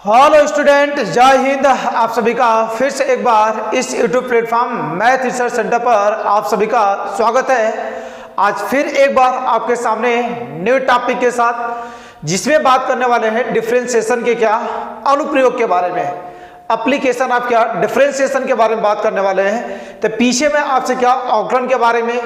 Hello student, जय हिंद। आप सभी का फिर से एक बार इस YouTube platform math research centre पर आप सभी का स्वागत है। आज फिर एक बार आपके सामने न्यू टॉपिक के साथ, जिसमें बात करने वाले हैं डिफरेंशिएशन के क्या अनुप्रयोग के बारे में, एप्लीकेशन आप क्या डिफरेंशिएशन के बारे में बात करने वाले हैं। तो पीछे में आपसे क्या अवकलन के बारे में,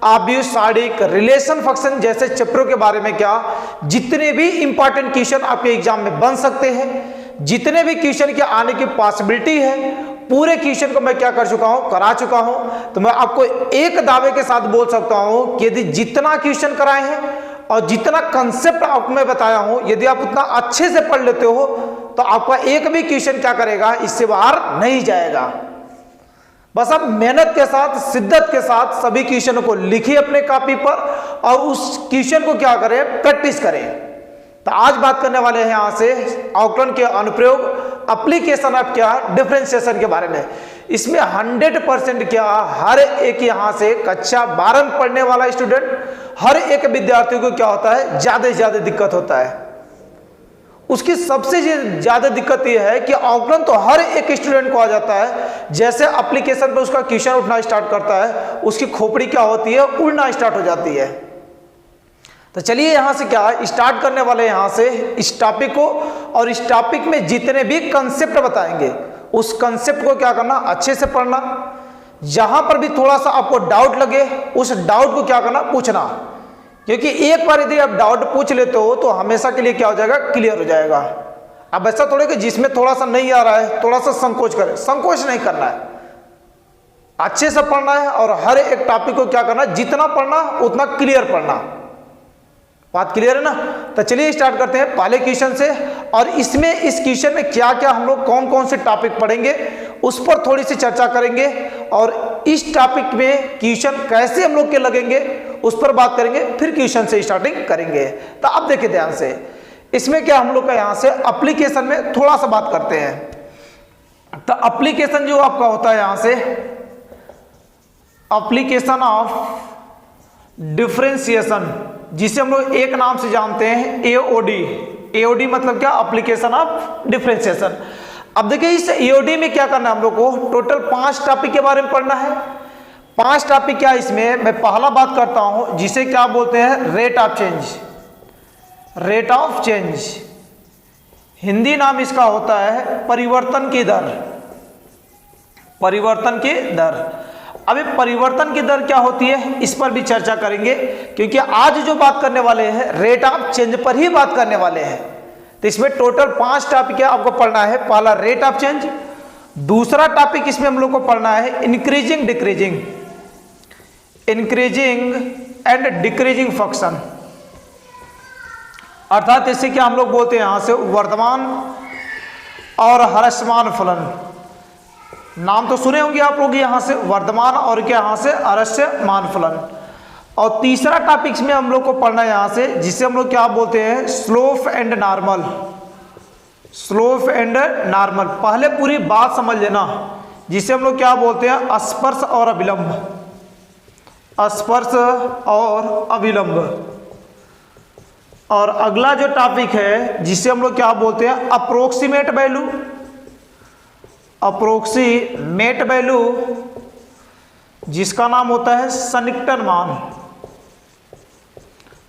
आव्यूसादिक, रिलेशन फंक्शन जैसे चैप्टरों के बारे में क्या जितने भी इंपॉर्टेंट क्वेश्चन आपके एग्जाम में बन सकते हैं, जितने भी क्वेश्चन के आने की पॉसिबिलिटी है, पूरे क्वेश्चन को मैं क्या कर चुका हूं, करा चुका हूं। तो मैं आपको एक दावे के साथ बोल सकता हूं कि यदि जितना क्वेश्चन कराए हैं और जितना कंसेप्ट आपको मैं बताया हूं, यदि आप उतना अच्छे से पढ़ लेते हो तो आपका एक भी क्वेश्चन क्या करेगा, इससे बाहर नहीं जाएगा। बस आप मेहनत के साथ, शिद्दत के साथ सभी क्वेश्चनों को लिखिए अपने कॉपी पर और उस क्वेश्चन को क्या करें, प्रैक्टिस करें। तो आज बात करने वाले हैं यहां से अवकलन के अनुप्रयोग, एप्लीकेशन ऑफ क्या डिफरेंशिएशन के बारे में। इसमें 100% क्या हर एक यहां से कक्षा 12 में पढ़ने वाला स्टूडेंट, हर एक विद्यार्थी को क्या होता है, ज्यादा से ज्यादा दिक्कत होता है। उसकी सबसे ज्यादा दिक्कत यह है कि अवकलन तो हर एक स्टूडेंट को आ जाता है, जैसे एप्लीकेशन पे उसका क्वेश्चन उठना स्टार्ट करता है, उसकी खोपड़ी क्या होती है, उड़ना स्टार्ट हो जाती है। तो चलिए यहां से क्या स्टार्ट करने वाले यहां से इस टॉपिक को, और इस टॉपिक में जितने भी कंसेप्ट बताएंगे उस कंसेप्ट को क्या करना, अच्छे से पढ़ना। जहां पर भी थोड़ा सा आपको डाउट लगे उस डाउट को क्या करना, पूछना, क्योंकि एक बार यदि आप डाउट पूछ लेते हो तो हमेशा के लिए क्या हो जाएगा, क्लियर हो जाएगा। अब ऐसा थोड़े कि जिसमें थोड़ा सा नहीं आ रहा है थोड़ा सा संकोच करें, संकोच नहीं करना है, अच्छे से पढ़ना है और हर एक टॉपिक को क्या करना, जितना पढ़ना उतना क्लियर पढ़ना। बात क्लियर है ना। तो चलिए स्टार्ट करते हैं पहले क्वेश्चन से, और इसमें इस क्वेश्चन में क्या क्या हम लोग कौन कौन से टॉपिक पढ़ेंगे उस पर थोड़ी सी चर्चा करेंगे, और इस टॉपिक में क्वेश्चन कैसे हम लोग के लगेंगे उस पर बात करेंगे, फिर क्वेश्चन से स्टार्टिंग करेंगे। तो अब देखिए ध्यान से, इसमें क्या हम लोग का यहां से एप्लीकेशन में थोड़ा सा बात करते हैं। तो एप्लीकेशन जो आपका होता है यहां से एप्लीकेशन ऑफ डिफरेंशिएशन, जिसे हम लोग एक नाम से जानते हैं एओडी। एओडी मतलब क्या, एप्लीकेशन ऑफ डिफरेंशिएशन। अब देखिए इस एओडी में क्या करना है हम लोग को, टोटल 5 टॉपिक के बारे में पढ़ना है। 5 टॉपिक क्या, इसमें मैं पहला बात करता हूं जिसे क्या बोलते हैं, rate of change. Rate of change Hindi नाम इसका होता है परिवर्तन की दर। परिवर्तन की दर, अभी परिवर्तन की दर क्या होती है इस पर भी चर्चा करेंगे, क्योंकि आज जो बात करने वाले हैं रेट ऑफ चेंज पर ही बात करने वाले हैं। तो इसमें टोटल 5 टॉपिक आपको पढ़ना है। पहला रेट ऑफ चेंज, दूसरा टॉपिक इसमें हम लोग को पढ़ना है increasing decreasing, increasing and decreasing function, अर्थात इसे क्या हम लोग बोलते हैं यहां से वर्धमान और ह्रासमान फलन। नाम तो सुने होंगे आप लोग यहां से, वर्धमान और क्या यहां से ह्रासमान फलन। और तीसरा टॉपिक में हम लोग को पढ़ना है यहां से, जिसे हम लोग क्या बोलते हैं, slope and normal. Slope and normal, पहले पूरी बात समझ लेना, जिसे हम लोग क्या बोलते हैं, स्पर्श और अभिलंब। स्पर्श और अभिलंब। और अगला जो टॉपिक है जिसे हम लोग क्या बोलते हैं, अप्रोक्सीमेट वैल्यू। अप्रोक्सीमेट वैल्यू जिसका नाम होता है सन्निकटन मान।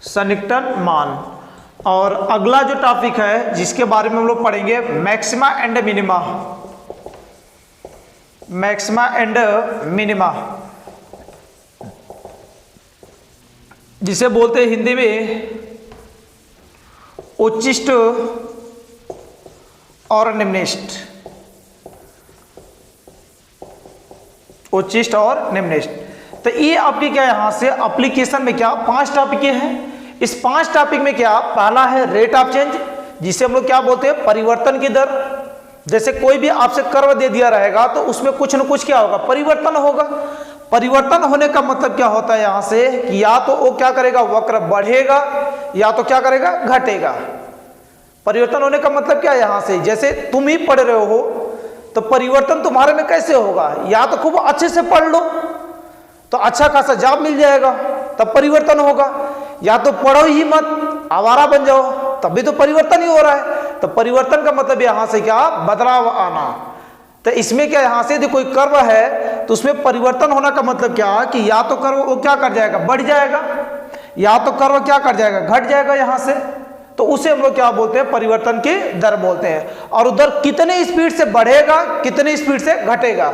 सन्निकटन मान। और अगला जो टॉपिक है जिसके बारे में हम लोग पढ़ेंगे, maxima and minima. Maxima and minima जिसे बोलते हैं हिंदी में उच्चिष्ट और निम्निष्ट। उच्चिष्ट और निम्निष्ट। तो ये आपकी क्या यहां से एप्लीकेशन में क्या 5 टॉपिक हैं। इस 5 टॉपिक में क्या, पहला है रेट ऑफ चेंज, जिसे हम लोग क्या बोलते हैं, परिवर्तन की दर। जैसे कोई भी आपसे कर्व दे दिया रहेगा तो उसमें कुछ न कुछ क्या होगा, परिवर्तन होगा। परिवर्तन होने का मतलब क्या होता है यहां से, कि या तो वो क्या करेगा, वक्र बढ़ेगा, या तो क्या करेगा, घटेगा। परिवर्तन होने का मतलब क्या है यहां से, जैसे तुम ही पढ़ रहे हो तो परिवर्तन तुम्हारे में कैसे होगा, या तो खूब अच्छे से पढ़ लो तो अच्छा खासा जॉब मिल जाएगा तब परिवर्तन होगा, या तो पढ़ो ही मत, आवारा बन जाओ तब भी तो परिवर्तन ही हो रहा है। तो परिवर्तन का मतलब यहां से क्या, बदलाव आना। तो इसमें क्या, यहां से यदि कोई कर्व है तो उसमें परिवर्तन होना का मतलब क्या कि या तो कर्व वो क्या कर जाएगा, बढ़ जाएगा, या तो कर्व क्या कर जाएगा, घट जाएगा यहां से। तो उसे हम लोग क्या बोलते हैं, परिवर्तन की दर बोलते हैं। और उधर कितने स्पीड से बढ़ेगा, कितने स्पीड से घटेगा।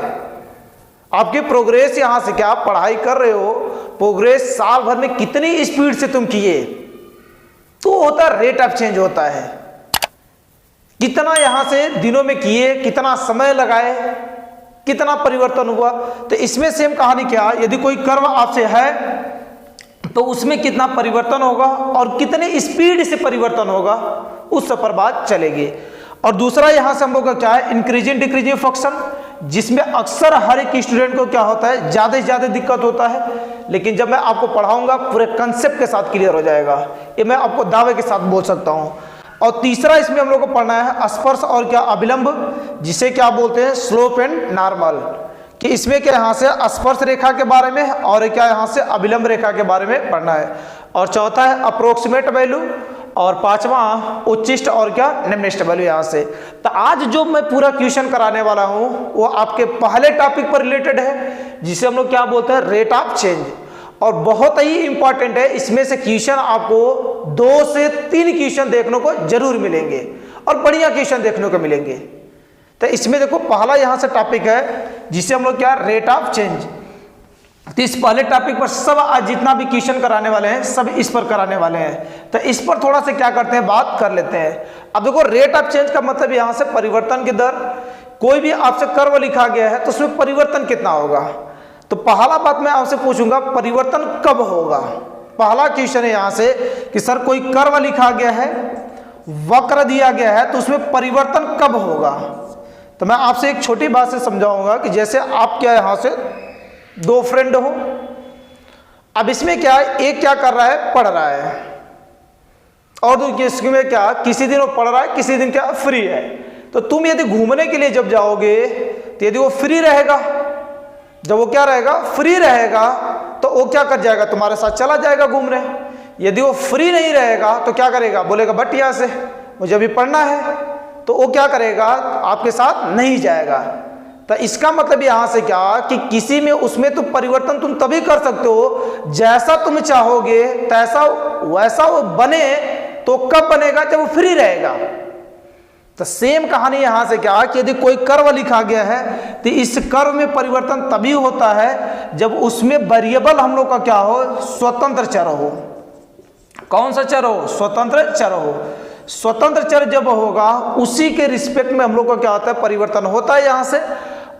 आपकी प्रोग्रेस यहां से क्या, पढ़ाई कर रहे हो, प्रोग्रेस साल भर में कितनी स्पीड से तुम किए, तो होता रेट ऑफ चेंज होता है। कितना यहां से दिनों में किए, कितना समय लगाए, कितना परिवर्तन हुआ। तो इसमें सेम कहानी क्या, यदि कोई कर्व आपसे है तो उसमें कितना परिवर्तन होगा और कितने स्पीड से परिवर्तन होगा, उस पर बात चलेगी। और दूसरा यहां से हम लोग का क्या है, इंक्रीजिंग डिक्रीजिंग फंक्शन, जिसमें अक्सर हर एक स्टूडेंट को क्या होता है, ज्यादा से ज्यादा दिक्कत होता है। लेकिन जब मैं आपको पढ़ाऊंगा पूरे कंसेप्ट के साथ क्लियर हो जाएगा, ये मैं आपको दावे के साथ बोल सकता हूं। और तीसरा इसमें हम लोग को पढ़ना है स्पर्श और क्या, अभिलंब, जिसे क्या बोलते हैं, स्लोप एंड नॉर्मल, कि इसमें क्या यहाँ से स्पर्श रेखा के बारे में और क्या यहाँ से अभिलंब रेखा के बारे में पढ़ना है। और चौथा है अप्रोक्सीमेट वैल्यू, और पांचवा उच्चिष्ट और क्या, निम्निष्ट वैल्यू यहाँ से। तो आज जो मैं पूरा क्वेश्चन कराने वाला हूँ वो आपके पहले टॉपिक पर रिलेटेड है, जिसे हम लोग क्या बोलते हैं, रेट ऑफ चेंज। और बहुत ही इंपॉर्टेंट है, इसमें से क्वेश्चन आपको 2 से 3 क्वेश्चन देखने को जरूर मिलेंगे और बढ़िया क्वेश्चन देखने को मिलेंगे। तो इसमें देखो पहला यहां से टॉपिक है जिसे हम लोग क्या, रेट ऑफ चेंज। तो इस पहले टॉपिक पर सब आज जितना भी क्वेश्चन कराने वाले हैं सब इस पर कराने वाले हैं। तो इस पर थोड़ा सा क्या करते हैं, बात कर लेते हैं। अब देखो रेट ऑफ चेंज का मतलब यहां से परिवर्तन की दर। कोई भी आपसे कर्व लिखा गया है तो उसमें परिवर्तन कितना होगा। तो पहला बात मैं आपसे पूछूंगा, परिवर्तन कब होगा। पहला क्वेश्चन है यहां से कि सर कोई कर्व लिखा गया है, वक्र दिया गया है, तो उसमें परिवर्तन कब होगा। तो मैं आपसे एक छोटी बात से समझाऊंगा कि जैसे आप क्या यहां से 2 फ्रेंड हो, अब इसमें क्या है, एक क्या कर रहा है, पढ़ रहा है, और दूसरे में क्या, किसी दिन वो पढ़ रहा है, किसी दिन क्या फ्री है। तो तुम यदि घूमने के लिए जब जाओगे तो यदि वो फ्री रहेगा, जब वो क्या रहेगा, फ्री रहेगा, तो वो क्या कर जाएगा, तुम्हारे साथ चला जाएगा घूमने। यदि वो फ्री नहीं रहेगा तो क्या करेगा, बोलेगा बट यहाँ से मुझे अभी पढ़ना है, तो वो क्या करेगा, आपके साथ नहीं जाएगा। तो इसका मतलब यहां से क्या कि किसी में उसमें तो परिवर्तन तुम तभी कर सकते हो जैसा तुम चाहोगे तैसा वैसा वो बने। तो कब बनेगा, जब वो फ्री रहेगा। तो सेम कहानी यहां से क्या कि यदि कोई कर्व लिखा गया है तो इस कर्व में परिवर्तन तभी होता है जब उसमें वेरिएबल हम लोग का क्या हो, स्वतंत्र चर हो। कौन सा चर हो, स्वतंत्र चर हो। स्वतंत्र चर जब होगा उसी के रिस्पेक्ट में हम लोग का क्या होता है, परिवर्तन होता है यहां से।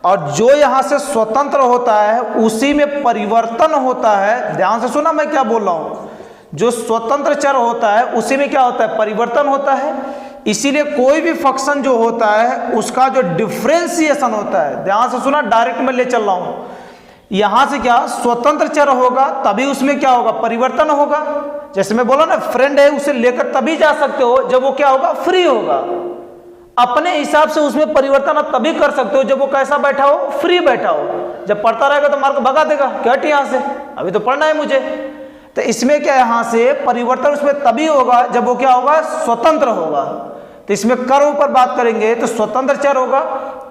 और जो यहां से स्वतंत्र होता है उसी में परिवर्तन होता है। ध्यान से सुना मैं क्या बोल रहा हूं, जो स्वतंत्र चर होता है उसी में क्या होता है, परिवर्तन होता है। इसीलिए कोई भी फंक्शन जो होता है उसका जो डिफरेंशिएशन होता है, ध्यान से सुना, डायरेक्ट में ले चल रहा हूं, यहां से क्या स्वतंत्र चर होगा तभी उसमें क्या होगा, परिवर्तन होगा। जैसे मैं बोला ना, फ्रेंड है उसे लेकर तभी जा सकते हो जब वो क्या होगा, फ्री होगा। अपने हिसाब से उसमें परिवर्तन आप तभी कर सकते हो जब वो कैसा बैठा हो, फ्री बैठा हो। जब पढ़ता रहेगा तो मार्क भगा देगा, क्या हट यहां से, अभी तो पढ़ना है मुझे। तो इसमें क्या यहां से परिवर्तन उसमें तभी होगा जब वो क्या होगा, स्वतंत्र होगा। तो इसमें कर्व पर बात करेंगे तो स्वतंत्र चर होगा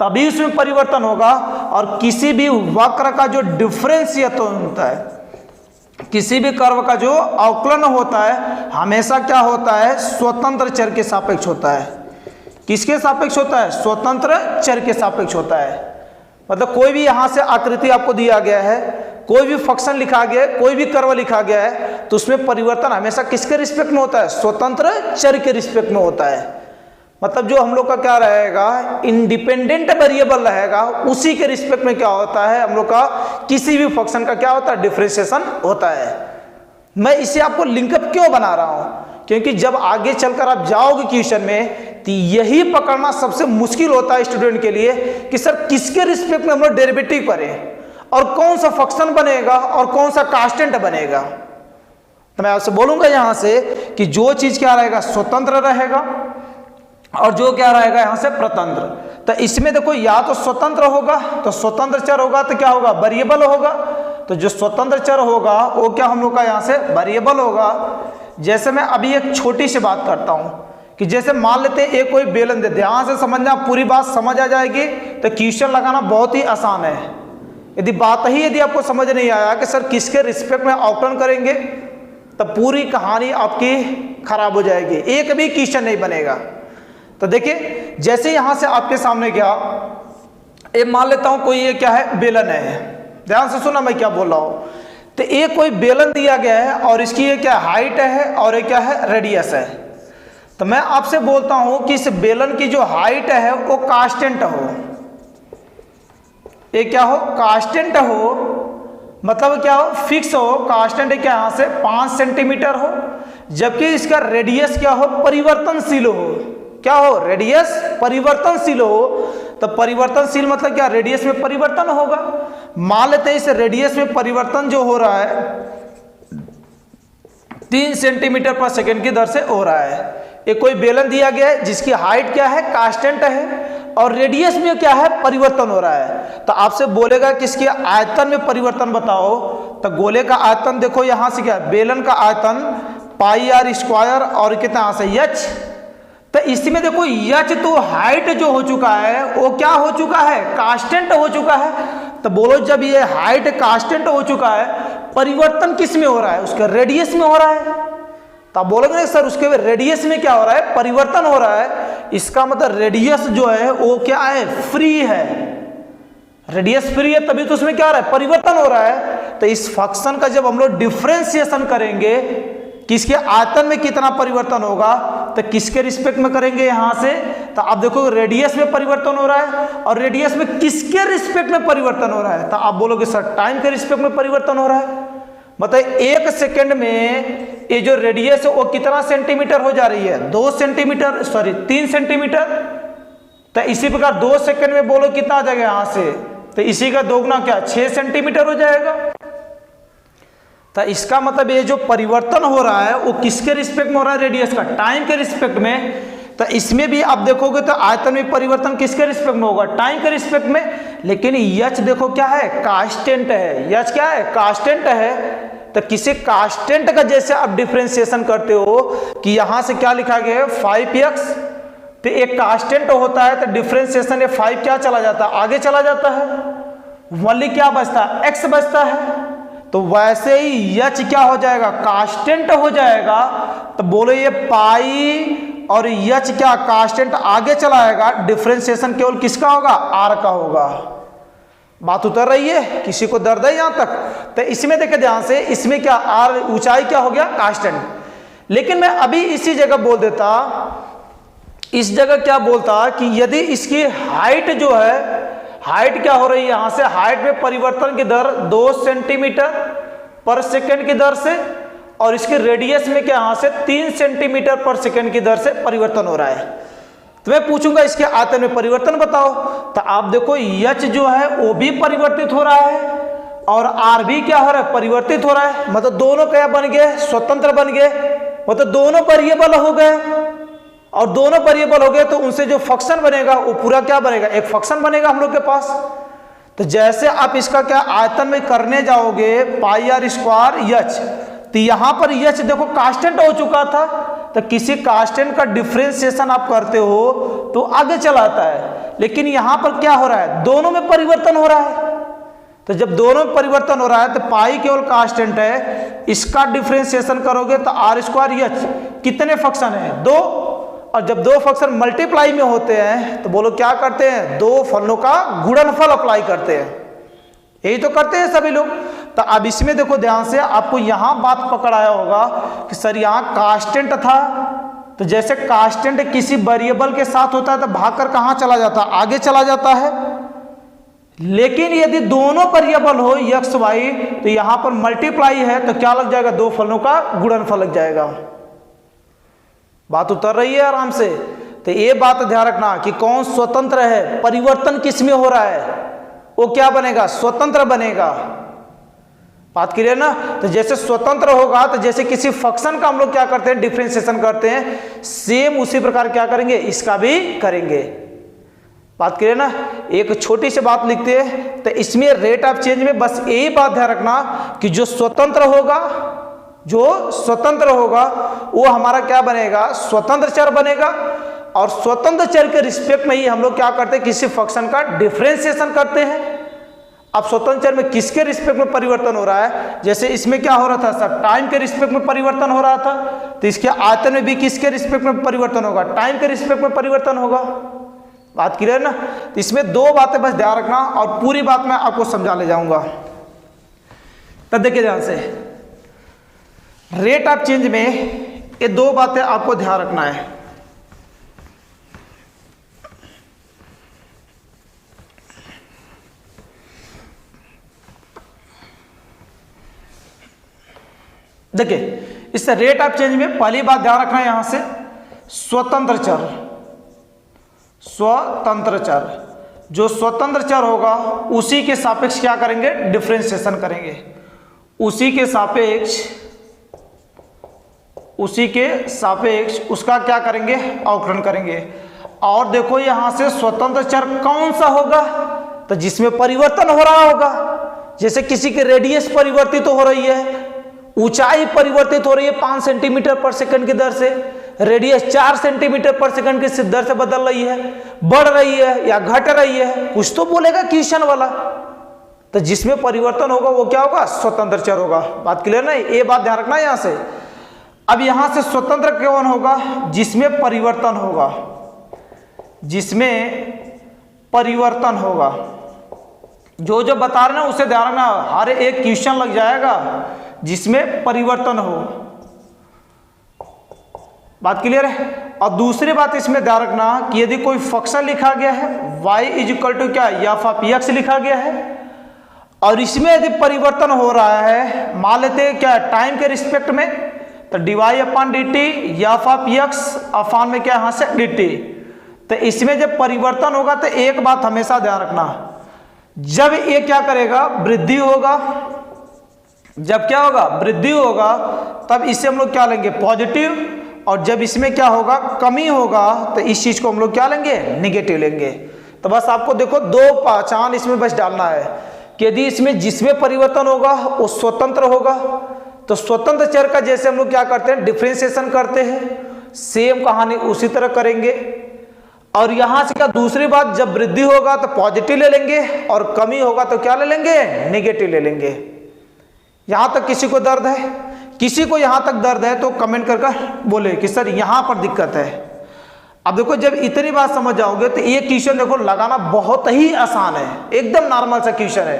तभी उसमें परिवर्तन होगा। और किसी भी वक्र का जो डिफरेंशिएशन होता है, किसी भी कर्व का जो अवकलन होता है हमेशा क्या होता है, स्वतंत्र चर के सापेक्ष होता है। किसके सापेक्ष होता है, स्वतंत्र चर के सापेक्ष होता है। मतलब कोई भी यहां से आकृति आपको दिया गया है, कोई भी फंक्शन लिखा गया है, कोई भी कर्व लिखा गया है, तो उसमें परिवर्तन हमेशा किसके रिस्पेक्ट में होता है, स्वतंत्र चर के रिस्पेक्ट में होता है। मतलब जो हम लोग का क्या रहेगा, इंडिपेंडेंट वेरिएबल रहेगा, उसी के रिस्पेक्ट में क्या होता है, हम लोग का किसी भी फंक्शन का क्या होता है, डिफरेंशिएशन होता है। मैं इसे आपको लिंकअप क्यों बना रहा हूं, क्योंकि जब आगे चलकर आप जाओगे क्वेश्चन में तो यही पकड़ना सबसे मुश्किल होता है स्टूडेंट के लिए कि सर किसके रिस्पेक्ट में हम लोग डेरिवेटिव करें और कौन सा फंक्शन बनेगा और कौन सा कांस्टेंट बनेगा। तो मैं आपसे बोलूंगा यहां से कि जो चीज क्या रहेगा, स्वतंत्र रहेगा, और जो क्या रहेगा यहां से प्रतंत्र। तो इसमें देखो या तो स्वतंत्र होगा तो स्वतंत्र चर होगा तो क्या होगा, वेरिएबल होगा। तो जो स्वतंत्र चर होगा वो क्या हम लोग का यहां से वेरिएबल होगा। जैसे मैं अभी एक छोटी सी बात करता हूं कि जैसे मान लेते हैं एक कोई बेलन दे, ध्यान से समझना, पूरी बात समझ आ जाएगी तो क्वेश्चन लगाना बहुत ही आसान है। यदि आपको समझ नहीं आया कि सर किसके रिस्पेक्ट में अवकलन करेंगे, तब पूरी कहानी आपकी खराब हो जाएगी, एक भी क्वेश्चन नहीं बनेगा। तो देखिए जैसे यहां से आपके सामने क्या, ये मान लेता हूं कोई ये क्या है, बेलन है, ध्यान से सुना मैं क्या बोल रहा हूं। तो एक कोई बेलन दिया गया है और इसकी ये क्या हाइट है और ये क्या है, रेडियस है। तो मैं आपसे बोलता हूं कि इस बेलन की जो हाइट है वो कांस्टेंट हो, ये क्या हो, कांस्टेंट हो, मतलब क्या हो, फिक्स हो। कांस्टेंट है क्या, यहां से 5 सेंटीमीटर हो, जबकि इसका रेडियस क्या हो, परिवर्तनशील हो। क्या हो, रेडियस परिवर्तनशील हो। तो परिवर्तनशील मतलब क्या, रेडियस में परिवर्तन होगा। मान लेते हैं इस रेडियस में परिवर्तन जो हो रहा है 3 सेंटीमीटर पर सेकंड की दर से हो रहा है। एक कोई बेलन दिया गया है जिसकी हाइट क्या है, कांस्टेंट है, और रेडियस में क्या है, परिवर्तन हो रहा है। तो आपसे बोलेगा कि इसके आयतन में परिवर्तन बताओ। तो गोले का आयतन देखो यहां से क्या, बेलन का आयतन पाई आर स्क्वायर और कितना से एच। तो इसमें देखो एच तो हाइट जो हो चुका है वो क्या हो चुका है, कांस्टेंट हो चुका है। तो बोलो जब ये हाइट कांस्टेंट हो चुका है, परिवर्तन किस में हो रहा है, उसके रेडियस में हो रहा है। तो आप बोलोगे ना सर उसके रेडियस में क्या हो रहा है, परिवर्तन हो रहा है। इसका मतलब रेडियस जो है वो क्या है, फ्री है। रेडियस फ्री है तभी तो उसमें क्या हो रहा है, परिवर्तन हो रहा है। तो इस फंक्शन का जब हम लोग डिफरेंशिएशन करेंगे, किसके आयतन में कितना परिवर्तन होगा, तो किसके रिस्पेक्ट में करेंगे यहां से। तो आप देखो रेडियस में परिवर्तन हो रहा है, और रेडियस में किसके रिस्पेक्ट में परिवर्तन हो रहा है। तो आप बोलोगे सर टाइम के रिस्पेक्ट में परिवर्तन हो रहा है। मतलब 1 सेकेंड में ये जो रेडियस है वो कितना सेंटीमीटर हो जा रही है, 2 सेंटीमीटर, सॉरी 3 सेंटीमीटर। तो इसी प्रकार 2 सेकेंड में बोलो कितना आ जाएगा यहां से, तो इसी का दोगुना क्या, 6 सेंटीमीटर हो जाएगा। तो इसका मतलब ये जो परिवर्तन हो रहा है वो किसके रिस्पेक्ट में हो रहा है, रेडियस का, टाइम के रिस्पेक्ट में। तो इसमें भी आप देखोगे तो आयतन में परिवर्तन किसके रिस्पेक्ट में होगा, टाइम के रिस्पेक्ट में। लेकिन एच देखो क्या है, कांस्टेंट है। एच क्या है, कांस्टेंट है। तो किसी कांस्टेंट का जैसे आप डिफरेंशिएशन करते हो कि यहां से क्या लिखा गया है 5x, तो एक कांस्टेंट होता है तो डिफरेंशिएशन ये 5 क्या चला जाता है, आगे चला जाता है, वली क्या बचता है, x बचता है। तो वैसे ही एच क्या हो जाएगा, कांस्टेंट हो जाएगा। तो बोलो ये पाई और एच क्या कांस्टेंट आगे चलाएगा, डिफरेंशिएशन केवल किसका होगा, आर का होगा। बात उतर रही है, किसी को दर्द है यहां तक। तो इसमें देखे ध्यान से, इसमें क्या आर ऊंचाई क्या हो गया, कांस्टेंट। लेकिन मैं अभी इसी जगह बोल देता, इस जगह क्या बोलता कि यदि इसकी हाइट जो है, हाइट क्या हो रही है यहां से, हाइट में परिवर्तन की दर 2 सेंटीमीटर पर सेकंड की दर से, और इसके रेडियस में क्या यहां से 3 सेंटीमीटर पर सेकंड की दर से परिवर्तन हो रहा है। तो मैं पूछूंगा इसके आयतन में परिवर्तन बताओ। तो आप देखो एच जो है वो भी परिवर्तित हो रहा है, और आर भी क्या हो रहा है, परिवर्तित हो रहा है। मतलब दोनों क्या बन गए, स्वतंत्र बन गए, मतलब दोनों वेरिएबल हो गए। और दोनों वेरिएबल हो गए तो उनसे जो फंक्शन बनेगा वो पूरा क्या बनेगा, एक फंक्शन बनेगा हम लोग के पास। तो जैसे आप इसका क्या आयतन में करने जाओगे पाई आर स्क्वायर एच, तो यहां पर एच देखो कांस्टेंट हो चुका था। तो किसी कांस्टेंट का डिफरेंशिएशन आप करते हो तो आगे चलाता है, लेकिन यहां पर क्या हो रहा है, दोनों में परिवर्तन हो रहा है। तो जब दोनों में परिवर्तन हो रहा है तो पाई केवल कांस्टेंट है, इसका डिफरेंशिएशन करोगे तो आर स्क्वायर एच, कितने फंक्शन है, 2। और जब 2 फंक्शन मल्टीप्लाई में होते हैं तो बोलो क्या करते हैं, 2 फलों का गुणनफल अप्लाई करते हैं। यही तो करते हैं सभी लोग। तो अब इसमें देखो ध्यान से, आपको यहां बात पकड़ आया होगा कि सर यहां कांस्टेंट था, तो जैसे कांस्टेंट किसी वेरिएबल के साथ होता है तो भागकर कहां चला जाता है, आगे चला जाता है। लेकिन यदि दोनों वेरिएबल हो एक्स वाई, तो यहां पर मल्टीप्लाई है तो क्या लग जाएगा, 2 फलों का गुणनफल लग जाएगा। बात उतर रही है आराम से। तो ये बात ध्यान रखना कि कौन स्वतंत्र है, परिवर्तन किस में हो रहा है, वो क्या बनेगा, स्वतंत्र बनेगा। बात क्लियर ना। तो जैसे स्वतंत्र होगा तो जैसे किसी फंक्शन का हम लोग क्या करते हैं, डिफरेंशिएशन करते हैं, सेम उसी प्रकार क्या करेंगे, इसका भी करेंगे। बात क्लियर ना। एक छोटी सी बात लिखते हैं, तो इसमें रेट ऑफ चेंज में बस यही बात ध्यान रखना कि जो स्वतंत्र होगा जो स्वतंत्र होगा वो हमारा क्या बनेगा, स्वतंत्र चर बनेगा। और स्वतंत्र चर के रिस्पेक्ट में ही हम लोग क्या करते हैं, किसी फंक्शन का डिफरेंशिएशन करते हैं। अब स्वतंत्र चर में किसके रिस्पेक्ट में परिवर्तन हो रहा है, जैसे इसमें क्या हो रहा था सर, टाइम के रिस्पेक्ट में परिवर्तन हो रहा था, तो इसके आयतन में भी किसके रिस्पेक्ट में परिवर्तन होगा, टाइम के रिस्पेक्ट में परिवर्तन होगा। बात क्लियर ना। तो इसमें दो बातें बस ध्यान रखना और पूरी बात मैं आपको समझा ले जाऊंगा। तब देखिए ध्यान से, रेट ऑफ चेंज में ये दो बातें आपको ध्यान रखना है। देखिए इस रेट ऑफ चेंज में पहली बात ध्यान रखना है, यहां से स्वतंत्र चर, स्वतंत्र चर, जो स्वतंत्र चर होगा उसी के सापेक्ष क्या करेंगे, डिफरेंशिएशन करेंगे, उसी के सापेक्ष उसका क्या करेंगे, अवकलन करेंगे। और देखो यहां से स्वतंत्र चर कौन सा होगा, तो जिसमें परिवर्तन हो रहा होगा। जैसे किसी की रेडियस परिवर्तित हो रही है, ऊंचाई परिवर्तित हो रही है 5 सेंटीमीटर पर सेकंड की दर से, रेडियस 4 सेंटीमीटर पर सेकंड की दर से बदल रही है, बढ़ रही है या घट रही है, कुछ तो बोलेगा क्वेश्चन वाला। तो जिसमें परिवर्तन होगा वो क्या होगा, स्वतंत्र चर होगा। बात क्लियर नहीं, ये बात ध्यान रखना यहां से। अब यहां से स्वतंत्र कौन होगा, जिसमें परिवर्तन होगा, जिसमें परिवर्तन होगा। जो जो बता रहे ना उसे ध्यान रखना, हर एक क्वेश्चन लग जाएगा जिसमें परिवर्तन हो। बात क्लियर है। और दूसरी बात इसमें ध्यान रखना कि यदि कोई फंक्शन लिखा गया है y इक्वल टू क्या, एफ ऑफ एक्स लिखा गया है, और इसमें यदि परिवर्तन हो रहा है, मान लेते हैं क्या टाइम के रिस्पेक्ट में, तो dy upon D T, F of x upon में क्या यहां से डी टी। तो इसमें जब परिवर्तन होगा तो एक बात हमेशा ध्यान रखना, जब ये क्या करेगा, वृद्धि होगा, जब क्या होगा, वृद्धि होगा, तब इसे हम लोग क्या लेंगे, पॉजिटिव। और जब इसमें क्या होगा, कमी होगा, तो इस चीज को हम लोग क्या लेंगे, निगेटिव लेंगे। तो बस आपको देखो दो पहचान इसमें बस डालना है कि यदि इसमें जिसमें परिवर्तन होगा वो स्वतंत्र होगा, तो स्वतंत्र चर का जैसे हम लोग क्या करते हैं, डिफरेंशिएशन करते हैं, सेम कहानी उसी तरह करेंगे। और यहां से क्या, दूसरी बात, जब वृद्धि होगा तो पॉजिटिव ले लेंगे और कमी होगा तो क्या ले लेंगे, नेगेटिव ले लेंगे। यहां तक किसी को दर्द है, किसी को यहां तक दर्द है तो कमेंट करके बोले कि सर यहां पर दिक्कत है। अब देखो जब इतनी बात समझ जाओगे तो ये क्वेश्चन देखो लगाना बहुत ही आसान है, एकदम नॉर्मल सा क्वेश्चन है।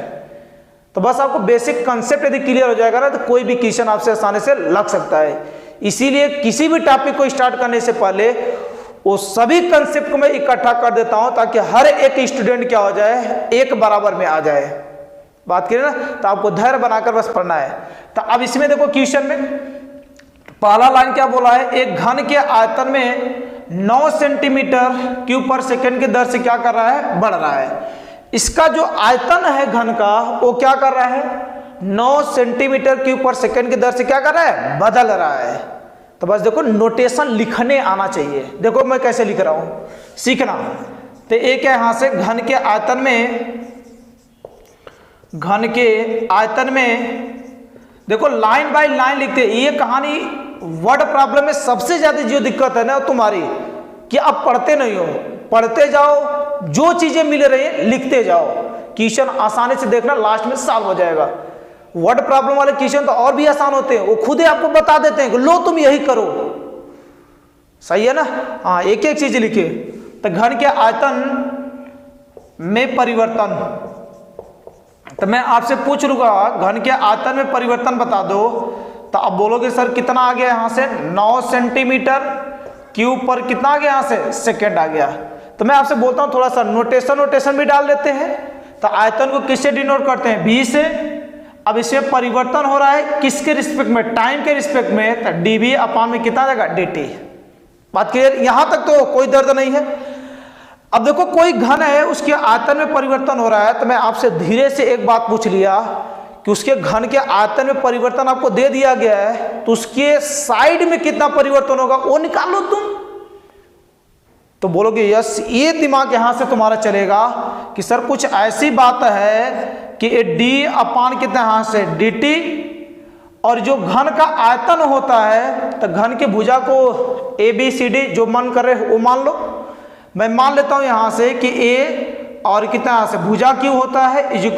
तो बस आपको बेसिक कंसेप्ट यदि क्लियर हो जाएगा ना तो कोई भी क्वेश्चन आपसे आसानी से लग सकता है। इसीलिए किसी भी टॉपिक को स्टार्ट करने से पहले वो सभी कंसेप्ट को मैं इकट्ठा कर देता हूं ताकि हर एक स्टूडेंट क्या हो जाए, एक बराबर में आ जाए। बात करें ना, तो आपको धैर्य बनाकर बस पढ़ना है। तो अब इसमें देखो क्वेश्चन में पहला लाइन क्या बोला है, एक घन के आयतन में 9 सेंटीमीटर क्यूब पर सेकंड की दर से क्या कर रहा है, बढ़ रहा है। इसका जो आयतन है घन का वो क्या कर रहा है, 9 सेंटीमीटर क्यूब पर सेकंड की दर से क्या कर रहा है, बदल रहा है। तो बस देखो नोटेशन लिखने आना चाहिए। देखो मैं कैसे लिख रहा हूं, सीखना। तो एक है यहां से घन के आयतन में देखो लाइन बाय लाइन लिखते हैं। ये कहानी वर्ड प्रॉब्लम में सबसे ज्यादा जो दिक्कत है ना तुम्हारी, कि आप पढ़ते नहीं हो, पढ़ते जाओ, जो चीजें मिल रही है लिखते जाओ, क्वेश्चन आसानी से देखना लास्ट में सॉल्व हो जाएगा। वर्ड प्रॉब्लम वाले क्वेश्चन तो और भी आसान होते हैं, वो खुद ही आपको बता देते हैं कि लो तुम यही करो, सही है ना। हाँ, एक एक चीज लिखे। तो घन के आयतन में परिवर्तन, तो मैं आपसे पूछ लूंगा घन के आयतन में परिवर्तन बता दो, तो आप बोलोगे सर कितना आ गया यहां से, 9 सेंटीमीटर क्यूब पर कितना आ गया यहां से, सेकंड आ गया। तो मैं आपसे बोलता हूं थोड़ा सा नोटेशन भी डाल देते हैं। तो आयतन को किससे डिनोट करते हैं, बी से। अब इसमें परिवर्तन हो रहा है किसके रिस्पेक्ट में, टाइम के रिस्पेक्ट में, तो डीबी अपॉन में कितना जाएगा, dt। बात क्लियर, यहां तक तो कोई दर्द नहीं है। अब देखो कोई घन है, उसके आयतन में परिवर्तन हो रहा है, तो मैं आपसे धीरे से एक बात पूछ लिया कि उसके घन के आयतन में परिवर्तन आपको दे दिया गया है, तो उसके साइड में कितना परिवर्तन होगा वो निकालो तुम। तो बोलोगे यस, ये दिमाग यहां से तुम्हारा चलेगा कि सर कुछ ऐसी बात है कि डी अपॉन कितना यहां से dt, और जो घन का आयतन होता है तो घन की भुजा को ABCD जो मन कर रहे वो मान लो। मैं मान लेता हूं यहां से कि A और कितना यहां से भुजा Q होता है =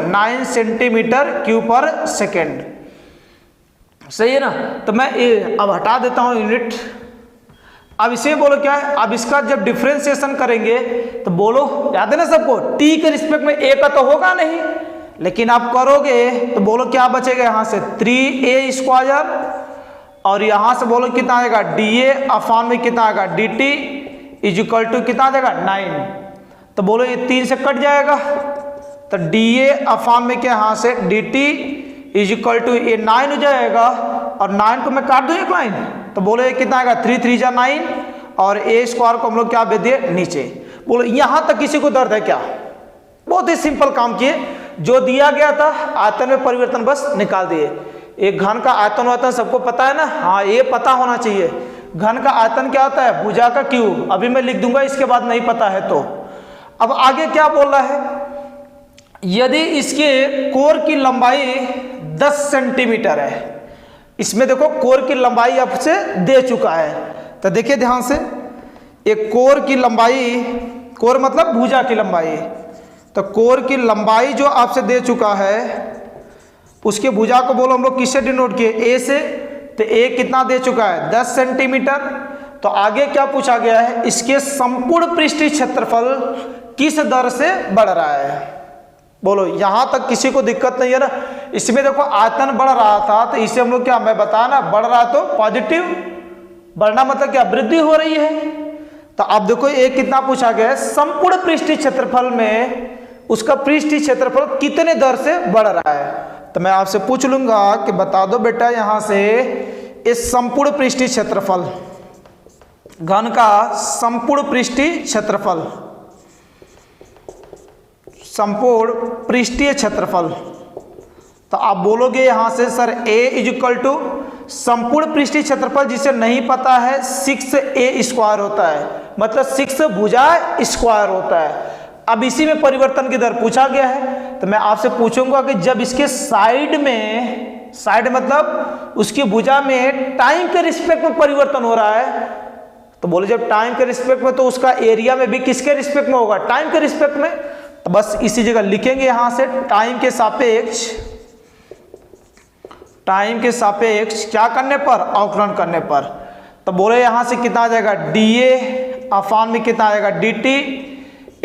9 सेंटीमीटर क्यूब पर सेकेंड। सही है ना। तो मैं अब हटा देता हूं यूनिट। अब इसमें बोलो क्या है, अब इसका जब डिफरेंशिएशन करेंगे तो बोलो, याद है ना सबको, T के रिस्पेक्ट में A का तो होगा नहीं, लेकिन आप करोगे तो बोलो क्या बचेगा यहाँ से 3A² और यहाँ से बोलो कितना आएगा DA अपान में कितना आएगा DT = कितना आ जाएगा 9। तो बोलो ये 3 से कट जाएगा तो DA अपान में क्या यहाँ से DT = ये 9 हो जाएगा और 9 को मैं काट दूँ एक लाइन तो बोलो ये कितना आएगा 3 3 जा 9 और A² को हम लोग क्या दे दिए नीचे। बोलो यहाँ तक किसी को दर्द है क्या? बहुत ही सिंपल काम किए, जो दिया गया था आयतन में परिवर्तन बस निकाल दिए। एक घन का आयतन होता है सबको पता है ना, हाँ ये पता होना चाहिए। घन का आयतन क्या होता है? भुजा का क्यूब। अभी मैं लिख दूंगा, इसके बाद नहीं पता है तो। अब आगे क्या बोल रहा है, यदि इसके कोर की लंबाई 10 सेंटीमीटर है, इसमें देखो कोर की लंबाई आपसे दे चुका है, तो देखिए ध्यान से, एक कोर की लंबाई, कोर मतलब भुजा की लंबाई, तो कोर की लंबाई जो आपसे दे चुका है उसके भुजा को बोलो हम लोग किससे डिनोट किए? A से। तो A कितना दे चुका है 10 सेंटीमीटर। तो आगे क्या पूछा गया है, इसके संपूर्ण पृष्ठीय क्षेत्रफल किस दर से बढ़ रहा है। बोलो यहां तक किसी को दिक्कत नहीं है ना। इसमें देखो आयतन बढ़ रहा था तो इसे हम लोग क्या, मैं बताया ना, बढ़ रहा तो पॉजिटिव, बढ़ना मतलब क्या, वृद्धि हो रही है। तो अब देखो ये कितना पूछा गया है, संपूर्ण पृष्ठीय क्षेत्रफल में उसका पृष्ठीय क्षेत्रफल कितने दर से बढ़ रहा है। तो मैं आपसे पूछ लूंगा कि बता दो बेटा यहां से, इस संपूर्ण पृष्ठीय क्षेत्रफल, घन का संपूर्ण पृष्ठीय क्षेत्रफल, संपूर्ण पृष्ठीय क्षेत्रफल, तो आप बोलोगे यहां से सर A = संपूर्ण पृष्ठीय क्षेत्रफल जिसे नहीं पता है 6A² होता है, मतलब 6 भुजा स्क्वायर होता है। अब इसी में परिवर्तन की दर पूछा गया है, तो मैं आपसे पूछूंगा कि जब इसके साइड में, साइड मतलब उसकी भुजा में टाइम के रिस्पेक्ट में परिवर्तन हो रहा है, तो बोले जब टाइम के रिस्पेक्ट में तो उसका एरिया में भी किसके रिस्पेक्ट में होगा, टाइम के रिस्पेक्ट में। तो बस इसी जगह लिखेंगे यहां से टाइम के सापेक्ष, टाइम के सापेक्ष क्या करने पर, अवकलन करने पर। तो बोले यहां से कितना आ जाएगा DA अपान में कितना आएगा DT,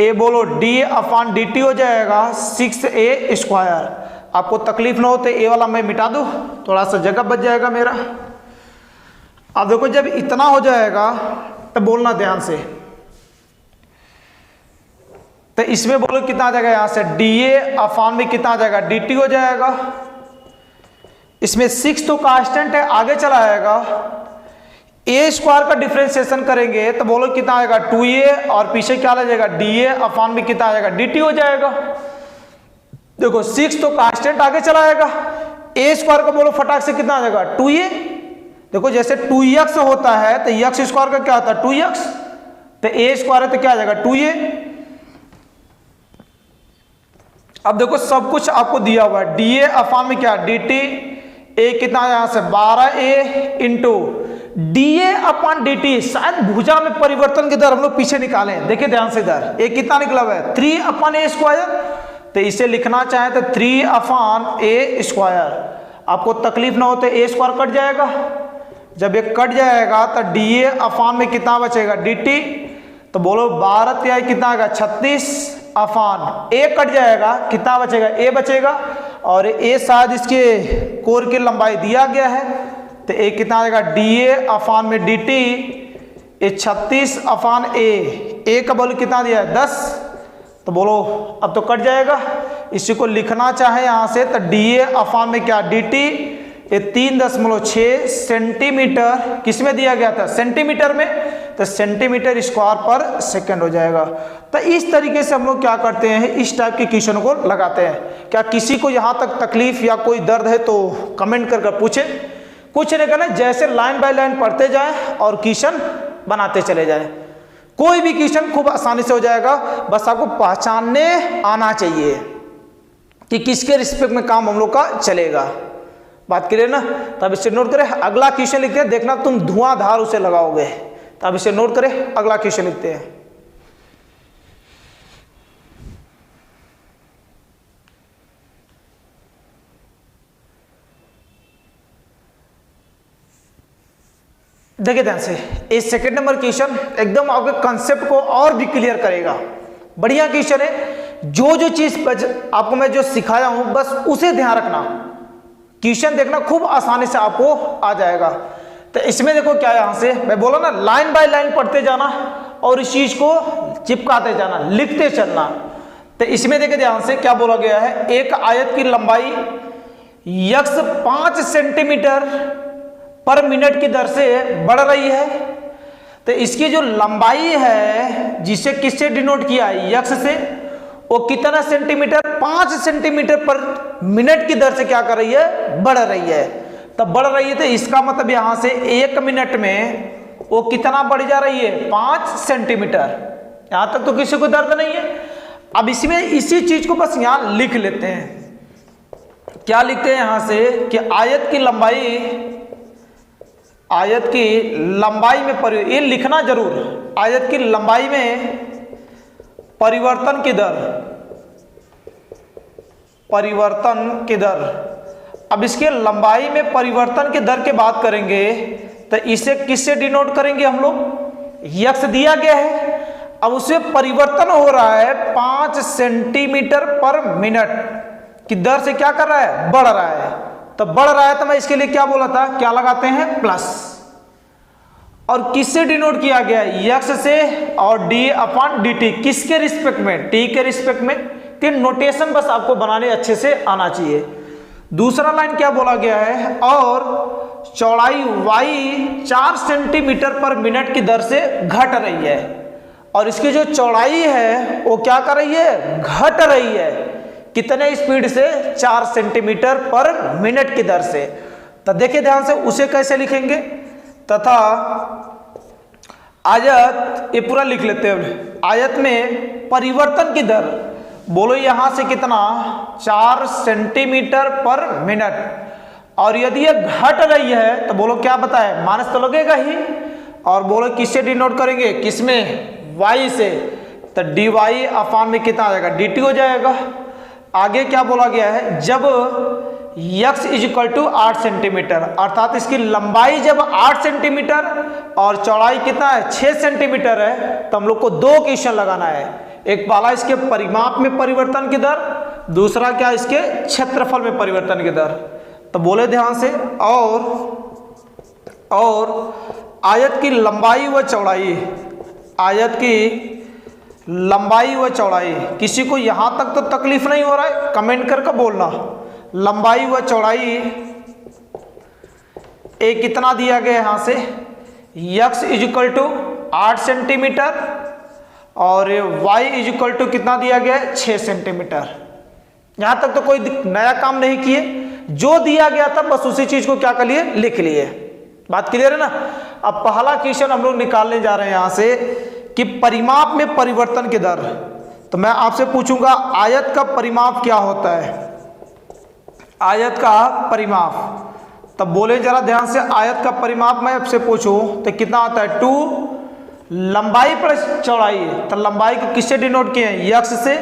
A बोलो DA अपान DT हो जाएगा 6A²। आपको तकलीफ ना हो तो A वाला मैं मिटा दूं, थोड़ा सा जगह बच जाएगा मेरा। अब देखो जब इतना हो जाएगा तो बोलना ध्यान से, तो इसमें बोलो कितना आ जाएगा, यहां से DA अपान में कितना आ जाएगा DT हो जाएगा। इसमें 6 तो कांस्टेंट है, आगे चला आएगा। A² का डिफरेंशिएशन करेंगे तो बोलो कितना आएगा 2A और पीछे क्या आ जाएगा DA अपान में कितना आ जाएगा DT हो जाएगा। देखो 6 तो कांस्टेंट आगे चला आएगा, A² का बोलो फटाक से कितना आ जाएगा 2A। देखो जैसे 2x होता है तो x² का क्या होता है 2x, तो A² है तो क्या आ जाएगा 2A। अब देखो सब कुछ आपको दिया हुआ है, DA अपान में क्या DT, A कितना है यहां से 12A इंटू DA अपान DT। शायद भुजा में परिवर्तन की दर हम लोग पीछे निकालें, देखिए ध्यान से इधर A कितना निकला हुआ है 3/A², तो इसे लिखना चाहे तो 3/A²। आपको तकलीफ ना हो तो A² कट जाएगा, जब ये कट जाएगा तो DA अपान में कितना बचेगा DT। तो बोलो 12 कितना आएगा 36 अपान A कट जाएगा, कितना बचेगा A बचेगा, और A शायद इसके कोर की लंबाई दिया गया है, तो A कितना आएगा DA अपान में DT, ये 36 अपान A का वैल्यू कितना दिया है 10। तो बोलो अब तो कट जाएगा, इसी को लिखना चाहे यहां से तो DA अपान में क्या DT, ये 3.6 सेंटीमीटर किस में दिया गया था सेंटीमीटर में, तो सेंटीमीटर स्क्वायर पर सेकंड हो जाएगा। तो इस तरीके से हम लोग क्या करते हैं, इस टाइप के क्वेश्चन को लगाते हैं। क्या किसी को यहाँ तक तकलीफ या कोई दर्द है तो कमेंट करके पूछे, कुछ नहीं करना, जैसे लाइन बाय लाइन पढ़ते जाएं और क्वेश्चन बनाते चले जाएं। कोई भी क्वेश्चन खूब आसानी से हो जाएगा, बस आपको पहचानने आना चाहिए कि किसके रिस्पेक्ट में काम हम लोग का चलेगा। बात क्लियर ना? तो अब इसे नोट करें, अगला क्वेश्चन लिखते हैं, देखना तुम धुआंधार उसे लगाओगे। तो अब इसे नोट करें, अगला क्वेश्चन लिखते हैं। देखिए ध्यान से, इस सेकंड नंबर क्वेश्चन एकदम आपके कंसेप्ट को और भी क्लियर करेगा। बढ़िया क्वेश्चन है। जो जो चीज आपको मैं जो सिखाया हूं बस उसे ध्यान रखना, क्वेश्चन देखना खूब आसानी से आपको आ जाएगा। तो इसमें देखो क्या है, यहां से मैं बोला ना लाइन बाय लाइन पढ़ते जाना और इस चीज को चिपकाते जाना, लिखते चलना। तो इसमें देखिए ध्यान से क्या बोला गया है, एक आयत की लंबाई यक्स 5 सेंटीमीटर पर मिनट की दर से बढ़ रही है। तो इसकी जो लंबाई है जिसे किससे डिनोट किया है, यक्स से, वो कितना सेंटीमीटर, 5 सेंटीमीटर पर मिनट की दर से क्या कर रही है, बढ़ रही है। तब बढ़ रही है तो इसका मतलब यहां से 1 मिनट में वो कितना बढ़ जा रही है, 5 सेंटीमीटर। यहां तक तो किसी को दर्द नहीं है। अब इसमें इसी चीज को बस यहां लिख लेते हैं। क्या लिखते हैं यहां से कि आयत की लंबाई में ये लिखना जरूर, आयत की लंबाई में परिवर्तन की दर। अब इसके लंबाई में परिवर्तन की दर की बात करेंगे तो इसे किससे डिनोट करेंगे हम लोग, यक्स दिया गया है। अब उसमें परिवर्तन हो रहा है 5 सेंटीमीटर पर मिनट की दर से क्या कर रहा है, बढ़ रहा है। तो बढ़ रहा है तो मैं इसके लिए क्या बोला था, क्या लगाते हैं, प्लस। और किससे डिनोट किया गया है, यक्स से, और डी अपॉन डी टी, किसके रिस्पेक्ट में, टी के रिस्पेक्ट में। कि नोटेशन बस आपको बनाने अच्छे से आना चाहिए। दूसरा लाइन क्या बोला गया है, और चौड़ाई वाई 4 सेंटीमीटर पर मिनट की दर से घट रही है। और इसकी जो चौड़ाई है वो क्या कर रही है, घट रही है। कितने स्पीड से, 4 सेंटीमीटर पर मिनट की दर से। तो देखिए ध्यान से उसे कैसे लिखेंगे, तथा आयत, ये पूरा लिख लेते हैं। आयत में परिवर्तन की दर बोलो यहां से कितना, 4 सेंटीमीटर पर मिनट। और यदि ये घट रही है तो बोलो क्या बताए, माइनस तो लगेगा ही। और बोलो किससे डिनोट करेंगे, किसमें, वाई से। तो डी वाई अपान में कितना आ जाएगा, डी टी हो जाएगा। आगे क्या बोला गया है, जब x is equal to 8 centimetre, अर्थात इसकी लंबाई जब 8 सेंटीमीटर और चौड़ाई कितना है, 6 सेंटीमीटर है, तो हम लोग को 2 क्वेश्चन लगाना है। एक वाला इसके परिमाप में परिवर्तन की दर, दूसरा क्या इसके क्षेत्रफल में परिवर्तन की दर। तो बोले ध्यान से, और आयत की लंबाई व चौड़ाई, आयत की लंबाई व चौड़ाई, किसी को यहां तक तो तकलीफ नहीं हो रहा है, कमेंट करके बोलना। लंबाई व चौड़ाई एक कितना दिया गया यहां से, x is equal to 8 centimetre और y इज इक्वल टू कितना दिया गया है, 6 सेंटीमीटर। यहां तक तो कोई नया काम नहीं किए, जो दिया गया था बस उसी चीज को क्या कर लिए, लिख लिए। बात क्लियर है ना? अब पहला क्वेश्चन हम लोग निकालने जा रहे हैं यहां से कि परिमाप में परिवर्तन की दर। तो मैं आपसे पूछूंगा आयत का परिमाप क्या होता है, आयत का परिमाप। तब बोले जरा ध्यान से, आयत का परिमाप मैं आपसे पूछूं तो कितना आता है, 2 लंबाई प्लस चौड़ाई। तो लंबाई को किससे डिनोट किए हैं, यक्स से,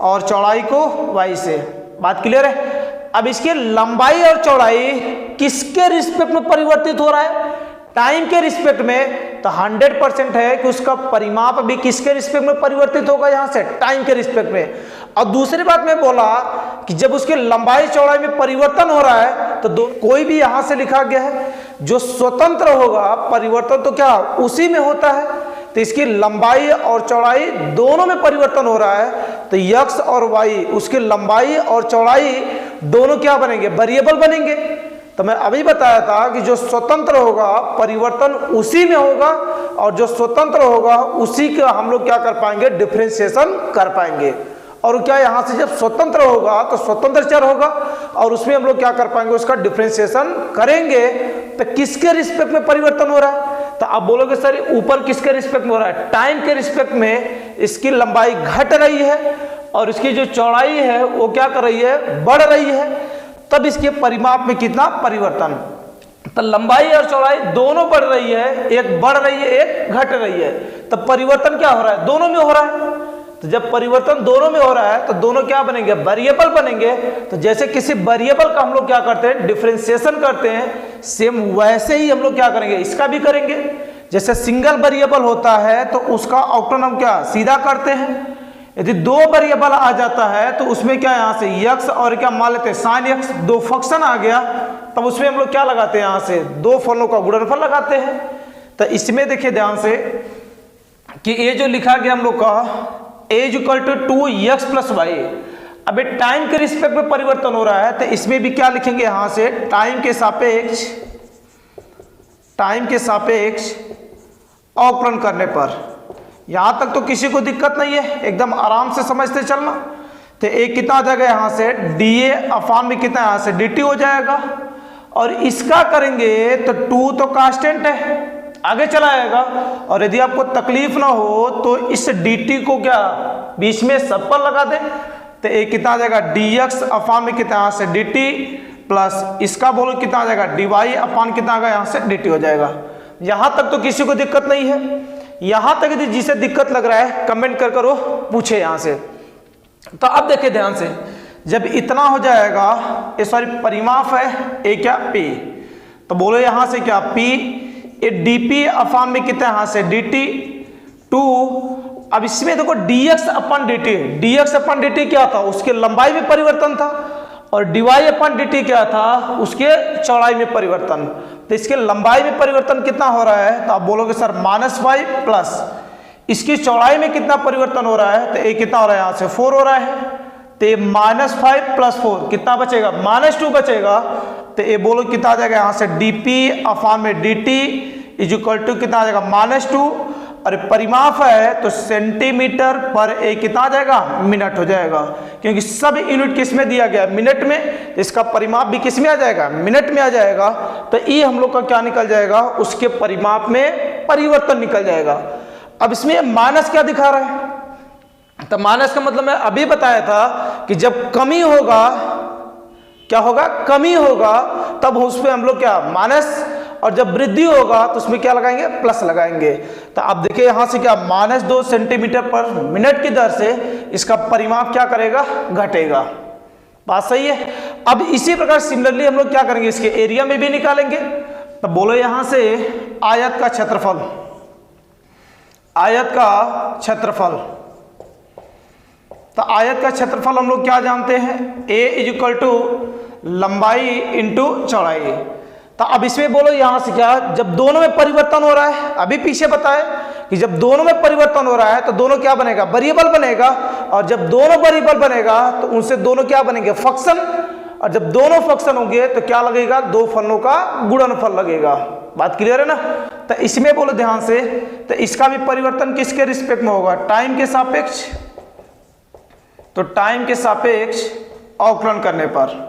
और चौड़ाई को वाई से। बात क्लियर है? अब इसके लंबाई और चौड़ाई किसके रिस्पेक्ट में परिवर्तित हो रहा है, टाइम के रिस्पेक्ट में। तो 100% है कि उसका परिमाप भी किसके रिस्पेक्ट में परिवर्तित होगा, यहां से टाइम के रिस्पेक्ट में। और दूसरी बात मैं बोला कि जब उसके लंबाई चौड़ाई में परिवर्तन हो रहा है तो कोई भी यहां से लिखा गया है, जो स्वतंत्र होगा परिवर्तन तो क्या उसी में होता है। तो इसकी लंबाई और चौड़ाई दोनों में परिवर्तन हो रहा है। तो यक्स और वाई, उसकी लंबाई और चौड़ाई दोनों क्या बनेंगे, वेरिएबल बनेंगे। तो मैं अभी बताया था कि जो स्वतंत्र होगा परिवर्तन उसी में होगा, और जो स्वतंत्र होगा उसी का हम लोग क्या कर पाएंगे, डिफरेंशिएशन कर पाएंगे। और क्या यहां से जब स्वतंत्र होगा तो स्वतंत्र चर होगा, और उसमें हम लोग क्या कर पाएंगे, उसका डिफरेंशिएशन करेंगे। तो किसके रिस्पेक्ट में परिवर्तन हो रहा है, तो आप बोलोगे सर ऊपर किसके रिस्पेक्ट में हो रहा है, टाइम के रिस्पेक्ट में इसकी लंबाई घट रही है और इसकी जो चौड़ाई है वो क्या कर रही है, बढ़ रही है। तब इसके परिमाप में कितना परिवर्तन। तो लंबाई और चौड़ाई दोनों बढ़ रही है, एक बढ़ रही है एक घट रही है, तब परिवर्तन क्या हो रहा है, दोनों में हो रहा है। तो जब परिवर्तन दोनों में हो रहा है तो दोनों क्या बनेंगे, वेरिएबल बनेंगे। तो जैसे किसी वेरिएबल का हम लोग क्या करते हैं, डिफरेंशिएशन करते हैं, सेम वैसे ही हम लोग क्या करेंगे, इसका भी करेंगे। जैसे सिंगल वेरिएबल होता है तो उसका ऑक्टेन हम क्या सीधा करते हैं। यदि दो वेरिएबल आ जाता है तो उसमें क्या यहाँ से यक्स और क्या मान लेते हैं साइन यक्स, दो फंक्शन आ गया, तब उसमें हम लोग क्या लगाते हैं, यहाँ से दो फलों का गुणनफल लगाते हैं। तो इसमें देखिए ध्यान से कि ये जो लिखा गया हम लोग का a equal to 2x plus y, अभी टाइम के रिस्पेक्ट में परिवर्तन हो रहा है तो इसमें भी क्या लिखेंगे, यहाँ से टाइम के सापेक्ष अवकलन करने पर। यहां तक तो किसी को दिक्कत नहीं है, एकदम आराम से समझते चलना। तो एक कितना आ जाएगा यहाँ से dA अपान में कितना यहाँ से dt हो जाएगा, और इसका करेंगे तो 2 तो कांस्टेंट है आगे चला आएगा, और यदि आपको तकलीफ ना हो तो इस dt को क्या बीच में सब पर लगा दें। तो एक कितना आ जाएगा dx अपान में कितना यहाँ से dt प्लस इसका बोलो कितना आ जाएगा dy अपान कितना आ गया यहाँ से dt हो जाएगा। यहां तक तो किसी को दिक्कत नहीं है। यहां तक यदि जिसे दिक्कत लग रहा है कमेंट कर करो, पूछे यहां से। तो अब देखिए ध्यान से, जब इतना हो जाएगा, ये सॉरी परिमाप है ए क्या p, तो बोलो यहां से क्या p, ये dp अपान में कितना यहां से dt 2। अब इसमें देखो dx अपन dt क्या था, उसके लंबाई में परिवर्तन था, और dy अपन dt क्या था, उसके चौड़ाई में परिवर्तन। तो इसके लंबाई में परिवर्तन कितना हो रहा है, तो आप बोलोगे सर -5 प्लस इसकी चौड़ाई में कितना परिवर्तन हो रहा है, तो ये कितना हो रहा है यहाँ से 4 हो रहा है। तो ये -5 प्लस 4 कितना बचेगा, -2 बचेगा। तो ये बोलो कितना आ जाएगा यहाँ से dp अपान में dt इज इक्वल टू कितना आ जाएगा -2, और परिमाप है तो सेंटीमीटर पर ए कितना आ जाएगा, मिनट हो जाएगा, क्योंकि सब यूनिट किस में दिया गया, मिनट में। तो इसका परिमाप भी किस में आ जाएगा, मिनट में आ जाएगा। तो ये हम लोग का क्या निकल जाएगा, उसके परिमाप में परिवर्तन निकल जाएगा। अब इसमें माइनस क्या दिखा रहा है, तो माइनस का मतलब मैं अभी बताया था कि जब कमी होगा, क्या होगा, कमी होगा, तब उस पर हम लोग क्या माइनस, और जब वृद्धि होगा तो उसमें क्या लगाएंगे, प्लस लगाएंगे। तो आप देखिए यहां से क्या -2 सेंटीमीटर पर मिनट की दर से इसका परिमाप क्या करेगा, घटेगा। बात सही है। अब इसी प्रकार सिमिलरली हम लोग क्या करेंगे, इसके एरिया में भी निकालेंगे। तो बोलो यहां से आयत का क्षेत्रफल, तो आयत का क्षेत्रफल हम लोग क्या जानते हैं, a इज इक्वल टू लंबाई इंटू चौड़ाई। तो अब इसमें बोलो यहां से क्या, जब दोनों में परिवर्तन हो रहा है, अभी पीछे बताए कि जब दोनों में परिवर्तन हो रहा है तो दोनों क्या बनेगा, वेरिएबल बनेगा, और जब दोनों वेरिएबल बनेगा तो उनसे दोनों क्या बनेंगे, फंक्शन, और जब दोनों फंक्शन होंगे तो क्या लगेगा, दो फलों का गुणनफल लगेगा। बात क्लियर है ना। तो इसमें बोलो ध्यान से, तो इसका भी परिवर्तन किसके रिस्पेक्ट में होगा, टाइम के सापेक्ष। तो टाइम के सापेक्ष अवकलन करने पर।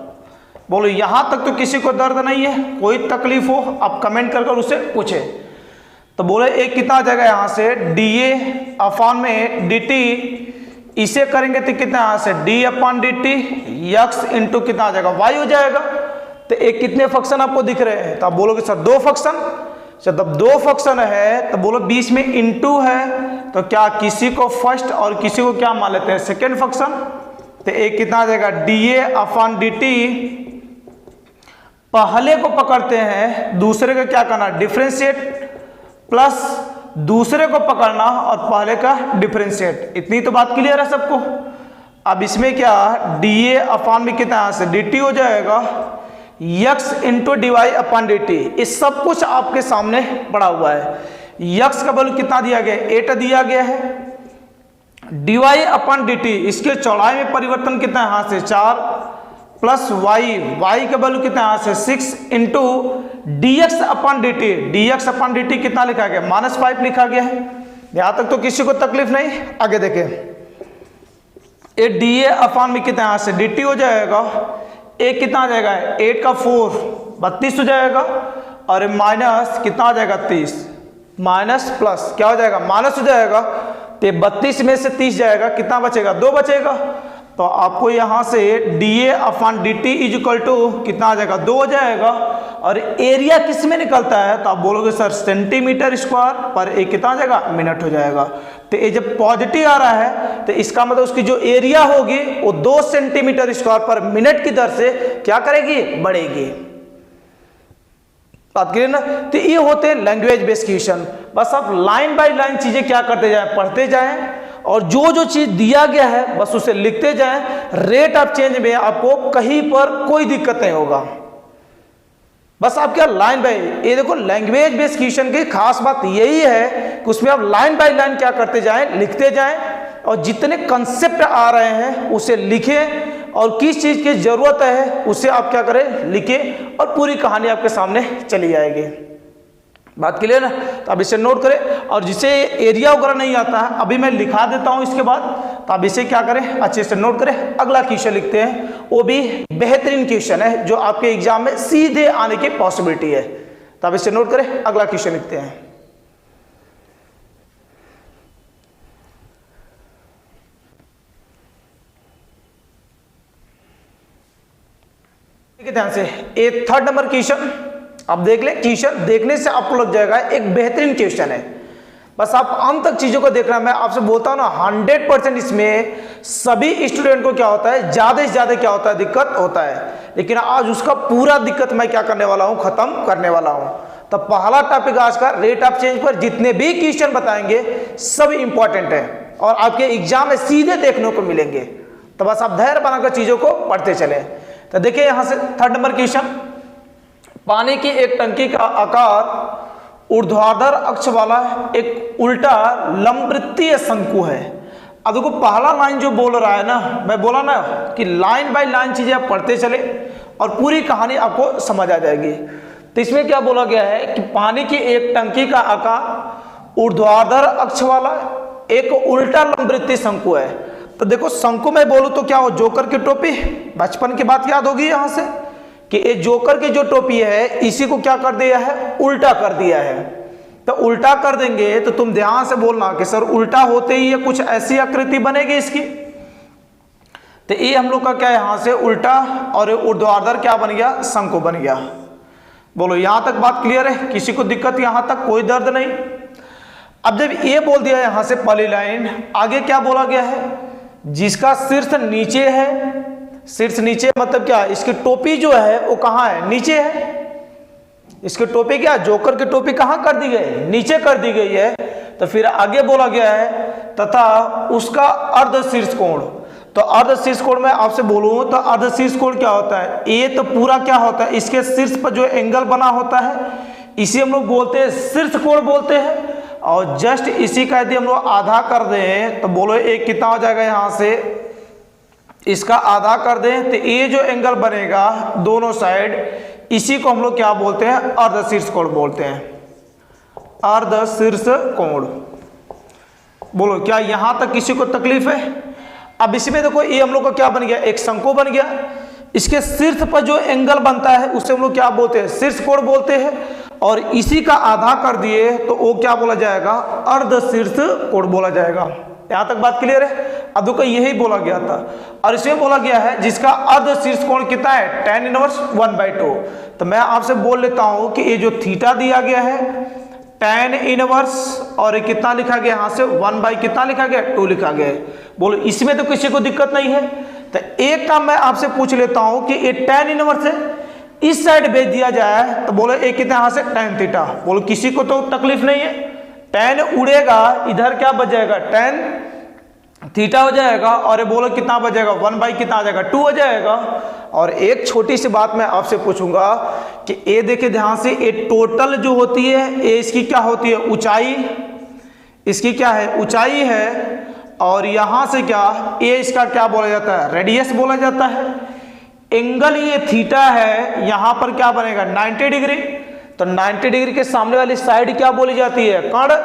बोलो यहां तक तो किसी को दर्द नहीं है, कोई तकलीफ हो आप कमेंट कर उसे पूछे। तो बोले एक कितना आ जाएगा यहां से dA अपान में dt, इसे करेंगे तो कितना यहां से d अपान dt x इंटू कितना आ जाएगा y हो जाएगा। तो एक कितने फंक्शन आपको दिख रहे हैं, तो आप बोलोगे सर दो फंक्शन। जब दो फंक्शन है तो बोलो बीच में इंटू है, तो क्या किसी को फर्स्ट और किसी को क्या मान लेते हैं, सेकेंड फंक्शन। तो एक कितना आ जाएगा dA अपान dt, पहले को पकड़ते हैं, दूसरे का क्या करना, डिफरेंशिएट, प्लस दूसरे को पकड़ना और पहले का डिफरेंशिएट। इतनी तो बात क्लियर है सबको। अब इसमें क्या dA अपान में कितना यहां से dt हो जाएगा, x इंटू dy अपान dt। इस सब कुछ आपके सामने पड़ा हुआ है। x का वैल्यू कितना दिया गया है, 8 दिया गया है। dy अपान dt, इसके चौड़ाई में परिवर्तन कितना है यहां से 4, प्लस y का वैल्यू कितना है यहां से 6 इंटू dx अपान dt कितना लिखा गया, -5 लिखा गया है। यहां तक तो किसी को तकलीफ नहीं। आगे देखें, ये dA अपान में कितना यहां से dt हो जाएगा, एक कितना आ जाएगा 8 का 4 32 हो जाएगा, और माइनस कितना आ जाएगा 30, माइनस प्लस क्या हो जाएगा, माइनस हो जाएगा। तो 32 में से 30 जाएगा, कितना बचेगा, 2 बचेगा। तो आपको यहाँ से dA/dt इज इक्वल टू कितना आ जाएगा, 2 हो जाएगा। और एरिया किस में निकलता है, तो आप बोलोगे सर सेंटीमीटर स्क्वायर पर एक कितना आ जाएगा, मिनट हो जाएगा। तो ये जब पॉजिटिव आ रहा है तो इसका मतलब उसकी जो एरिया होगी वो 2 सेंटीमीटर स्क्वायर पर मिनट की दर से क्या करेगी, बढ़ेगी। बात करिए ना। तो ये होते हैं लैंग्वेज बेस्ड क्वेश्चन। बस आप लाइन बाय लाइन चीजें क्या करते जाएं, पढ़ते जाएं और जो जो चीज दिया गया है बस उसे लिखते जाएं। रेट ऑफ चेंज में आपको कहीं पर कोई दिक्कत नहीं होगा। बस आप क्या लाइन बाय, ये देखो लैंग्वेज बेस्ड क्वेश्चन की खास बात यही है कि उसमें आप लाइन बाय लाइन क्या करते जाएं, लिखते जाएं और जितने कंसेप्ट आ रहे हैं उसे लिखें और किस चीज की जरूरत है उसे आप क्या करें, लिखें और पूरी कहानी आपके सामने चली जाएगी। बात क्लियर ना। तो आप इसे नोट करें और जिसे एरिया वगैरह नहीं आता है अभी मैं लिखा देता हूं इसके बाद, तो आप इसे क्या करें, अच्छे से नोट करें। अगला क्वेश्चन लिखते हैं, वो भी बेहतरीन क्वेश्चन है जो आपके एग्जाम में सीधे आने की पॉसिबिलिटी है। तो आप इसे नोट करें, अगला क्वेश्चन लिखते हैं। ध्यान से, एक 3rd नंबर क्वेश्चन अब देख ले। क्वेश्चन देखने से आपको लग जाएगा एक बेहतरीन क्वेश्चन है, बस आप अंत तक चीजों को देखना। मैं आपसे बोलता हूं ना 100% इसमें सभी स्टूडेंट को क्या होता है, ज्यादा से ज्यादा क्या होता है, दिक्कत होता है। लेकिन आज उसका पूरा दिक्कत मैं क्या करने वाला हूं, खत्म करने वाला हूं। तो पहला टॉपिक आज का रेट ऑफ चेंज पर जितने भी क्वेश्चन बताएंगे सब इंपॉर्टेंट है और आपके एग्जाम में सीधे देखने को मिलेंगे। तो बस आप धैर्य बनाकर चीजों को पढ़ते चले। तो देखिए यहां से 3rd नंबर क्वेश्चन, पानी की एक टंकी का आकार ऊर्ध्वाधर अक्ष वाला एक उल्टा लंबवृत्तीय शंकु है। अब देखो पहला लाइन जो बोल रहा है ना, मैं बोला ना कि लाइन बाय लाइन चीजें आप पढ़ते चले और पूरी कहानी आपको समझ आ जाएगी। तो इसमें क्या बोला गया है कि पानी की एक टंकी का आकार ऊर्ध्वाधर अक्ष वाला एक उल्टा लंबवृत्तीय शंकु है। तो देखो शंकु में बोलूं तो क्या हो, जोकर की टोपी, बचपन की बात याद होगी यहां से कि ये जोकर की जो टोपी है इसी को क्या कर दिया है, उल्टा कर दिया है। तो उल्टा कर देंगे तो तुम ध्यान से बोलना कि सर उल्टा होते ही ये कुछ ऐसी आकृति बनेगी इसकी। तो ये हम लोग का क्या है, यहां से उल्टा और ऊर्ध्वाधर क्या बन गया, शंकु बन गया। बोलो यहां तक बात क्लियर है, किसी को दिक्कत, यहां तक कोई दर्द नहीं। अब जब ये बोल दिया यहां से पहली लाइन, आगे क्या बोला गया है, जिसका शीर्ष नीचे है। शीर्ष नीचे मतलब क्या, इसकी टोपी जो है वो कहां है, नीचे है। इसकी टोपी क्या, जोकर की टोपी कहां कर दी गई, नीचे कर दी गई है। तो फिर आगे बोला गया है तथा उसका अर्ध शीर्ष कोण। तो अर्ध शीर्ष कोण में आपसे बोलूं तो अर्ध शीर्ष कोण क्या होता है, ये तो पूरा क्या होता है, इसके शीर्ष पर जो एंगल बना होता है इसी हम लोग बोलते हैं शीर्ष कोण बोलते हैं। और जस्ट इसी का यदि हम लोग आधा कर दें तो बोलो एक कितना हो जाएगा, यहां से इसका आधा कर दें तो ये जो एंगल बनेगा दोनों साइड, इसी को हम लोग क्या बोलते हैं, अर्ध शीर्ष कोण बोलते हैं, अर्ध शीर्ष कोण। बोलो क्या यहां तक किसी को तकलीफ है। अब इसमें देखो ये हम लोग का क्या बन गया, एक शंकु बन गया। इसके शीर्ष पर जो एंगल बनता है उसे हम लोग क्या बोलते हैं, शीर्ष कोण बोलते हैं। और इसी का आधा कर दिए तो वो क्या बोला जाएगा, अर्ध शीर्ष कोण बोला जाएगा। यहां तक बात क्लियर है। अब देखो यही बोला गया था और इसमें बोला गया है जिसका अर्ध शीर्ष कोण कितना है, tan इनवर्स 1/2। तो मैं आपसे बोल लेता हूं कि ये जो थीटा दिया गया है tan इनवर्स और कितना लिखा गया, यहां से 1 कितना लिखा गया, 2 लिखा गया है। बोलो इसमें तो किसी को दिक्कत नहीं है। तो एक काम मैं आपसे पूछ लेता हूं कि ये tan इनवर्स है, इस साइड भेज दिया जाए तो बोलो एक कितना, यहां से tan थीटा। बोलो किसी को तो तकलीफ नहीं है। tan उड़ेगा, इधर क्या बच जाएगा, tan थीटा हो जाएगा। और ये बोलो कितना बच जाएगा, 1 कितना आ जाएगा, 2 हो जाएगा। और एक छोटी सी बात मैं आपसे पूछूंगा कि ये देखिए ध्यान से, ये टोटल जो होती है ये इसकी क्या होती है, ऊंचाई, इसकी क्या है, ऊंचाई है। और यहां से क्या, ये इसका क्या बोला जाता है, रेडियस बोला जाता है। एंगल ये थीटा है, यहां पर क्या बनेगा, 90 डिग्री। तो 90 डिग्री के सामने वाली साइड क्या बोली जाती है, कर्ण।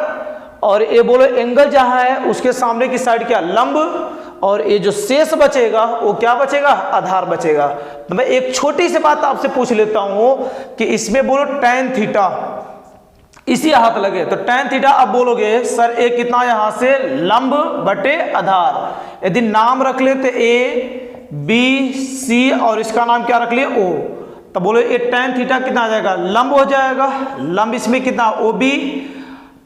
और ये बोलो एंगल जहां है उसके सामने की साइड क्या, लंब। और ये जो शेष बचेगा वो क्या बचेगा, आधार बचेगा। तो मैं एक छोटी सी बात आपसे पूछ लेता हूं कि इसमें बोलो tan थीटा इसी हाथ लगे तो tan थीटा। अब बोलोगे सर ए कितना यहां से लंब बटे आधार, यदि नाम रख ले तो ए बी सी और इसका नाम क्या रख लिए ओ, तो बोलो ये tan थीटा कितना आ जाएगा लंब हो जाएगा, लंब इसमें कितना ओ बी,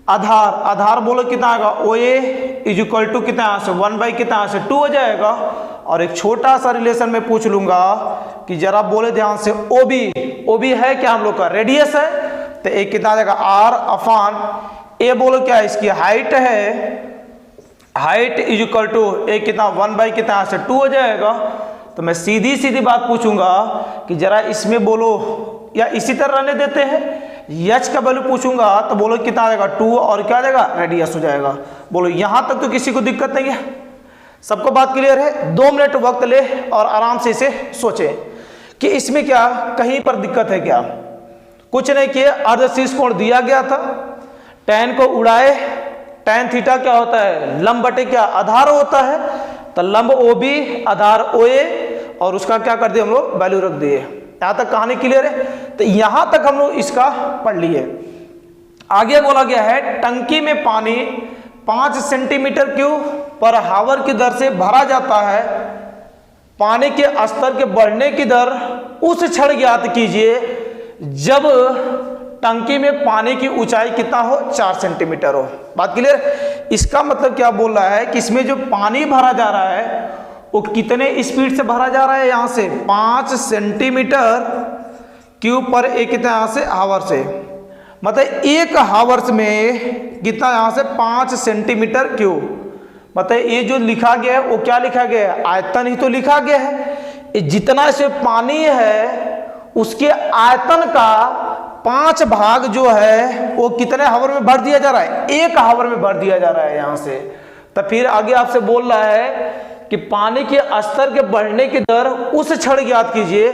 आधार आधार बोलो कितना आएगा ओ ए इज इक्वल टू कितना यहां से 1 कितना यहां से 2 हो जाएगा। और एक छोटा सा रिलेशन में पूछ लूंगा कि जरा बोले ध्यान से ओ बी है क्या हम लोग का रेडियस है, तो एक कितना आ जाएगा आर अपान ए, बोलो क्या इसकी हाइट है, हाइट इज इक्वल टू एक कितना 1 कितना यहां से 2 हो जाएगा। तो मैं सीधी सीधी बात पूछूंगा कि जरा इसमें बोलो या इसी तरह रहने देते हैं, एच का वैल्यू पूछूंगा तो बोलो कितना आ जाएगा 2 और क्या आ जाएगा रेडियस हो जाएगा। बोलो यहां तक तो किसी को दिक्कत नहीं है, सबको बात क्लियर है। 2 मिनट वक्त ले और आराम से इसे सोचे कि इसमें क्या कहीं पर दिक्कत है क्या, कुछ नहीं किए। अर्धशीर्ष कोण दिया गया था, tan को उड़ाए, tan थीटा क्या होता है लंब बटे क्या आधार होता है, तो लंब ओ बी आधार ओ ए और उसका क्या कर दिए हम लोग वैल्यू रख दिए। यहां तक कहानी क्लियर है, तो यहां तक हम लोग इसका पढ़ लिए। आगे बोला गया है टंकी में पानी 5 सेंटीमीटर क्यूब पर हावर की दर से भरा जाता है, पानी के स्तर के बढ़ने की दर उस क्षण ज्ञात कीजिए जब टंकी में पानी की ऊंचाई कितना हो 4 सेंटीमीटर हो। बात क्लियर। इसका मतलब क्या बोल रहा है कि इसमें जो पानी भरा जा रहा है वो कितने स्पीड से भरा जा रहा है, यहां से 5 सेंटीमीटर क्यूब पर एक कितना यहां से हावर से, मतलब 1 हावर्स में कितना यहां से 5 सेंटीमीटर क्यूब। मतलब ये जो लिखा गया है वो क्या लिखा गया है आयतन ही तो लिखा गया है, जितना इसमें पानी है उसके आयतन का 5 भाग जो है वो कितने हावर में भर दिया जा रहा है 1 हावर में भर दिया जा रहा है यहां से। तो फिर आगे आपसे बोल रहा है कि पानी के स्तर के बढ़ने की दर उस क्षण ज्ञात कीजिए,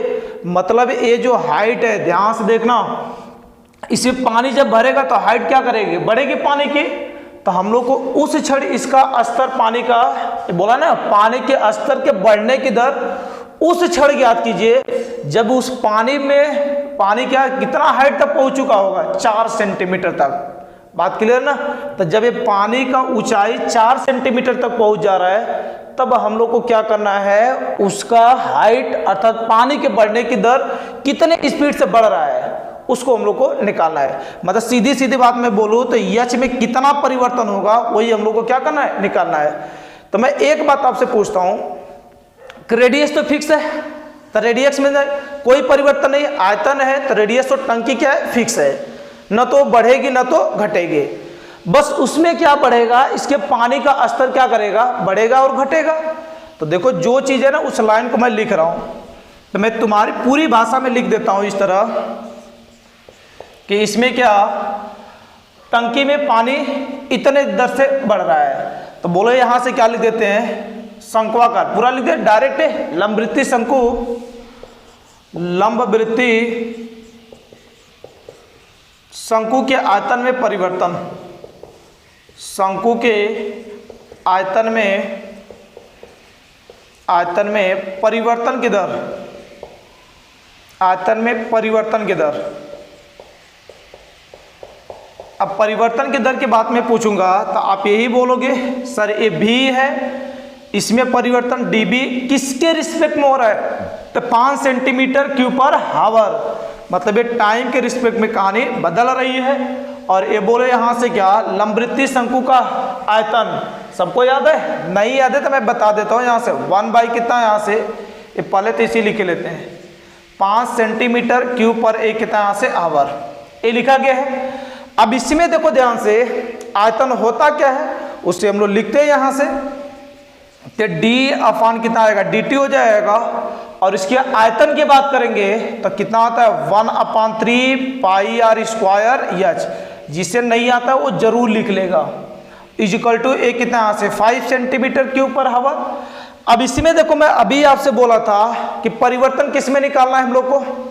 मतलब ये जो हाइट है ध्यान से देखना, इसमें पानी जब भरेगा तो हाइट क्या करेगी बढ़ेगी पानी की, तो हम लोग को उस क्षण इसका स्तर पानी का बोला ना पानी के स्तर के बढ़ने की दर उस क्षण ज्ञात कीजिए जब उस पानी में पानी क्या कितना हाइट तक पहुंच चुका होगा 4 सेंटीमीटर तक। बात क्लियर ना। तो जब ये पानी का ऊंचाई 4 सेंटीमीटर तक पहुंच जा रहा है तब हम लोग को क्या करना है उसका हाइट अर्थात पानी के बढ़ने की दर कितने स्पीड से बढ़ रहा है उसको हम लोग को निकालना है। मतलब सीधी सीधी बात में बोलूं तो एच में कितना परिवर्तन होगा वही हम लोग को क्या करना है निकालना है। तो मैं एक बात आपसे पूछता हूं कि रेडियस तो फिक्स है, तो रेडियस में कोई परिवर्तन नहीं, आयतन है तो रेडियस तो टंकी क्या है फिक्स है, न तो बढ़ेगी न तो घटेगी। बस उसमें क्या बढ़ेगा इसके पानी का स्तर क्या करेगा बढ़ेगा और घटेगा। तो देखो जो चीज है ना उस लाइन को मैं लिख रहा हूं तो मैं तुम्हारी पूरी भाषा में लिख देता हूं इस तरह कि इसमें क्या टंकी में पानी इतने दर से बढ़ रहा है, तो बोलो यहां से क्या लिख देते हैं शंक्वाकार, पूरा लिख दे डायरेक्ट लंबवृत्तीय शंकु, लंबवृत्तीय शंकु के आयतन में परिवर्तन, शंकु के आयतन में परिवर्तन की दर, आयतन में परिवर्तन की दर। अब परिवर्तन की दर की बात में पूछूंगा तो आप यही बोलोगे सर ये भी है, इसमें परिवर्तन dB किसके रिस्पेक्ट में हो रहा है तो 5 सेंटीमीटर क्यूब पर हावर, मतलब ये टाइम के रिस्पेक्ट में कहानी बदल रही है। और ये बोले यहाँ से क्या लंबवृत्तीय शंकु का आयतन सबको याद है, नहीं याद है तो मैं बता देता हूँ यहाँ से 1 कितना यहाँ से ये पहले तो इसी लिखे लेते हैं 5 सेंटीमीटर क्यूब पर एक कितना यहाँ से हावर ये लिखा गया है। अब इसमें देखो ध्यान से आयतन होता क्या है उससे हम लोग लिखते हैं यहाँ से तो डी अपान कितना आएगा dt हो जाएगा। और इसके आयतन की बात करेंगे तो कितना आता है 1/3 पाई आर स्क्वायर एच, जिसे नहीं आता वो जरूर लिख लेगा इज इक्वल टू एक कितना यहाँ से 5 सेंटीमीटर क्यूब पर हावर। अब इसमें देखो मैं अभी आपसे बोला था कि परिवर्तन किस में निकालना है हम लोग को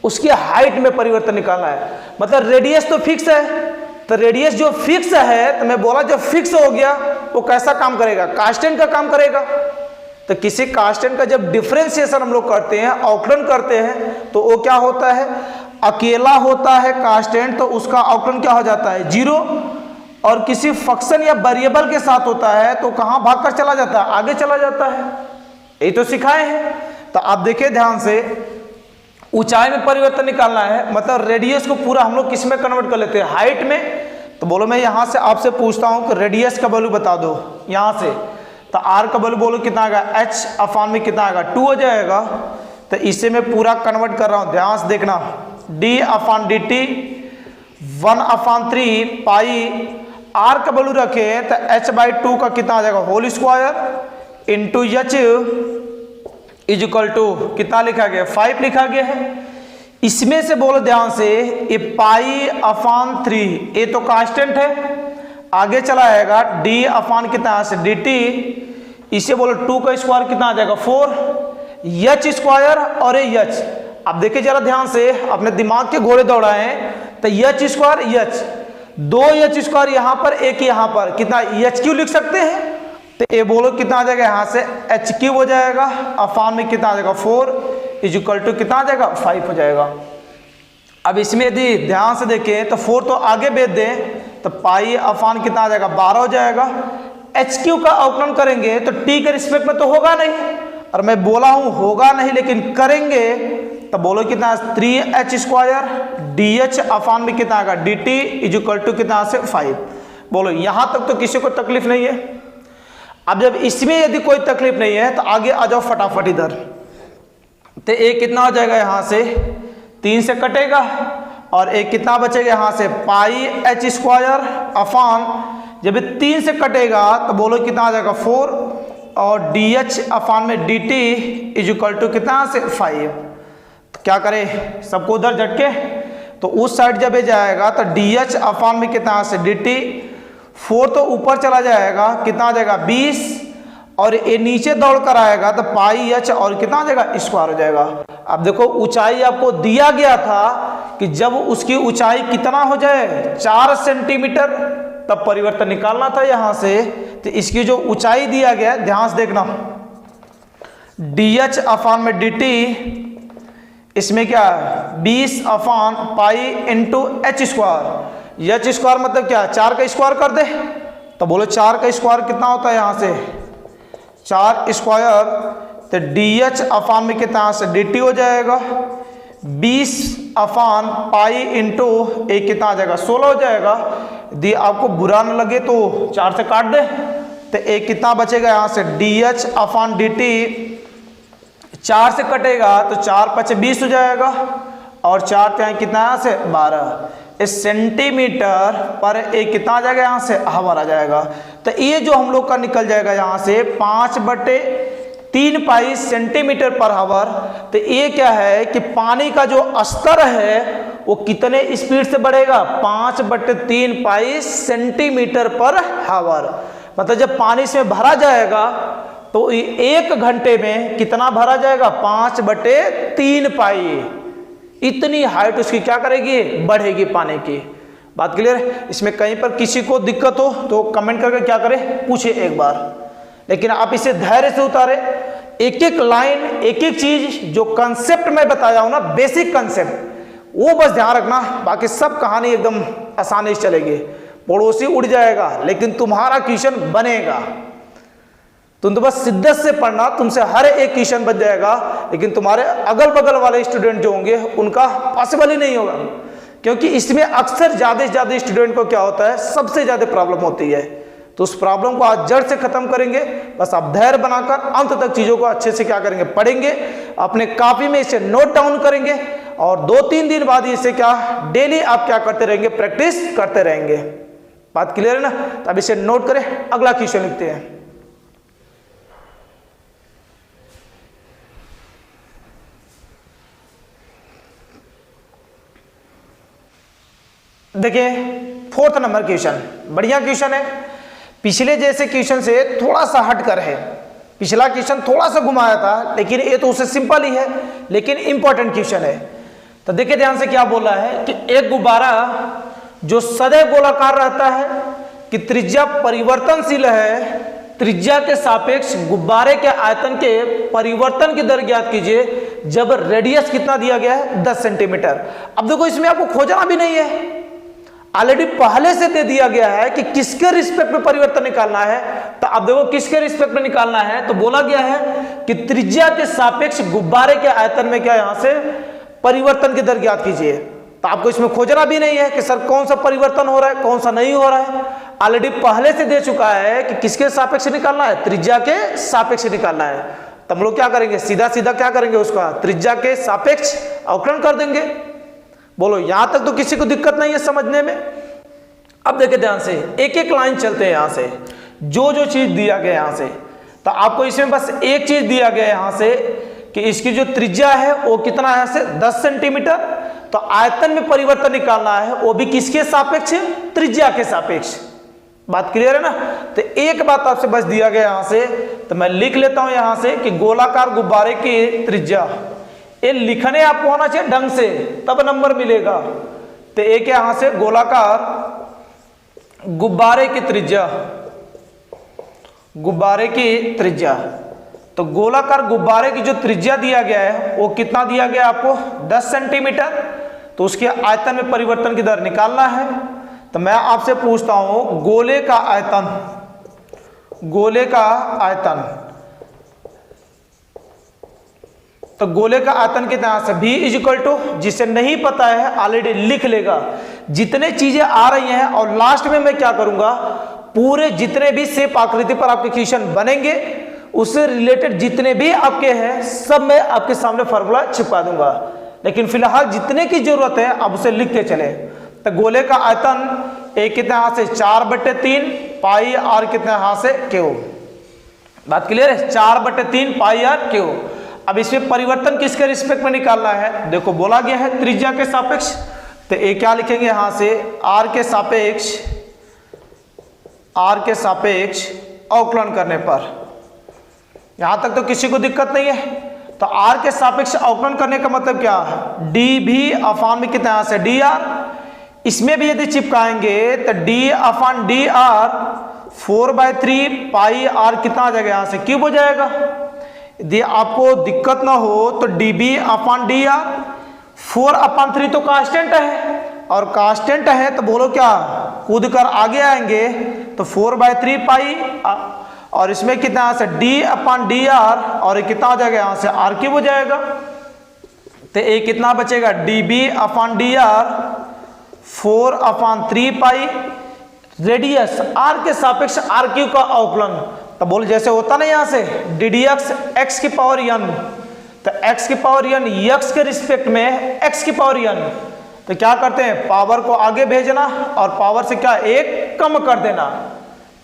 उसकी हाइट में परिवर्तन निकालना है, मतलब रेडियस तो फिक्स है, तो रेडियस जो फिक्स है तो मैं बोला जो फिक्स हो गया वो कैसा काम करेगा कांस्टेंट का काम करेगा। तो किसी कांस्टेंट का जब डिफरेंशिएशन हम लोग करते हैं अवकलन करते हैं तो वो क्या होता है अकेला होता है कांस्टेंट तो उसका अवकलन क्या हो जाता है, जीरो। और किसी फंक्शन या वेरिएबल के साथ होता है तो कहाँ भागकर चला जाता है, आगे चला जाता है। यही तो सिखाए हैं। तो आप देखिए ध्यान से, ऊंचाई में परिवर्तन निकालना है, मतलब रेडियस को पूरा हम लोग किस में कन्वर्ट कर लेते हैं, हाइट में। तो बोलो मैं यहाँ से आपसे पूछता हूँ कि रेडियस का वैल्यू बता दो यहाँ से, तो आर का वैल्यू बोलो कितना आएगा, एच अपान में कितना आएगा, 2 हो जाएगा। तो इसे मैं पूरा कन्वर्ट कर रहा हूँ, ध्यान से देखना, d upon d t 1/3 pi, r का वैल्यू रखे तो h/2 का कितना आ जाएगा, whole square into h is equal to कितना लिखा गया, 5 लिखा गया है। इसमें से बोलो ध्यान से, ये π/3 ये तो कांस्टेंट है, आगे चला आएगा डी अपान कितना से डी टी, इसे बोलो 2 का स्क्वायर कितना आ जाएगा 4, एच स्क्वायर और ये एच। अब देखिए जरा ध्यान से, अपने दिमाग के घोड़े दौड़ाएं, तो H square H, 2 H square यहाँ पर, एक यहाँ पर, कितना एच क्यू लिख सकते हैं। तो ये बोलो कितना आ जाएगा, यहाँ से एच क्यूब हो जाएगा, अपान में कितना आ जाएगा 4 इज इक्वल टू कितना आ जाएगा 5 हो जाएगा। अब इसमें यदि ध्यान से देखें तो 4 तो आगे भेज दें तो पाई अपान कितना आ जाएगा 12 हो जाएगा। एच क्यू का अवकलन करेंगे तो टी के रिस्पेक्ट में तो होगा नहीं, और मैं बोला हूं होगा नहीं लेकिन करेंगे, तो बोलो कितना 3h square D h upon में कितना आएगा d t is equal to कितना से 5। बोलो यहां तक तो किसी को तकलीफ नहीं है। अब जब इसमें यदि कोई तकलीफ नहीं है तो आगे आ जाओ फटाफट इधर। तो एक कितना हो जाएगा, यहाँ से 3 से कटेगा, और एक कितना बचेगा यहाँ से पाई एच स्क्वायर अपान, जब 3 से कटेगा तो बोलो कितना आ जाएगा 4, और डी एच अपान में d t is equal to कितना से 5। तो क्या करें, सबको उधर झटके, तो उस साइड जब ये जाएगा तो डी एच अपान में कितना से डी टी, 4 तो ऊपर चला जाएगा, कितना आ जाएगा 20, और ये नीचे दौड़ कर आएगा तो पाई एच और कितना आ जाएगा स्क्वायर हो जाएगा। अब देखो ऊंचाई आपको दिया गया था कि जब उसकी ऊंचाई कितना हो जाए 4 सेंटीमीटर, तब परिवर्तन निकालना था यहाँ से। तो इसकी जो ऊंचाई दिया गया, ध्यान से देखना, डी एच अपान में डी टी, इसमें क्या 20 upon pi into H square, H square मतलब क्या 4 का स्क्वायर कर दे, तो बोलो 4 का स्क्वायर कितना होता है यहाँ से 4 स्क्वायर, तो डी एच अपान में कितना से डी टी हो जाएगा, 20 अपान पाई इंटू एक कितना आ जाएगा 16 हो जाएगा। यदि आपको बुरा न लगे तो 4 से काट दे, तो एक कितना बचेगा यहाँ से डी एच अपान डी टी, 4 से कटेगा तो 4 × 5 = 20 हो जाएगा, और 4 × 3 कितना यहाँ से 12 सेंटीमीटर पर एक कितना आ जाएगा यहाँ से हावर आ जाएगा। तो ये जो हम लोग का निकल जाएगा यहाँ से 5/3 पाई सेंटीमीटर पर हावर। तो ये क्या है कि पानी का जो स्तर है वो कितने स्पीड से बढ़ेगा, 5/3 पाई सेंटीमीटर पर हावर। मतलब जब पानी से भरा जाएगा तो 1 घंटे में कितना भरा जाएगा 5/3 पाई, इतनी हाइट उसकी क्या करेगी, बढ़ेगी पानी की। बात क्लियर है। इसमें कहीं पर किसी को दिक्कत हो तो कमेंट करके क्या करें, पूछे एक बार, लेकिन आप इसे धैर्य से उतारे। एक एक लाइन, एक एक चीज जो कंसेप्ट मैं बताया हूं ना, बेसिक कंसेप्ट, वो बस ध्यान रखना, बाकी सब कहानी एकदम आसानी से चलेगी। पड़ोसी उड़ जाएगा लेकिन तुम्हारा क्वेश्चन बनेगा। तुम तो बस शिद्दत से पढ़ना, तुमसे हर एक क्वेश्चन बन जाएगा, लेकिन तुम्हारे अगल बगल वाले स्टूडेंट जो होंगे उनका पॉसिबल ही नहीं होगा, क्योंकि इसमें अक्सर ज़्यादा से ज़्यादा स्टूडेंट को क्या होता है, सबसे ज़्यादा प्रॉब्लम होती है। तो उस प्रॉब्लम को आज जड़ से खत्म करेंगे। बस आप धैर्य बनाकर अंत तक चीज़ों को अच्छे से क्या करेंगे, पढ़ेंगे, अपने कॉपी में इसे नोट डाउन करेंगे, और 2-3 दिन बाद इसे क्या डेली आप क्या करते रहेंगे, प्रैक्टिस करते रहेंगे। बात क्लियर है ना। तो अब इसे नोट करें, अगला क्वेश्चन लिखते हैं। देखिए 4th नंबर क्वेश्चन, बढ़िया क्वेश्चन है। पिछले जैसे क्वेश्चन से थोड़ा सा हटकर है। पिछला क्वेश्चन थोड़ा सा घुमाया था, लेकिन ये तो उससे सिंपल ही है, लेकिन इंपॉर्टेंट क्वेश्चन है। तो देखिए ध्यान से क्या बोला है कि एक गुब्बारा जो सदैव गोलाकार रहता है, कि त्रिज्या परिवर्तनशील है, त्रिज्या के सापेक्ष गुब्बारे के आयतन के परिवर्तन की दर ज्ञात कीजिए। जब रेडियस कितना दिया गया है 10 सेंटीमीटर। अब देखो इसमें आपको खोजना भी नहीं है, ऑलरेडी पहले से दे दिया गया है कि किसके रिस्पेक्ट में परिवर्तन निकालना है। तो अब देखो किसके रिस्पेक्ट में निकालना है, तो बोला गया है कि त्रिज्या के सापेक्ष गुब्बारे के आयतन में क्या यहां से परिवर्तन की दर ज्ञात कीजिए। तो आपको इसमें खोजना भी नहीं है कि सर कौन सा परिवर्तन हो रहा है कौन सा नहीं हो रहा है, ऑलरेडी पहले से दे चुका है कि किसके सापेक्ष निकालना है, त्रिज्या के सापेक्ष निकालना है। तो हम लोग क्या करेंगे, सीधा सीधा क्या करेंगे, उसका त्रिज्या के सापेक्ष अवकलन कर देंगे। बोलो यहां तक तो किसी को दिक्कत नहीं है समझने में। अब देखिए ध्यान से, एक एक लाइन चलते हैं यहां से, जो जो चीज दिया गया यहां से। तो आपको इसमें बस एक चीज दिया गया यहां से कि इसकी जो त्रिज्या है वो कितना है, से 10 सेंटीमीटर। तो आयतन में परिवर्तन निकालना है, वो भी किसके सापेक्ष, त्रिज्या के सापेक्ष। बात क्लियर है ना। तो एक बात आपसे बस दिया गया यहां से, तो मैं लिख लेता हूं यहां से कि गोलाकार गुब्बारे की त्रिज्या, ये लिखने आपको होना चाहिए ढंग से, तब नंबर मिलेगा। तो एक यहां से गोलाकार गुब्बारे की त्रिज्या, गुब्बारे की त्रिज्या, तो गोलाकार गुब्बारे की जो त्रिज्या दिया गया है वो कितना दिया गया आपको, 10 सेंटीमीटर। तो उसके आयतन में परिवर्तन की दर निकालना है। तो मैं आपसे पूछता हूं गोले का आयतन, गोले का आयतन, तो गोले का आयतन कितना है, V इक्वल टू, जिसे नहीं पता है ऑलरेडी लिख लेगा। जितने चीजें आ रही हैं और लास्ट में मैं क्या करूंगा, पूरे जितने भी शेप आकृति पर आपके क्वेश्चन बनेंगे उससे रिलेटेड जितने भी आपके हैं सब मैं आपके सामने फॉर्मूला छिपा दूंगा। लेकिन फिलहाल जितने की जरूरत है अब उसे लिखते चले। तो गोले का आयतन एक कितने हाथ से 4/3 पाई आर कितने हाथ से क्यू। बात क्लियर है, 4/3 पाई आर क्यू। अब इसमें परिवर्तन किसके रिस्पेक्ट में निकालना है, देखो बोला गया है त्रिज्या के सापेक्ष। तो ये क्या लिखेंगे यहां से, आर के सापेक्ष, आर के सापेक्ष अवकलन करने पर। यहां तक तो किसी को दिक्कत नहीं है। तो आर के सापेक्ष अवकलन करने का मतलब क्या है, डी भी अफान में कितना यहां से डी आर। इसमें भी यदि चिपकाएंगे तो d upon d r 4/3 pi r कितना आ जाएगा, यहां से क्यूब हो जाएगा। यदि आपको दिक्कत ना हो तो D b upon d r, 4/3 तो कांस्टेंट है, और कांस्टेंट है तो बोलो क्या, कूद कर आगे आएंगे तो 4/3 पाई, और इसमें कितना यहां से डी अपान डी आर, और ये कितना हो जाएगा यहां से आर क्यूब हो जाएगा। तो ये कितना बचेगा, d b upon d r 4/3 pi, radius r के सापेक्ष आर क्यूब का अवकलन। तो बोल जैसे होता ना यहां से डी डी एक्स एक्स की पावर n, तो x की पावर n x के रिस्पेक्ट में x की पावर n। तो क्या करते हैं, पावर को आगे भेजना और पावर से क्या एक कम कर देना,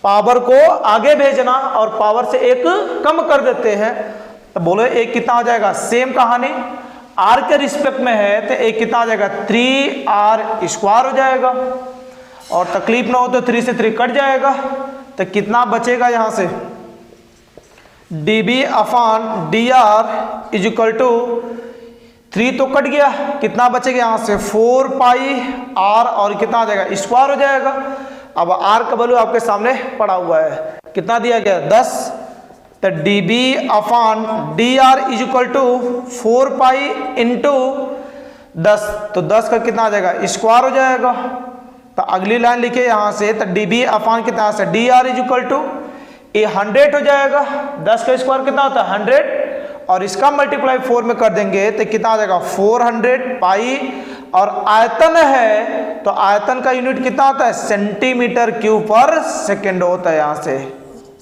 पावर को आगे भेजना और पावर से एक कम कर देते हैं। तो बोलो एक कितना हो जाएगा, सेम कहानी r के रिस्पेक्ट में है तो एक कितना हो जाएगा 3r² हो जाएगा, और तकलीफ ना हो तो 3 से 3 कट जाएगा। तो कितना बचेगा यहां से, dB upon dr is equal to 3 तो कट गया, कितना बचेगा यहां से 4 पाई r, और कितना आ जाएगा स्क्वायर हो जाएगा। अब r का वैल्यू आपके सामने पड़ा हुआ है, कितना दिया गया 10। तो dB upon dr is equal to 4 pi into 10, तो 10 का कितना आ जाएगा स्क्वायर हो जाएगा। तो अगली लाइन लिखे यहां से, तो dB अपान कितना से dr इज इक्वल टू, ये 100 हो जाएगा, 10 का स्क्वायर कितना होता है 100, और इसका मल्टीप्लाई 4 में कर देंगे तो कितना आ जाएगा 400 पाई, और आयतन है तो आयतन का यूनिट कितना होता है सेंटीमीटर क्यूब पर सेकेंड होता है यहां से,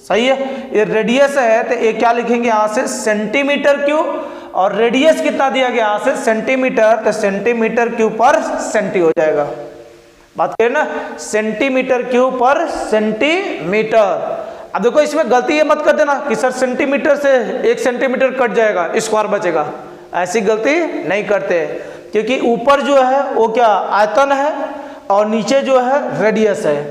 सही है। ये रेडियस है तो ये क्या लिखेंगे यहां से सेंटीमीटर क्यूब, और रेडियस कितना दिया गया यहां से सेंटीमीटर, तो सेंटीमीटर क्यूब पर सेंटी हो जाएगा। बात करें ना, सेंटीमीटर क्यूब पर सेंटीमीटर। अब देखो इसमें गलती ये मत कर देना कि सर सेंटीमीटर से 1 सेंटीमीटर कट जाएगा स्क्वायर बचेगा, ऐसी गलती नहीं करते, क्योंकि ऊपर जो है वो क्या आयतन है और नीचे जो है रेडियस है।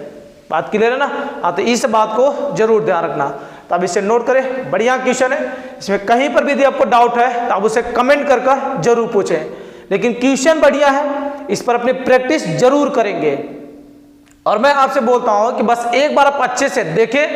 बात क्लियर है ना। हाँ, तो इस बात को जरूर ध्यान रखना। तो अब इसे नोट करें, बढ़िया क्वेश्चन है, इसमें कहीं पर भी यदि आपको डाउट है तो आप उसे कमेंट कर जरूर पूछें, लेकिन क्वेश्चन बढ़िया है, इस पर अपनी प्रैक्टिस जरूर करेंगे। और मैं आपसे बोलता हूं कि बस एक बार आप अच्छे से देखें,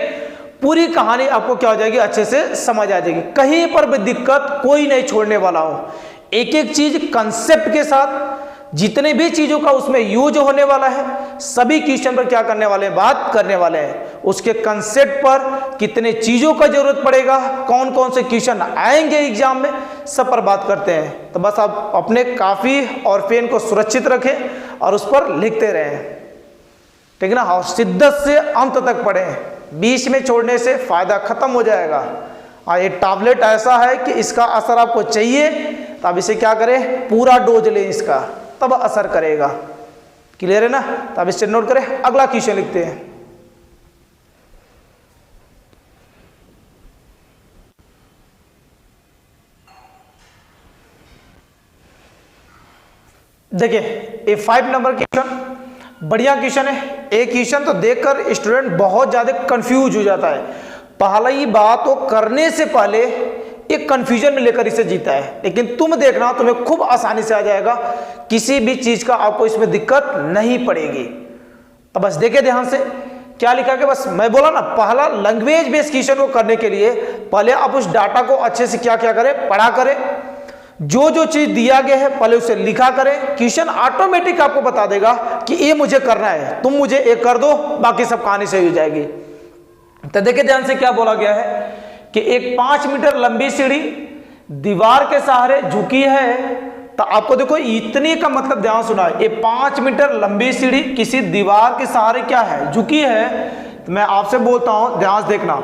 पूरी कहानी आपको क्या हो जाएगी, अच्छे से समझ आ जाएगी। कहीं पर भी दिक्कत कोई नहीं छोड़ने वाला हो, एक एक चीज कंसेप्ट के साथ, जितने भी चीजों का उसमें यूज होने वाला है, सभी क्वेश्चन पर क्या करने वाले हैं, बात करने वाले हैं। उसके कंसेप्ट पर कितने चीजों का जरूरत पड़ेगा, कौन कौन से क्वेश्चन आएंगे एग्जाम में, सब पर बात करते हैं। तो बस आप अपने काफी और पेन को सुरक्षित रखें और उस पर लिखते रहें, ठीक है ना, और शिद्दत से अंत तक पढ़ें। बीच में छोड़ने से फायदा खत्म हो जाएगा। और ये टैबलेट ऐसा है कि इसका असर आपको चाहिए, तो आप इसे क्या करें, पूरा डोज लें इसका, तब असर करेगा। क्लियर है ना? तो आप इसे नोट करें। अगला क्वेश्चन लिखते हैं। देखिए ये 5 नंबर क्वेश्चन बढ़िया क्वेश्चन है। एक क्वेश्चन तो देखकर स्टूडेंट बहुत ज्यादा कंफ्यूज हो जाता है। पहला ही बात तो करने से पहले एक कंफ्यूजन में लेकर इसे जीता है, लेकिन तुम देखना तुम्हें खूब आसानी से आ जाएगा, किसी भी चीज का आपको इसमें दिक्कत नहीं पड़ेगी। तो बस देखे ध्यान से क्या लिखा है। बस मैं बोला ना, पहला लैंग्वेज बेस्ड क्वेश्चन को करने के लिए पहले आप उस डाटा को अच्छे से क्या क्या करें, पढ़ा करें। जो जो चीज दिया गया है पहले उसे लिखा करें। क्वेश्चन ऑटोमेटिक आपको बता देगा कि ये मुझे करना है, तुम मुझे एक कर दो, बाकी सब कहानी सही हो जाएगी। तो देखिए ध्यान से क्या बोला गया है कि एक 5 मीटर लंबी सीढ़ी दीवार के सहारे झुकी है। तो आपको देखो इतनी का मतलब ध्यान सुना है, ये 5 मीटर लंबी सीढ़ी किसी दीवार के सहारे क्या है, झुकी है। तो मैं आपसे बोलता हूं ध्यान से देखना,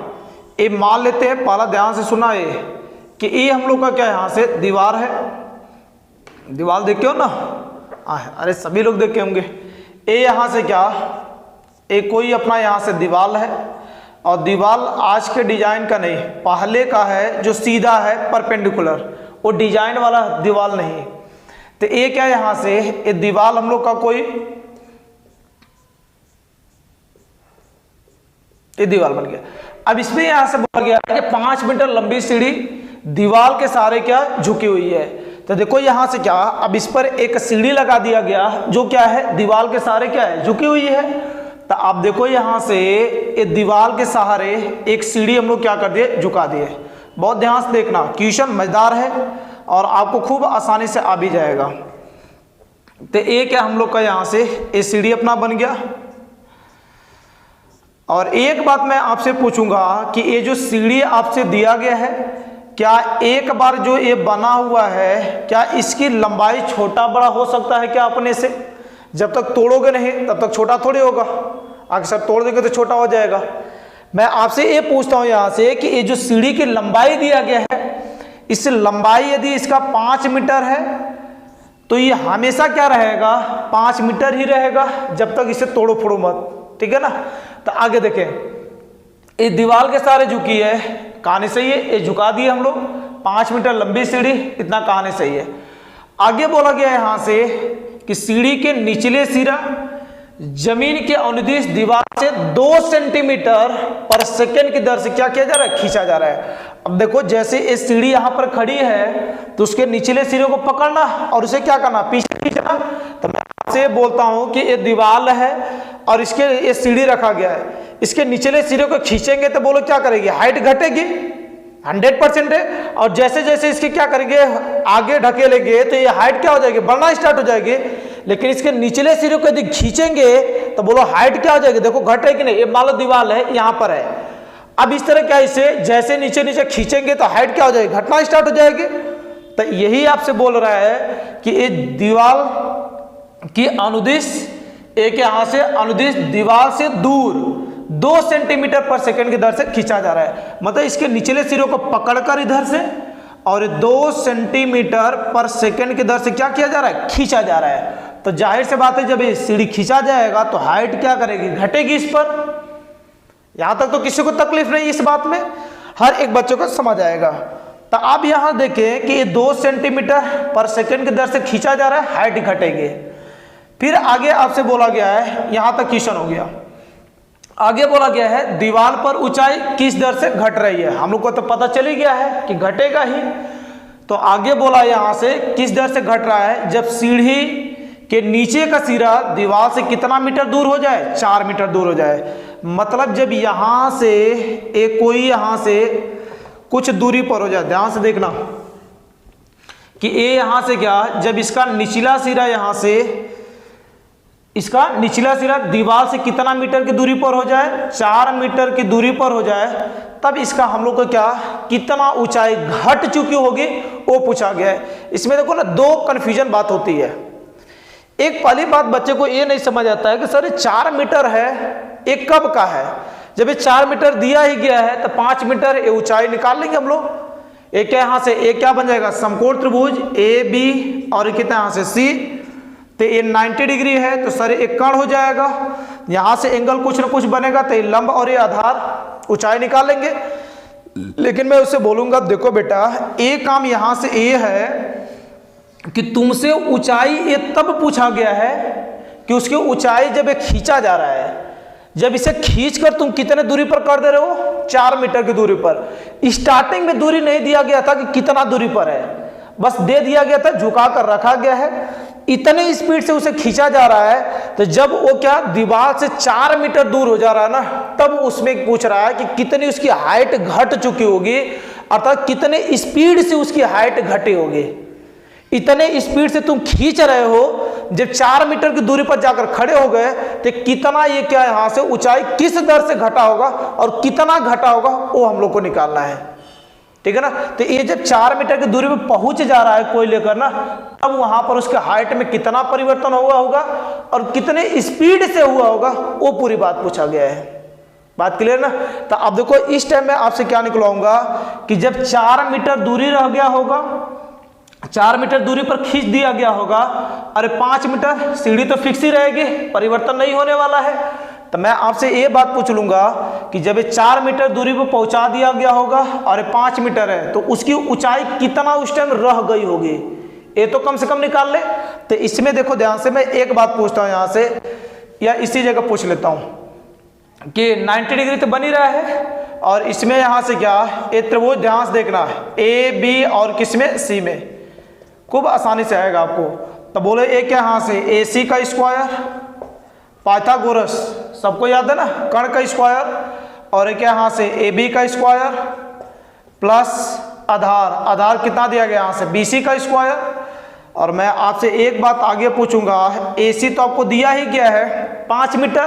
ये मान लेते हैं, पहला ध्यान से सुना ये कि ये हम लोग का क्या है, यहां से दीवार है। दीवार देखे हो ना, अरे सभी लोग देखे होंगे। ये यहां से क्या, एक कोई अपना यहां से दीवार है, और दीवार आज के डिजाइन का नहीं, पहले का है जो सीधा है परपेंडिकुलर, वो डिजाइन वाला दीवार नहीं। तो ये क्या, यहां से ये दीवार हम लोग का कोई ये दीवार बन गया। अब इसमें यहां से बोला गया है कि 5 मीटर लंबी सीढ़ी दीवार के सहारे क्या झुकी हुई है। तो देखो यहां से क्या, अब इस पर एक सीढ़ी लगा दिया गया जो क्या है, दीवार के सहारे क्या है, झुकी हुई है। तो आप देखो यहां से ये दीवार के सहारे एक सीढ़ी हम लोग क्या कर दिए, झुका दिए। बहुत ध्यान से देखना, क्वेश्चन मजेदार है और आपको खूब आसानी से आ भी जाएगा। तो ये क्या हम लोग का यहां से ये सीढ़ी अपना बन गया। और एक बात मैं आपसे पूछूंगा कि ये जो सीढ़ी आपसे दिया गया है, क्या एक बार जो ये बना हुआ है, क्या इसकी लंबाई छोटा बड़ा हो सकता है क्या अपने से? जब तक तोड़ोगे नहीं तब तक छोटा थोड़ी होगा, आगे सब तोड़ देंगे तो छोटा हो जाएगा। मैं आपसे ये पूछता हूं यहां से कि ये जो सीढ़ी की लंबाई दिया गया है, इस लंबाई यदि इसका 5 मीटर है तो ये हमेशा क्या रहेगा, 5 मीटर ही रहेगा जब तक इसे तोड़ो फोड़ो मत, ठीक है ना। तो आगे देखें, ये दीवार के सहारे झुकी है, कहानी सही है, ये झुका दिए हम लोग, 5 मीटर लंबी सीढ़ी, इतना कहानी सही है। आगे बोला गया है यहां से कि सीढ़ी के निचले सिरा जमीन के अनुदिश दीवार से 2 सेंटीमीटर पर सेकेंड की दर से क्या किया जा रहा है, खींचा जा रहा है। अब देखो जैसे ये सीढ़ी यहां पर खड़ी है तो उसके निचले सिरे को पकड़ना और उसे क्या करना, पीछे खींचना। तो मैं आपसे बोलता हूं कि ये दीवार है और इसके ये सीढ़ी रखा गया है, इसके निचले सिरे को खींचेंगे तो बोलो क्या करेगी, हाइट घटेगी, 100% है। और जैसे जैसे इसके क्या करेंगे, आगे ढकेलेंगे तो ये हाइट क्या हो जाएगी, बढ़ना स्टार्ट हो जाएगी। लेकिन इसके निचले सिरे को यदि खींचेंगे तो बोलो हाइट क्या हो जाएगी, देखो घटे कि नहीं। ये मान लो दीवार है, यहाँ पर है, अब इस तरह क्या इसे जैसे नीचे नीचे खींचेंगे तो हाइट क्या हो जाएगी, घटना स्टार्ट हो जाएगी। तो यही आपसे बोल रहा है कि ये दीवार की अनुदिश, एक यहां से अनुदिश दीवार से दूर 2 सेंटीमीटर पर सेकंड की दर से खींचा जा रहा है। मतलब इसके निचले सिरों को पकड़कर इधर से और 2 सेंटीमीटर पर सेकंड की दर से क्या किया जा रहा है, खींचा जा रहा है। तो जाहिर से बात है जब ये सीढ़ी खींचा जाएगा तो हाइट क्या करेगी, घटेगी इस पर। यहां तक तो किसी को तकलीफ नहीं, इस बात में हर एक बच्चों को समझ आएगा। तो आप यहां देखें कि ये 2 सेंटीमीटर पर सेकंड की दर से खींचा जा रहा है, हाइट घटेगी। फिर आगे आपसे बोला गया है, यहां तक क्वेश्चन हो गया। आगे बोला गया है दीवार पर ऊंचाई किस दर से घट रही है। हम लोग को तो पता चल ही गया है कि घटेगा ही। तो आगे बोला यहां से किस दर से घट रहा है, जब सीढ़ी के नीचे का सिरा दीवार से कितना मीटर दूर हो जाए, 4 मीटर दूर हो जाए। मतलब जब यहां से एक कोई यहां से कुछ दूरी पर हो जाए, ध्यान से देखना कि ए यहां से क्या, जब इसका निचला सिरा यहां से, इसका निचला सिरा दीवार से कितना मीटर की दूरी पर हो जाए, 4 मीटर की दूरी पर हो जाए, तब इसका हम लोग को क्या, कितना ऊंचाई घट चुकी होगी वो पूछा गया है। इसमें देखो ना दो कंफ्यूजन बात होती है। एक पहली बात बच्चे को ये नहीं समझ आता है कि सर 4 मीटर है, एक कब का है। जब ये 4 मीटर दिया ही गया है तो 5 मीटर ये ऊंचाई निकाल लेंगे हम लोग। एक यहां से एक क्या बन जाएगा, समकोण त्रिभुज ए बी, और कितना यहां से सी, तो ये 90 डिग्री है तो सर एक कर्ण हो जाएगा। यहां से एंगल कुछ ना कुछ बनेगा तो ये लंब और ये आधार, ऊंचाई निकाल लेंगे। लेकिन मैं उससे बोलूंगा देखो बेटा, एक काम यहां से ये है कि तुमसे ऊंचाई ये तब पूछा गया है कि उसकी ऊंचाई जब ये खींचा जा रहा है, जब इसे खींचकर तुम कितने दूरी पर कर दे रहे हो, 4 मीटर की दूरी पर। स्टार्टिंग में दूरी नहीं दिया गया था कि कितना दूरी पर है, बस दे दिया गया था झुका कर रखा गया है। इतने स्पीड से उसे खींचा जा रहा है तो जब वो क्या दीवार से 4 मीटर दूर हो जा रहा है ना, तब उसमें पूछ रहा है कि कितनी उसकी हाइट घट चुकी होगी, अर्थात कितने स्पीड से उसकी हाइट घटी होगी। इतने स्पीड से तुम खींच रहे हो, जब 4 मीटर की दूरी पर जाकर खड़े हो गए तो कितना ये क्या यहां से ऊंचाई किस दर से घटा होगा और कितना घटा होगा वो हम लोग को निकालना है, ठीक है ना। तो ये जब 4 मीटर की दूरी पर पहुंच जा रहा है कोई लेकर ना, तब वहां पर उसके हाइट में कितना परिवर्तन हुआ होगा और कितने स्पीड से हुआ होगा, वो पूरी बात पूछा गया है। बात क्लियर ना। तो अब देखो इस टाइम में आपसे क्या निकलवाऊंगा कि जब 4 मीटर दूरी रह गया होगा, 4 मीटर दूरी पर खींच दिया गया होगा, अरे 5 मीटर सीढ़ी तो फिक्स ही रहेगी, परिवर्तन नहीं होने वाला है। तो मैं आपसे ये बात पूछ लूंगा कि जब ये 4 मीटर दूरी पर पहुंचा दिया गया होगा और 5 मीटर है तो उसकी ऊंचाई कितना उस टाइम रह गई होगी, ये तो कम से कम निकाल ले। तो इसमें देखो ध्यान से, मैं एक बात पूछता हूं यहां से, या इसी जगह पूछ लेता हूं कि 90 डिग्री तो बनी रहा है और इसमें यहां से क्या ये त्रिभुज, ध्यान से देखना, ए बी और किसमें सी में, खूब आसानी से आएगा आपको। तो बोले एक यहां से ए सी का स्क्वायर, पाइथागोरस सबको याद है ना, कर्ण का स्क्वायर, और एक यहां से ए बी का स्क्वायर प्लस आधार, आधार कितना दिया गया यहां से बी सी का स्क्वायर। और मैं आपसे एक बात आगे पूछूंगा, ए सी तो आपको दिया ही गया है 5 मीटर,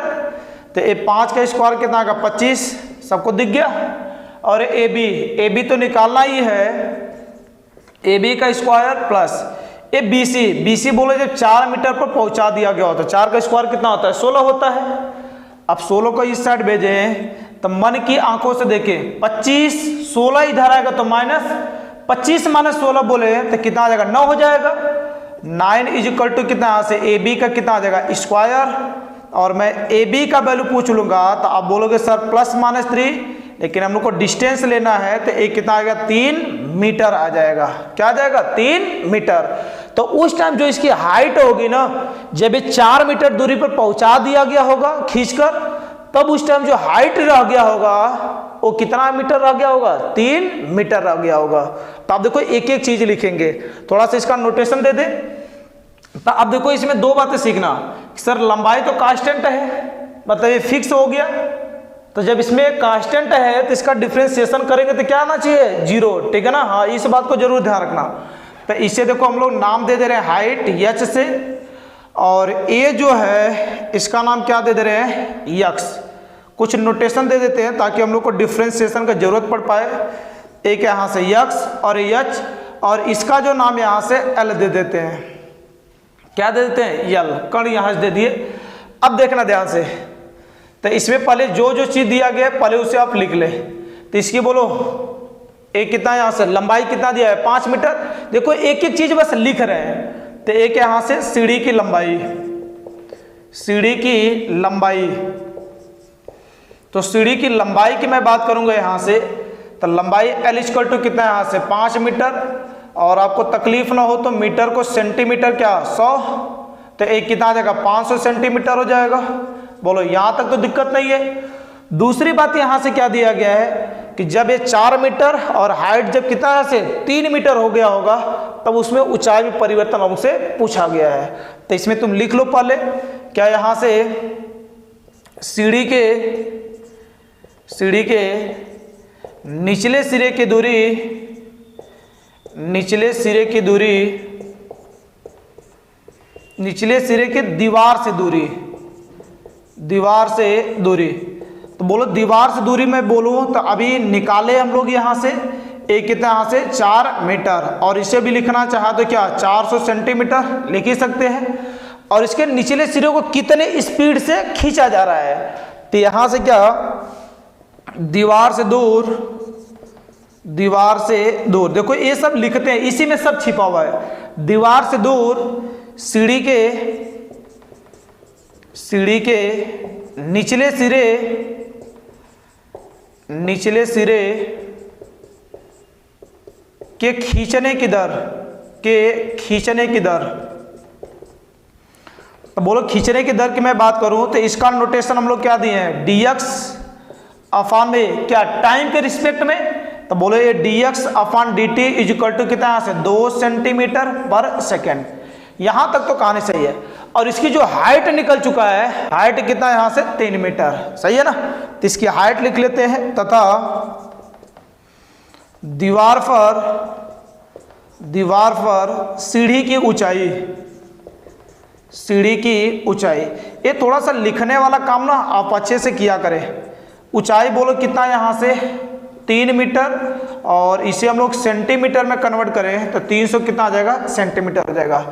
तो ये 5 का स्क्वायर कितना का 25, सबको दिख गया। और ए बी तो निकालना ही है, ए बी का स्क्वायर प्लस ये बी सी बोले जब 4 मीटर पर पहुंचा दिया गया होता है, 4 का स्क्वायर कितना होता है 16 होता है। अब 16 को इस साइड भेजें तो मन की आंखों से देखें, 25 16 इधर आएगा तो माइनस 25 माइनस 16 बोले तो कितना आ जाएगा 9 हो जाएगा। 9 इज इक्वल टू कितना, यहाँ से ए बी का कितना आ जाएगा स्क्वायर, और मैं ए बी का वैल्यू पूछ लूंगा तो आप बोलोगे सर प्लस माइनस 3, लेकिन हम लोग को डिस्टेंस लेना है तो एक कितना आ जाएगा 3 मीटर आ जाएगा। क्या आ जाएगा 3 मीटर। तो उस टाइम जो इसकी हाइट होगी ना, जब ये 4 मीटर दूरी पर पहुंचा दिया गया होगा खींचकर, तब उस टाइम जो हाइट रह गया होगा वो कितना मीटर रह गया होगा 3 मीटर रह गया होगा। तो आप देखो एक एक चीज लिखेंगे, थोड़ा सा इसका नोटेशन दे दे। तो अब देखो इसमें 2 बातें सीखना, सर लंबाई तो कांस्टेंट है, मतलब ये फिक्स हो गया, तो जब इसमें कांस्टेंट है तो इसका डिफरेंशिएशन करेंगे तो क्या आना चाहिए 0, ठीक है ना। हाँ, इस बात को जरूर ध्यान रखना। तो इसे देखो हम लोग नाम दे दे रहे हैं हाइट एच से, और ए जो है इसका नाम क्या दे दे रहे हैं यक्स। कुछ नोटेशन दे देते हैं ताकि हम लोग को डिफरेंशिएशन का जरूरत पड़ पाए। एक यहाँ से यक्स और एच, और इसका जो नाम यहाँ से एल दे देते हैं, क्या दे देते हैं यल, कण यहाँ से दे दिए। अब देखना ध्यान से, तो इसमें पहले जो जो चीज दिया गया है पहले उसे आप लिख ले। तो इसकी बोलो एक कितना, यहाँ से लंबाई कितना दिया है 5 मीटर। देखो एक एक चीज बस लिख रहे हैं। तो एक यहाँ से सीढ़ी की लंबाई, सीढ़ी की लंबाई, तो सीढ़ी की लंबाई की मैं बात करूंगा यहाँ से, तो लंबाई एल इक्वल टू कितना है यहाँ से 5 मीटर, और आपको तकलीफ ना हो तो मीटर को सेंटीमीटर क्या 100, तो एक कितना आ जाएगा 500 सेंटीमीटर हो जाएगा। बोलो यहां तक तो दिक्कत नहीं है। दूसरी बात यहां से क्या दिया गया है कि जब ये 4 मीटर और हाइट जब कितना से 3 मीटर हो गया होगा, तब उसमें ऊंचाई में परिवर्तन हमसे पूछा गया है। तो इसमें तुम लिख लो पहले क्या, यहां से सीढ़ी के सीढ़ी के निचले सिरे की दूरी, निचले सिरे की दूरी, निचले सिरे की दीवार से दूरी, दीवार से दूरी। तो बोलो दीवार से दूरी मैं बोलूँ तो अभी निकाले हम लोग यहाँ से एक कितना, यहाँ से 4 मीटर, और इसे भी लिखना चाहा तो क्या 400 सेंटीमीटर लिख ही सकते हैं। और इसके निचले सिरे को कितने स्पीड से खींचा जा रहा है, तो यहाँ से क्या दीवार से दूर, दीवार से दूर, देखो ये सब लिखते हैं, इसी में सब छिपा हुआ है। दीवार से दूर सीढ़ी के निचले सिरे, निचले सिरे के खींचने की दर, के खींचने की दर। तो बोलो खींचने की दर की मैं बात करूं तो इसका नोटेशन हम लोग क्या दिए हैं, dx अपान में क्या टाइम के रिस्पेक्ट में। तो बोलो ये dx upon dt is equal to कितना, यहाँ से 2 सेंटीमीटर पर सेकेंड। यहां तक तो कहानी सही है। और इसकी जो हाइट निकल चुका है, हाइट कितना यहाँ से 3 मीटर, सही है ना। तो इसकी हाइट लिख लेते हैं, तथा दीवार पर सीढ़ी की ऊंचाई, सीढ़ी की ऊंचाई। ये थोड़ा सा लिखने वाला काम ना आप अच्छे से किया करें। ऊंचाई बोलो कितना यहाँ से 3 मीटर, और इसे हम लोग सेंटीमीटर में कन्वर्ट करें तो 300 कितना आ जाएगा, सेंटीमीटर हो जाएगा।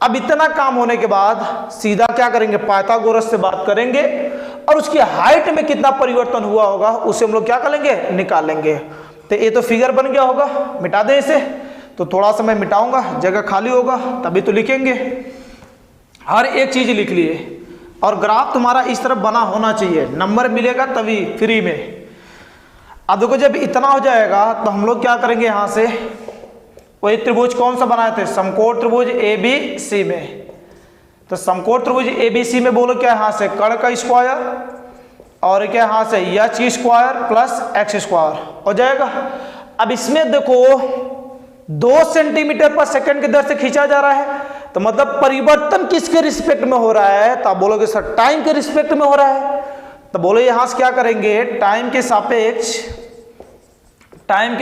अब इतना काम होने के बाद सीधा क्या करेंगे, पाइथागोरस से बात करेंगे और उसकी हाइट में कितना परिवर्तन हुआ होगा उसे हम लोग क्या करेंगे, निकालेंगे। तो ये तो फिगर बन गया होगा, मिटा दें इसे। तो थोड़ा सा मैं मिटाऊंगा, जगह खाली होगा तभी तो लिखेंगे। हर एक चीज लिख लिए, और ग्राफ तुम्हारा इस तरफ बना होना चाहिए, नंबर मिलेगा तभी फ्री में। अब देखो जब इतना हो जाएगा तो हम लोग क्या करेंगे, यहाँ से वही त्रिभुज कौन सा बनाए थे, समकोण त्रिभुज ABC में। तो समकोण त्रिभुज ABC में बोलो क्या, यहाँ से कर्ण का स्क्वायर और क्या यहाँ से h square plus x square हो जाएगा। अब इसमें देखो 2 सेंटीमीटर पर सेकंड की दर से खींचा जा रहा है, तो मतलब परिवर्तन किसके रिस्पेक्ट में हो रहा है, तो आप बोलोगे सर टाइम के रिस्पेक्ट में हो रहा है। तो बोलो यहां से क्या करेंगे, टाइम के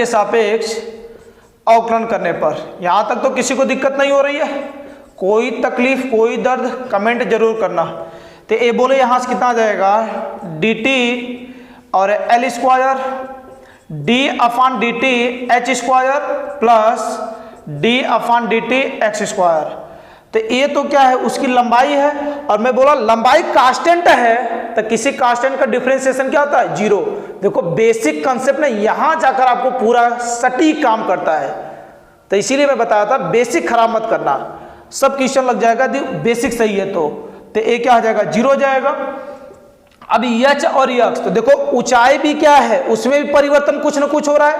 सापेक्ष अवकलन करने पर। यहां तक तो किसी को दिक्कत नहीं हो रही है, कोई तकलीफ कोई दर्द कमेंट जरूर करना। तो ये बोले यहां से कितना आ जाएगा, dt और l स्क्वायर d अपान dt h square plus d अपान dt x स्क्वायर। तो ये तो क्या है, उसकी लंबाई है, और मैं बोला लंबाई कांस्टेंट है तो किसी कांस्टेंट का डिफरेंशिएशन क्या होता है, 0। देखो बेसिक कंसेप्ट ना यहां जाकर आपको पूरा सटीक काम करता है। तो इसीलिए मैं बताया था बेसिक खराब मत करना, सब क्वेश्चन लग जाएगा बेसिक सही है। तो ये क्या हो जाएगा, 0 हो जाएगा। अब h और x, तो देखो ऊंचाई भी क्या है, उसमें भी परिवर्तन कुछ ना कुछ हो रहा है,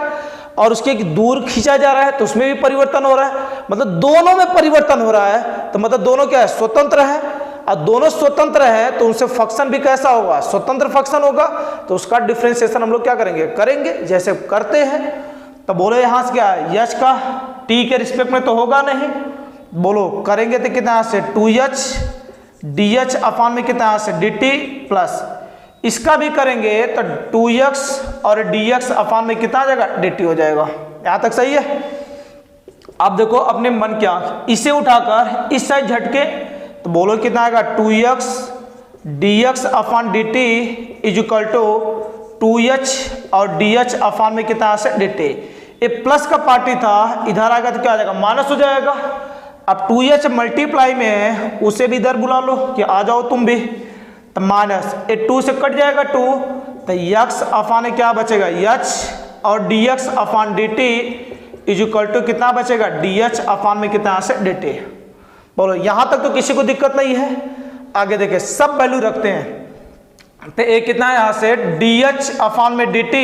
और उसके दूर खींचा जा रहा है तो उसमें भी परिवर्तन हो रहा है, मतलब दोनों में परिवर्तन हो रहा है। तो मतलब दोनों क्या है, स्वतंत्र है। और दोनों स्वतंत्र है तो उनसे फंक्शन भी कैसा होगा, स्वतंत्र फंक्शन होगा। तो उसका डिफरेंशिएशन हम लोग क्या करेंगे जैसे करते हैं। तो बोलो यहां से क्या है, h का t के रिस्पेक्ट में तो होगा नहीं, बोलो करेंगे तो कितना, यहाँ से 2h dh अपान में कितना, यहाँ से dt प्लस इसका भी करेंगे तो 2x और dx अपान में कितना आ जाएगा, dt हो जाएगा। यहां तक सही है। अब देखो अपने मन की आंख, इसे उठाकर इस साइड झटके तो बोलो कितना आएगा, 2x dx upon dt is equal to 2h और dh अपान में कितना से dt। ये प्लस का पार्टी था, इधर आएगा तो क्या आ जाएगा, माइनस हो जाएगा। अब 2h मल्टीप्लाई में है, उसे भी इधर बुला लो कि आ जाओ तुम भी, तो माइनस ये 2 से कट जाएगा 2, तो x अपान क्या बचेगा, h और dx upon dt is equal to कितना बचेगा, dh अपान में कितना से dt। बोलो यहां तक तो किसी को दिक्कत नहीं है। आगे देखिए सब वैल्यू रखते हैं, तो एक कितना है यहाँ से dh अपान में dt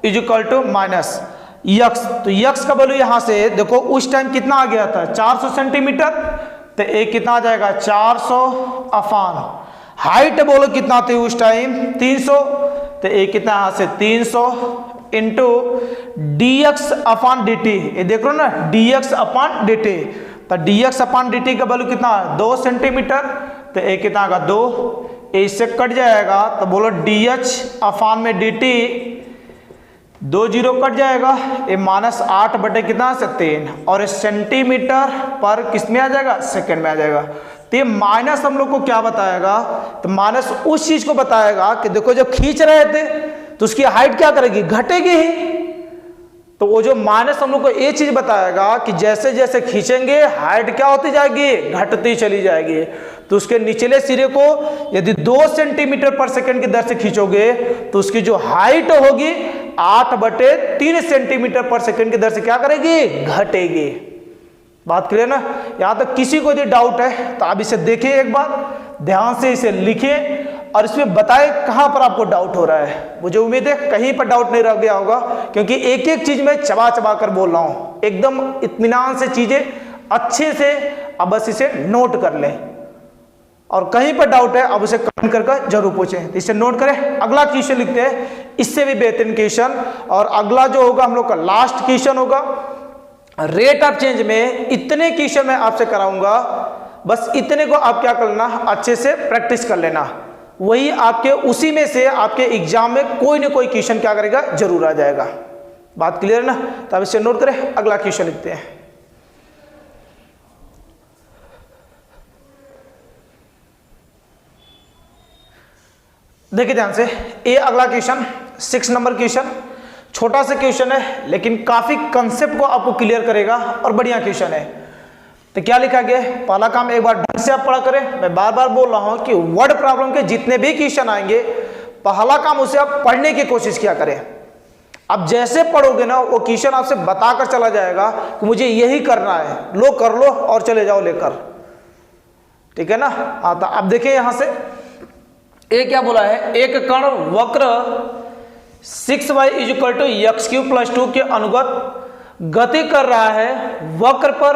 is equal to minus x। तो x का वैल्यू यहाँ से देखो उस टाइम कितना आ गया था, 400 सेंटीमीटर। तो एक कितना आ जाएगा, 400 अपान हाइट बोलो कितना थी उस टाइम, 300। तो एक कितना यहाँ से 300 इंटू dx अपान dt, ये देख लो ना dx अपान dt। तो dx अपान dt का वैल्यू कितना है, 2 सेंटीमीटर। तो एक कितना आएगा 2 ए इससे कट जाएगा तो बोलो DH अपान में DT, 2 जीरो कट जाएगा, ये -8 बटे कितना से 3, और ये सेंटीमीटर पर किस में आ जाएगा, सेकंड में आ जाएगा। तो ये माइनस हम लोग को क्या बताएगा, तो माइनस उस चीज को बताएगा कि देखो जब खींच रहे थे तो उसकी हाइट क्या करेगी, घटेगी ही। तो वो जो माइनस हम लोग को ये चीज बताएगा कि जैसे जैसे खींचेंगे हाइट क्या होती जाएगी, घटती चली जाएगी। तो उसके निचले सिरे को यदि 2 सेंटीमीटर पर सेकंड की दर से खींचोगे तो उसकी जो हाइट होगी 8/3 सेंटीमीटर पर सेकंड की दर से क्या करेगी, घटेगी। बात क्लियर ना। यहां तक किसी को यदि डाउट है तो आप इसे देखिए, एक बार ध्यान से इसे लिखिए और इसमें बताएं कहां पर आपको डाउट हो रहा है। मुझे उम्मीद है कहीं पर डाउट नहीं रह गया होगा, क्योंकि एक एक चीज में चबा चबा कर बोल रहा हूं, एकदम इत्मीनान से चीजें अच्छे से अब बस इसे नोट कर लें, और कहीं पर डाउट है अब उसे कमेंट करके जरूर पूछें। तो इसे नोट करें। अगला क्वेश्चन लिखते हैं, इससे भी बेहतरीन क्वेश्चन, और अगला जो होगा हम लोग का लास्ट क्वेश्चन होगा। रेट ऑफ चेंज में इतने क्वेश्चन मैं आपसे कराऊंगा, बस इतने को आप क्या करना, अच्छे से प्रैक्टिस कर लेना, वही आपके उसी में से आपके एग्जाम में कोई ना कोई क्वेश्चन क्या करेगा, जरूर आ जाएगा। बात क्लियर ना। तो अब इसे नोट करें, अगला क्वेश्चन लिखते हैं। देखिए ध्यान से, ये अगला क्वेश्चन 6 नंबर क्वेश्चन, छोटा सा क्वेश्चन है लेकिन काफी कंसेप्ट को आपको क्लियर करेगा और बढ़िया क्वेश्चन है। तो क्या लिखा गया है, पहला काम एक बार ढंग से आप पढ़ा करें। मैं बार बार बोल रहा हूं कि वर्ड प्रॉब्लम के जितने भी क्वेश्चन आएंगे, पहला काम उसे आप पढ़ने की कोशिश किया करें। अब जैसे पढ़ोगे ना, वो क्वेश्चन आपसे बताकर चला जाएगा कि मुझे यही करना है, लो कर लो और चले जाओ लेकर, ठीक है ना। हाँ, तो अब देखिए यहां से ये क्या बोला है, एक कण वक्र 6y = x³ + 2 के अनुगत गति कर रहा है, वक्र पर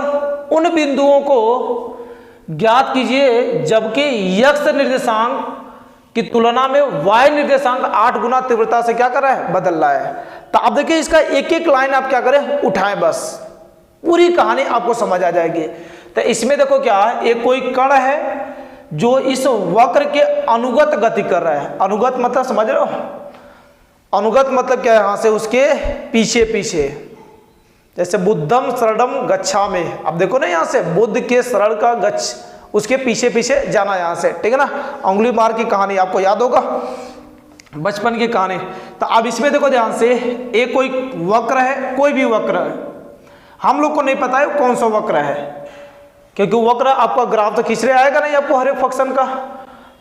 उन बिंदुओं को ज्ञात कीजिए जबकि x निर्देशांक की तुलना में y निर्देशांक 8 गुना तीव्रता से क्या कर रहा है, बदल रहा है। तो अब देखिए इसका एक एक लाइन आप क्या करें, उठाएं, बस पूरी कहानी आपको समझ आ जाएगी। तो इसमें देखो क्या है, एक कोई कण है जो इस वक्र के अनुगत गति कर रहा है। अनुगत मतलब समझ रहे हो, अनुगत मतलब क्या है, यहां से उसके पीछे पीछे, जैसे बुद्धम शरणम गच्छामि। अब देखो ना, यहां से बुद्ध के शरण का गच्छ, उसके पीछे पीछे जाना यहां से, ठीक है ना। अंगुली मार की कहानी आपको याद होगा, बचपन की कहानी। तो अब इसमें देखो ध्यान से, एक कोई वक्र है, कोई भी वक्र है, हम लोग को नहीं पता है कौन सा वक्र है, क्योंकि वक्र आपका ग्राफ तो खींच रहे आएगा नहीं आपको हर एक फंक्शन का।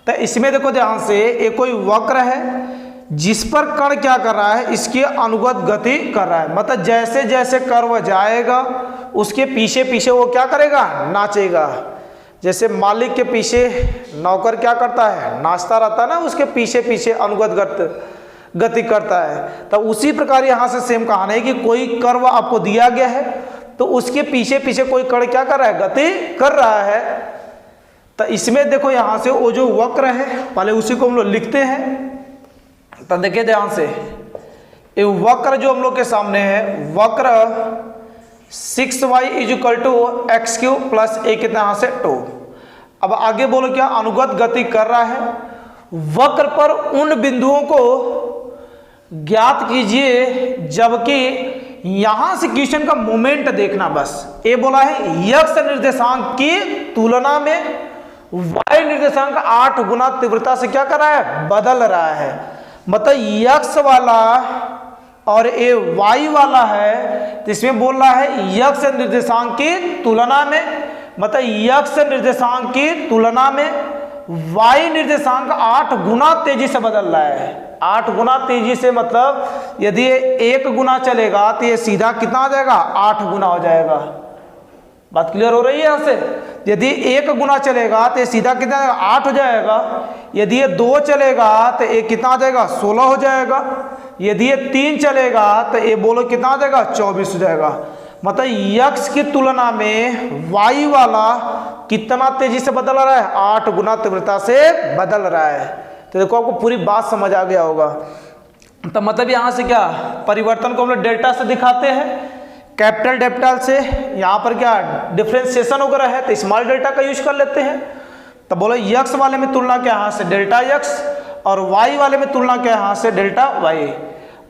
तो इसमें देखो ध्यान से, एक कोई वक्र है जिस पर कण क्या कर रहा है, इसके अनुगत गति कर रहा है। मतलब जैसे जैसे कर्व जाएगा उसके पीछे पीछे वो क्या करेगा, नाचेगा। जैसे मालिक के पीछे नौकर क्या करता है, नाचता रहता है ना, उसके पीछे पीछे अनुगत गति करता है। तो उसी प्रकार यहाँ से सेम कहानी है कि कोई कर्व आपको दिया गया है तो उसके पीछे पीछे कोई कण क्या कर रहा है, गति कर रहा है। तो इसमें देखो यहाँ से वो जो वक्र है, पहले उसी को हम लोग लिखते हैं। तो देखिए ध्यान से, ये वक्र जो हम लोग के सामने है, वक्र 6y = x³ + 1 कितना, यहां से 2। अब आगे बोलो क्या, अनुगत गति कर रहा है, वक्र पर उन बिंदुओं को ज्ञात कीजिए जबकि यहां से क्वेश्चन का मोमेंट देखना, बस ये बोला है x निर्देशांक की तुलना में y निर्देशांक 8 गुना तीव्रता से क्या कर रहा है, बदल रहा है। मतलब x वाला और ये y वाला है, तो इसमें बोल रहा है x निर्देशांक की तुलना में, मतलब x निर्देशांक की तुलना में y निर्देशांक 8 गुना तेजी से बदल रहा है। 8 गुना तेजी से मतलब यदि ये 1 गुना चलेगा तो ये सीधा कितना आ जाएगा, 8 गुना हो जाएगा। बात क्लियर हो रही है यहां से। यदि 1 गुना चलेगा तो ये सीधा कितना 8 हो जाएगा। यदि ये 2 चलेगा तो ये कितना आ जाएगा, 16 हो जाएगा। यदि ये 3 चलेगा तो ये बोलो कितना आ जाएगा, 24 हो जाएगा। मतलब x की तुलना में y वाला कितना तेजी से बदल रहा है, 8 गुना तीव्रता से बदल रहा है। तो देखो आपको पूरी बात समझ आ गया होगा। तो मतलब यहां से क्या, परिवर्तन को हम लोग डेल्टा से दिखाते हैं, कैपिटल डेल्टा से। यहाँ पर क्या डिफ्रेंसिएशन वगैरह है तो स्मॉल डेल्टा का यूज कर लेते हैं। तो बोलो यक्स वाले में तुलना क्या यहाँ से डेल्टा यक्स और वाई वाले में तुलना क्या यहाँ से डेल्टा वाई।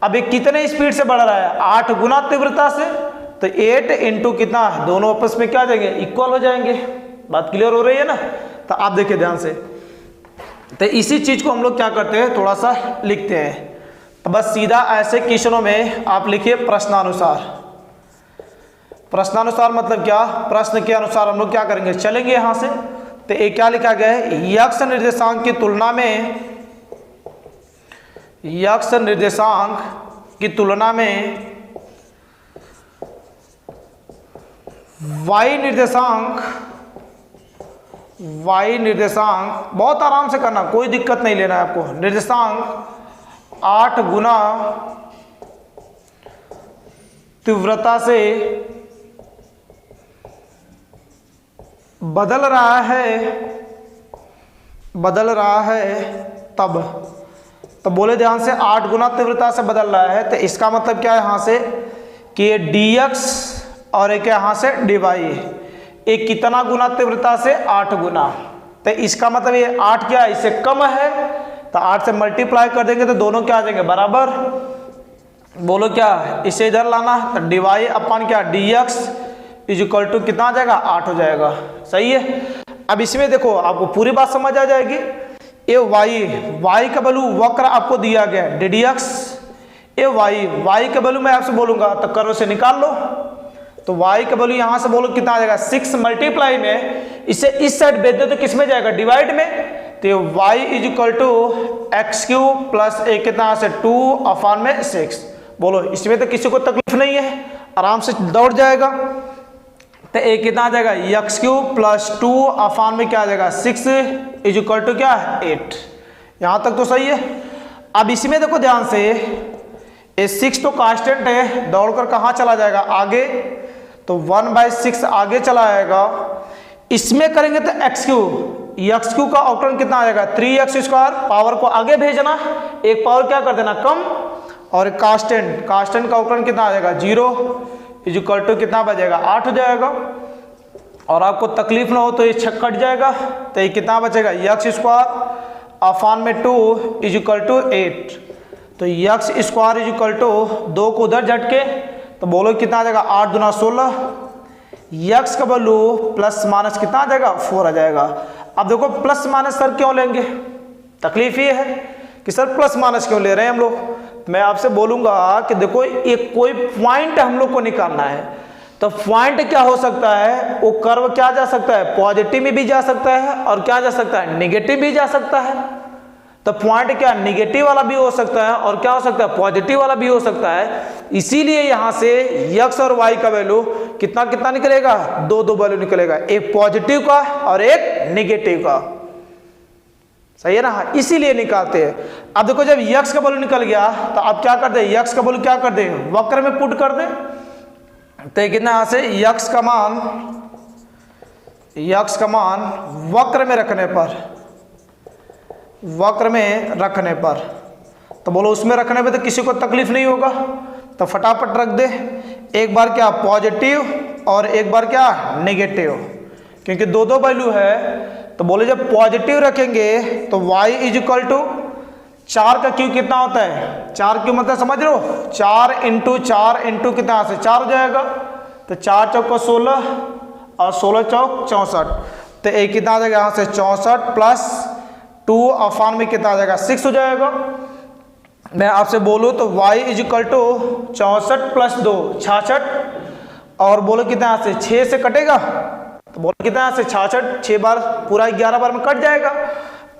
अब ये कितने स्पीड से बढ़ रहा है 8 गुना तीव्रता से, तो 8 इंटू कितना, दोनों आपस में क्या जाएंगे इक्वल हो जाएंगे। बात क्लियर हो रही है ना। तो आप देखिए ध्यान से, तो इसी चीज को हम लोग क्या करते हैं थोड़ा सा लिखते हैं। तो बस सीधा ऐसे क्वेश्चनों में आप लिखिए प्रश्नानुसार। प्रश्नानुसार मतलब क्या, प्रश्न के अनुसार हम लोग क्या करेंगे चलेंगे यहां से। तो ये क्या लिखा गया है, यक्स निर्देशांक की तुलना में, यक्स निर्देशांक की तुलना में वाई निर्देशांक, वाई निर्देशांक बहुत आराम से करना, कोई दिक्कत नहीं लेना है आपको। निर्देशांक 8 गुना तीव्रता से बदल रहा है तब, तो बोले ध्यान से 8 गुना तीव्रता से बदल रहा है, तो इसका मतलब क्या है यहाँ से कि ये dx और एक यहाँ से dy, एक कितना गुना तीव्रता से 8 गुना। तो इसका मतलब ये 8 क्या है इससे कम है, तो 8 से मल्टीप्लाई कर देंगे तो दोनों क्या आ जाएंगे बराबर। बोलो क्या, इसे इधर लाना, तो dy अपन क्या dx इज इक्वल टू कितना आ जाएगा 8 हो जाएगा। सही है। अब इसमें देखो आपको पूरी बात समझ आ जाएगी। ये y का वैल्यू वक्र आपको दिया गया है ddx, ये y का वैल्यू मैं आपसे बोलूंगा तो कर्व से निकाल लो। तो y का वैल्यू यहां से बोलो कितना आ जाएगा 6 मल्टीप्लाई में, इसे इस साइड भेज दो तो किस में जाएगा डिवाइड में। तो y is equal to x cube plus एक कितना से 2 अपान में 6। बोलो इसमें तो किसी को तकलीफ नहीं है, आराम से दौड़ जाएगा। तो एक कितना आ जाएगा एक्स क्यूब प्लस 2 अपान में क्या आ जाएगा 6 इज इक्वल टू क्या 8। यहां तक तो सही है। अब इसमें देखो ध्यान से, ये 6 तो कांस्टेंट है, दौड़कर कहाँ चला जाएगा आगे, तो 1/6 आगे चला आएगा। इसमें करेंगे तो एक्स क्यूब का अवकलन कितना आ जाएगा 3x², पावर को आगे भेजना, एक पावर क्या कर देना कम, और कांस्टेंट का अवकलन कितना आ जाएगा 0 इज इक्वल टू कितना बचेगा 8 हो जाएगा। और आपको तकलीफ ना हो तो ये छक कट जाएगा, तो ये कितना बचेगा x² अपान में 2 इज इक्वल टू 8। तो x² इज इक्वल टू 2 को उधर झटके तो बोलो कितना आ जाएगा 8 दूना 16, x का वैल्यू प्लस माइनस कितना आ जाएगा 4 आ जाएगा। अब देखो प्लस माइनस सर क्यों लेंगे, तकलीफ ये है कि सर प्लस माइनस क्यों ले रहे हैं हम लोग। मैं आपसे बोलूंगा कि देखो एक कोई पॉइंट हम लोग को निकालना है, तो पॉइंट क्या हो सकता है, वो कर्व क्या जा सकता है पॉजिटिव में भी जा सकता है और क्या जा सकता है निगेटिव भी जा सकता है। तो पॉइंट क्या निगेटिव वाला भी हो सकता है और क्या हो सकता है पॉजिटिव वाला भी हो सकता है। इसीलिए यहां से x और y का वैल्यू कितना कितना निकलेगा, दो वैल्यू निकलेगा, एक पॉजिटिव का और एक निगेटिव का। सही है ना, इसीलिए निकालते हैं। अब देखो जब x का वैल्यू निकल गया तो अब क्या कर दे, x का वैल्यू क्या कर दे वक्र में पुट कर दे। तो कितना यहां से x का मान वक्र में रखने पर, तो बोलो उसमें रखने पे तो किसी को तकलीफ नहीं होगा, तो फटाफट रख दे। एक बार क्या पॉजिटिव और एक बार क्या नेगेटिव, क्योंकि दो वैल्यू है। तो बोले जब पॉजिटिव रखेंगे तो y इज इक्वल टू 4 का क्यूब कितना होता है, 4 क्यूब मतलब समझ रहे हो 4 इंटू कितना से 4 हो जाएगा। तो 4 चौक 16 और 16 चौक 64, तो एक कितना आ जाएगा यहाँ से 64 प्लस 2 अपान में कितना आ जाएगा 6 हो जाएगा। मैं आपसे बोलूँ तो y is equal to 64 plus 2 66, और बोलो कितना से 6 से कटेगा, तो बोलो कितना से 66 6 बार पूरा 11 बार में कट जाएगा,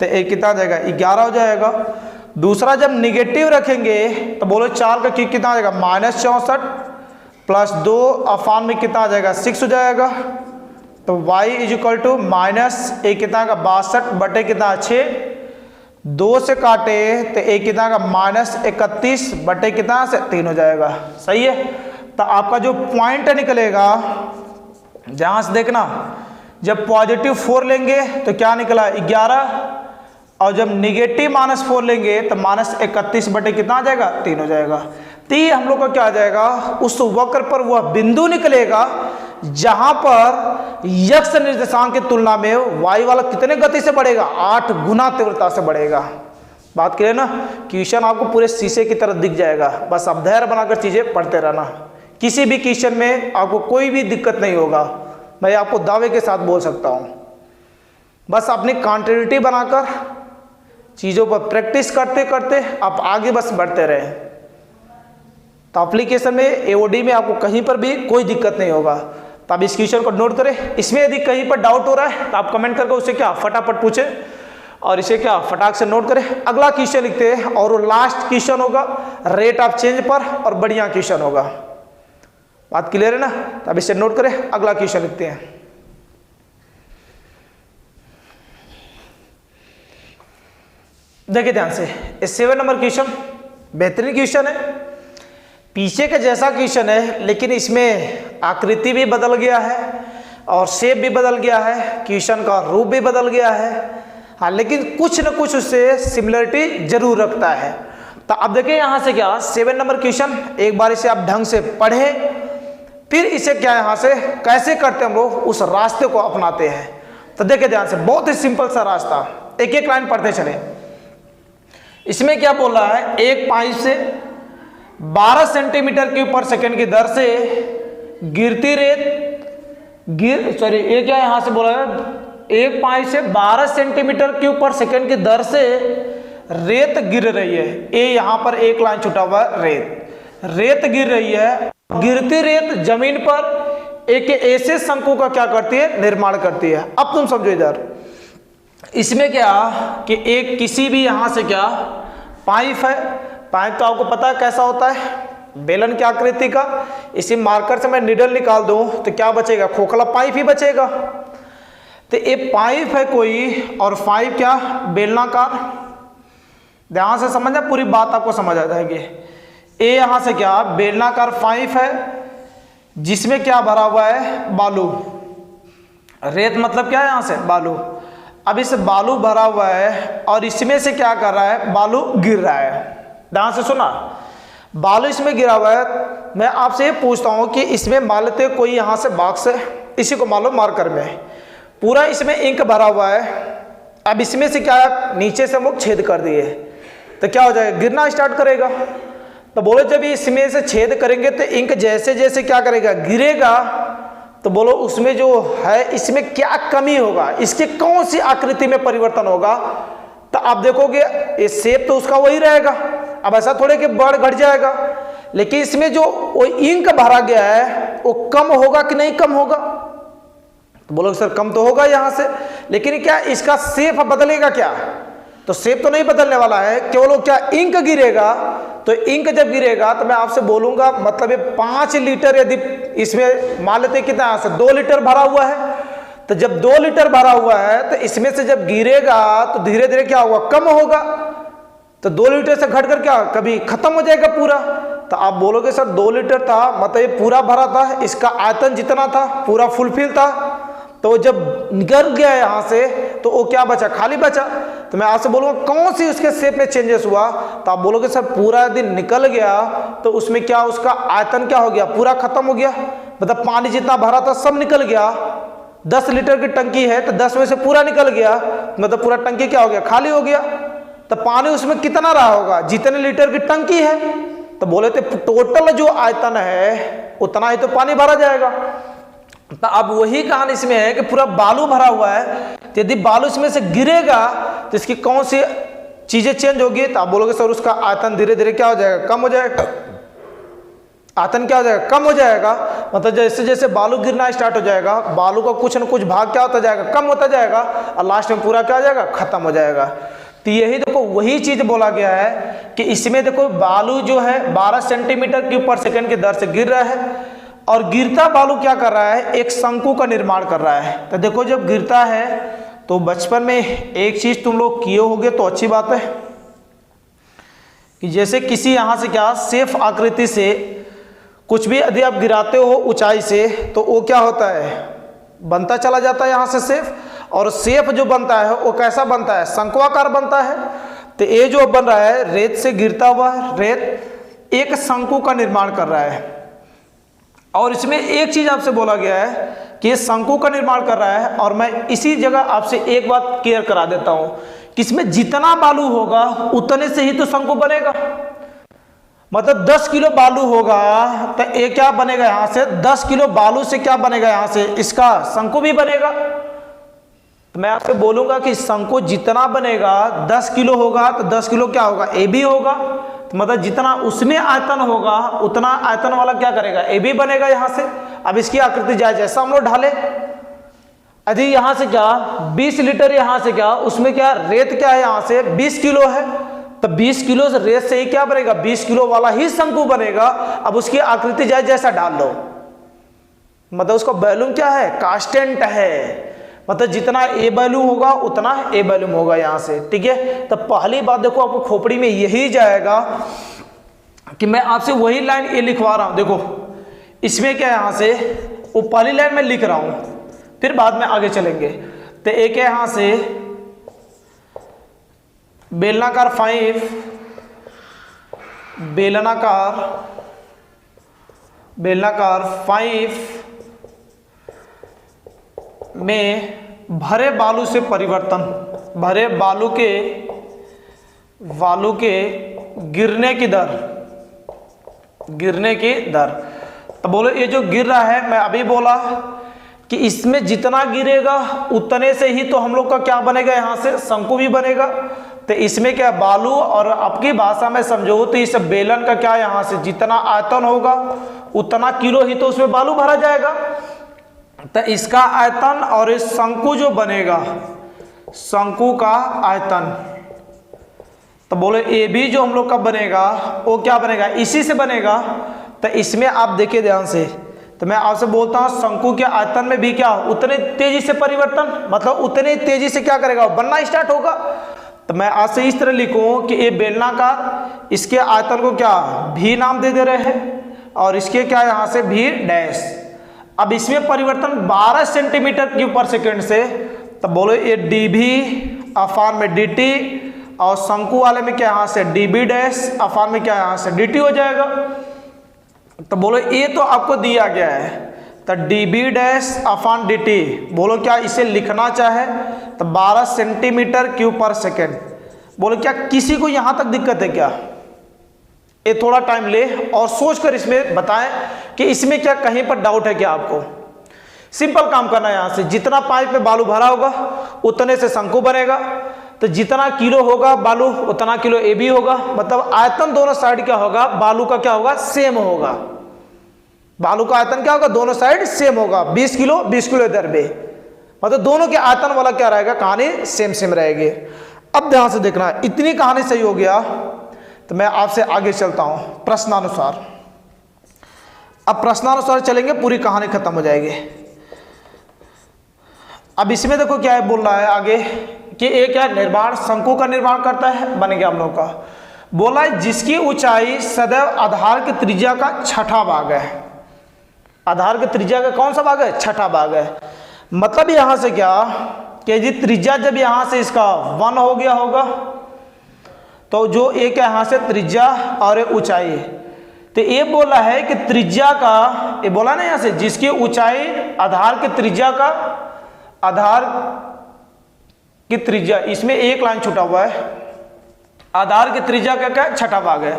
तो एक कितना आ जाएगा 11 हो जाएगा। दूसरा जब निगेटिव रखेंगे तो बोलो 4 का क्यूब कितना आ जाएगा -64 प्लस 2 अपान में कितना आ जाएगा 6 हो जाएगा। तो y is equal to minus एक कितना का 62 बटे कितना 6, 2 से काटे तो एक कितना का -31 बटे कितना से 3 हो जाएगा। सही है। तो आपका जो पॉइंट निकलेगा, जहां से देखना जब पॉजिटिव 4 लेंगे तो क्या निकला 11, और जब निगेटिव -4 लेंगे तो -31 बटे कितना आ जाएगा 3 हो जाएगा। तो ये हम लोग का क्या आ जाएगा, उस वक्र पर वह बिंदु निकलेगा जहां पर x निर्देशांक की तुलना में y वाला कितने गति से बढ़ेगा, 8 गुना तीव्रता से बढ़ेगा। बात क्लियर ना। क्वेश्चन आपको पूरे शीशे की तरह दिख जाएगा, बस आप धैर्य बनाकर चीजें पढ़ते रहना। किसी भी क्वेश्चन में आपको कोई भी दिक्कत नहीं होगा, मैं आपको दावे के साथ बोल सकता हूं। बस अपनी कॉन्टिन्यूटी बनाकर चीजों पर प्रैक्टिस करते करते आप आगे बस बढ़ते रहे, तो एप्लीकेशन में एओडी में आपको कहीं पर भी कोई दिक्कत नहीं होगा। तो आप इस क्वेश्चन को नोट करें। इसमें यदि कहीं पर डाउट हो रहा है तो आप कमेंट करके उसे क्या फटाफट पूछे और इसे क्या फटाक से नोट करें। अगला क्वेश्चन लिखते हैं और वो लास्ट क्वेश्चन होगा रेट ऑफ चेंज पर, और बढ़िया क्वेश्चन होगा। बात क्लियर है ना। तो अब इसे नोट करें, अगला क्वेश्चन लिखते हैं। देखिए ध्यान से, 7 नंबर क्वेश्चन बेहतरीन क्वेश्चन है, पीछे का जैसा क्वेश्चन है, लेकिन इसमें आकृति भी बदल गया है और शेप भी बदल गया है, क्वेश्चन का रूप भी बदल गया है। हाँ, लेकिन कुछ न कुछ उससे सिमिलरिटी जरूर रखता है। तो अब देखिए यहां से क्या 7 नंबर क्वेश्चन, एक बार इसे आप ढंग से पढ़ें, फिर इसे क्या यहां से कैसे करते हम लोग उस रास्ते को अपनाते हैं। तो देखिए ध्यान से, बहुत ही सिंपल सा रास्ता, एक एक लाइन पढ़ते चले। इसमें क्या बोल रहा है, एक पाइप से 12 सेंटीमीटर क्यूब पर सेकंड की दर से गिरती रेत ये क्या यहां से बोला है, एक पाइप से 12 सेंटीमीटर क्यूब पर सेकंड की दर से रेत गिर रही है। ये यहां पर एक लाइन छुटा हुआ है, रेत गिर रही है। गिरती रेत जमीन पर एक ऐसे शंकु का क्या करती है, निर्माण करती है। अब तुम समझो इधर, इसमें क्या कि एक किसी भी यहां से क्या पाइप है, पाइप तो आपको पता है कैसा होता है, बेलन की आकृति का। इसी मार्कर से मैं निडल निकाल दूं तो क्या बचेगा, खोखला पाइप ही बचेगा। तो ये पाइप है कोई, और पाइप क्या बेलनाकार। ध्यान से समझना, पूरी बात आपको समझ आ जाएगी। ये यहां से क्या बेलनाकार पाइप है जिसमें क्या भरा हुआ है, बालू। रेत मतलब क्या है, यहां से बालू। अब इस बालू भरा हुआ है और इसमें से क्या कर रहा है, बालू गिर रहा है। ध्यान से सुना, बालू इसमें गिरा हुआ है। मैं आपसे ये पूछता हूं कि इसमें मान लेते कोई यहां से बॉक्स है, इसी को मान लो मार्कर में, पूरा इसमें इंक भरा हुआ है। अब इसमें से क्या नीचे से हम लोग छेद कर दिए, तो क्या हो जाएगा, गिरना स्टार्ट करेगा। तो बोलो जब इसमें से छेद करेंगे तो इंक जैसे जैसे क्या करेगा, गिरेगा। तो बोलो उसमें जो है इसमें क्या कमी होगा, इसके कौन सी आकृति में परिवर्तन होगा। तो आप देखोगे ये शेप तो उसका वही रहेगा। अब ऐसा थोड़े कि बढ़ घट जाएगा, लेकिन इसमें जो वो इंक भरा गया है वो कम होगा कि नहीं कम होगा। तो बोलो सर कम तो होगा यहां से, लेकिन क्या इसका शेप बदलेगा क्या, तो शेप तो नहीं बदलने वाला है, केवल क्या इंक गिरेगा। तो इंक जब गिरेगा तो मैं आपसे बोलूंगा मतलब ये 5 लीटर, यदि इसमें मान लेते कितना यहां से 2 लीटर भरा हुआ है, तो जब 2 लीटर भरा हुआ है तो इसमें से जब गिरेगा तो धीरे धीरे क्या होगा, कम होगा। तो 2 लीटर से घटकर क्या कभी खत्म हो जाएगा पूरा। तो आप बोलोगे सर 2 लीटर था, मतलब ये पूरा भरा था, इसका आयतन जितना था पूरा फुलफिल था, तो जब निकल गया यहां से तो वो क्या बचा, खाली बचा। तो मैं आपसे बोलूंगा कौन सी उसके शेप में चेंजेस हुआ, तो आप बोलोगे सर पूरा यदि निकल गया तो उसमें क्या उसका आयतन क्या हो गया, पूरा खत्म हो गया। मतलब पानी जितना भरा था सब निकल गया। 10 लीटर की टंकी है तो 10 में से पूरा निकल गया, मतलब पूरा टंकी क्या हो गया, खाली हो गया। तो पानी उसमें कितना रहा होगा, जितने लीटर की टंकी है। तो बोले थे टोटल जो आयतन है उतना ही तो पानी भरा जाएगा। तो अब वही कहानी इसमें है कि पूरा बालू भरा हुआ है, तो यदि बालू इसमें से गिरेगा तो इसकी कौन सी चीजें चेंज होगी। तो आप बोलोगे सर उसका आयतन धीरे धीरे क्या हो जाएगा, कम हो जाएगा। आयतन क्या हो जाएगा, कम हो जाएगा। मतलब जैसे जैसे बालू गिरना स्टार्ट हो जाएगा, बालू का कुछ न कुछ भाग क्या होता जाएगा, कम होता जाएगा, और लास्ट में पूरा क्या हो जाएगा, खत्म हो जाएगा। तो यही देखो वही चीज बोला गया है कि इसमें देखो बालू जो है 12 सेंटीमीटर क्यूब पर सेकंड की दर से गिर रहा है, और गिरता बालू क्या कर रहा है, एक शंकु का निर्माण कर रहा है। तो देखो जब गिरता है तो बचपन में एक चीज तुम लोग किए होगे तो अच्छी बात है कि जैसे किसी यहां से क्या सेफ आकृति से कुछ भी यदि आप गिराते हो ऊंचाई से तो वो क्या होता है, बनता चला जाता है यहां से सेफ। और सेफ जो बनता है वो कैसा बनता है, शंकुआकार बनता है। तो ये जो बन रहा है रेत से गिरता हुआ रेत एक शंकु का निर्माण कर रहा है, और इसमें एक चीज आपसे बोला गया है कि ये शंकु का निर्माण कर रहा है, और मैं इसी जगह आपसे एक बात क्लियर करा देता हूं कि इसमें जितना बालू होगा उतने से ही तो शंकु बनेगा। मतलब 10 किलो बालू होगा तो ये क्या बनेगा, यहां से 10 किलो बालू से क्या बनेगा, यहां से इसका शंकु भी बनेगा। तो मैं आपसे बोलूंगा कि शंकु जितना बनेगा 10 किलो होगा तो 10 किलो क्या होगा, ए भी होगा। तो मतलब जितना उसमें आयतन होगा उतना आयतन वाला क्या करेगा, ए भी बनेगा यहां से। अब इसकी आकृति जाए जैसा हम लोग ढाले, यदि यहां से क्या 20 लीटर, यहां से क्या उसमें क्या रेत क्या है, यहां से 20 किलो है, तो 20 किलो से रेत से ही क्या बनेगा, 20 किलो वाला ही शंकु बनेगा। अब उसकी आकृति जाए जैसा डाल लो, मतलब उसका वॉल्यूम क्या है, कांस्टेंट है। मतलब जितना ए वैल्यू होगा उतना ए वैल्यूम होगा यहां से, ठीक है। तो पहली बात देखो आपको खोपड़ी में यही जाएगा कि मैं आपसे वही लाइन ए लिखवा रहा हूं। देखो इसमें क्या यहां से वो पहली लाइन में लिख रहा हूं, फिर बाद में आगे चलेंगे। तो एक है यहां से बेलनाकार 5, बेलनाकार 5 में भरे बालू से परिवर्तन, भरे बालू के गिरने की दर। तो बोलो ये जो गिर रहा है, मैं अभी बोला कि इसमें जितना गिरेगा उतने से ही तो हम लोग का क्या बनेगा, यहां से शंकु भी बनेगा। तो इसमें क्या बालू, और आपकी भाषा में समझो तो इस बेलन का क्या, यहां से जितना आयतन होगा उतना किलो ही तो उसमें बालू भरा जाएगा। तो इसका आयतन और इस शंकु जो बनेगा, शंकु का आयतन, तो बोले ए भी जो हम लोग का बनेगा वो क्या बनेगा, इसी से बनेगा। तो इसमें आप देखिए ध्यान से, तो मैं आपसे बोलता हूं शंकु के आयतन में भी क्या उतने तेजी से परिवर्तन, मतलब उतने तेजी से क्या करेगा, बनना स्टार्ट होगा। तो मैं आज से इस तरह लिखूं कि ये बेलनाकार, इसके आयतन को क्या भी नाम दे रहे हैं, और इसके क्या यहां से भी डैश। अब इसमें परिवर्तन 12 सेंटीमीटर क्यूब पर सेकेंड से, तो बोलो ये डीबी अफान में डीटी, और शंकु वाले में क्या यहां से डीबी डैश अफान में क्या यहां से डीटी हो जाएगा। तो बोलो ये तो आपको दिया गया है, तो डीबी डैश अफान डीटी, बोलो क्या इसे लिखना चाहे तो 12 सेंटीमीटर क्यूब पर सेकेंड। बोलो क्या किसी को यहां तक दिक्कत है क्या, ये थोड़ा टाइम ले और सोचकर इसमें बताएं कि इसमें क्या कहीं पर डाउट है क्या आपको। सिंपल काम करना है, यहां से जितना पाइप में बालू भरा होगा उतने से शंकु बनेगा। तो जितना किलो होगा बालू उतना किलो ए भी होगा, मतलब आयतन दोनों साइड क्या होगा, बालू का क्या होगा, सेम होगा। बालू का आयतन क्या होगा, दोनों साइड सेम होगा, 20 किलो इधर भी, मतलब दोनों के आयतन वाला क्या रहेगा, कहानी सेम रहेगी। अब ध्यान से देखना, इतनी कहानी सही हो गया तो मैं आपसे आगे चलता हूं प्रश्नानुसार। अब प्रश्नानुसार चलेंगे, पूरी कहानी खत्म हो जाएगी। अब इसमें देखो क्या है बोल रहा है आगे कि एक क्या निर्माण, शंकु का निर्माण करता है, बन गया हम लोग का। बोला है जिसकी ऊंचाई सदैव आधार की त्रिज्या का छठा भाग है। आधार की त्रिज्या का कौन सा भाग है, छठा भाग है। मतलब यहां से क्या कि जी त्रिज्या जब यहां से इसका 1 हो गया होगा, तो जो एक यहां से त्रिज्या और ऊंचाई, तो ये बोला है कि त्रिज्या का, ये बोला ना यहां से जिसकी ऊंचाई आधार की त्रिज्या का, आधार की त्रिज्या, इसमें एक लाइन छूटा हुआ है, आधार की त्रिज्या का क्या छठा भाग है।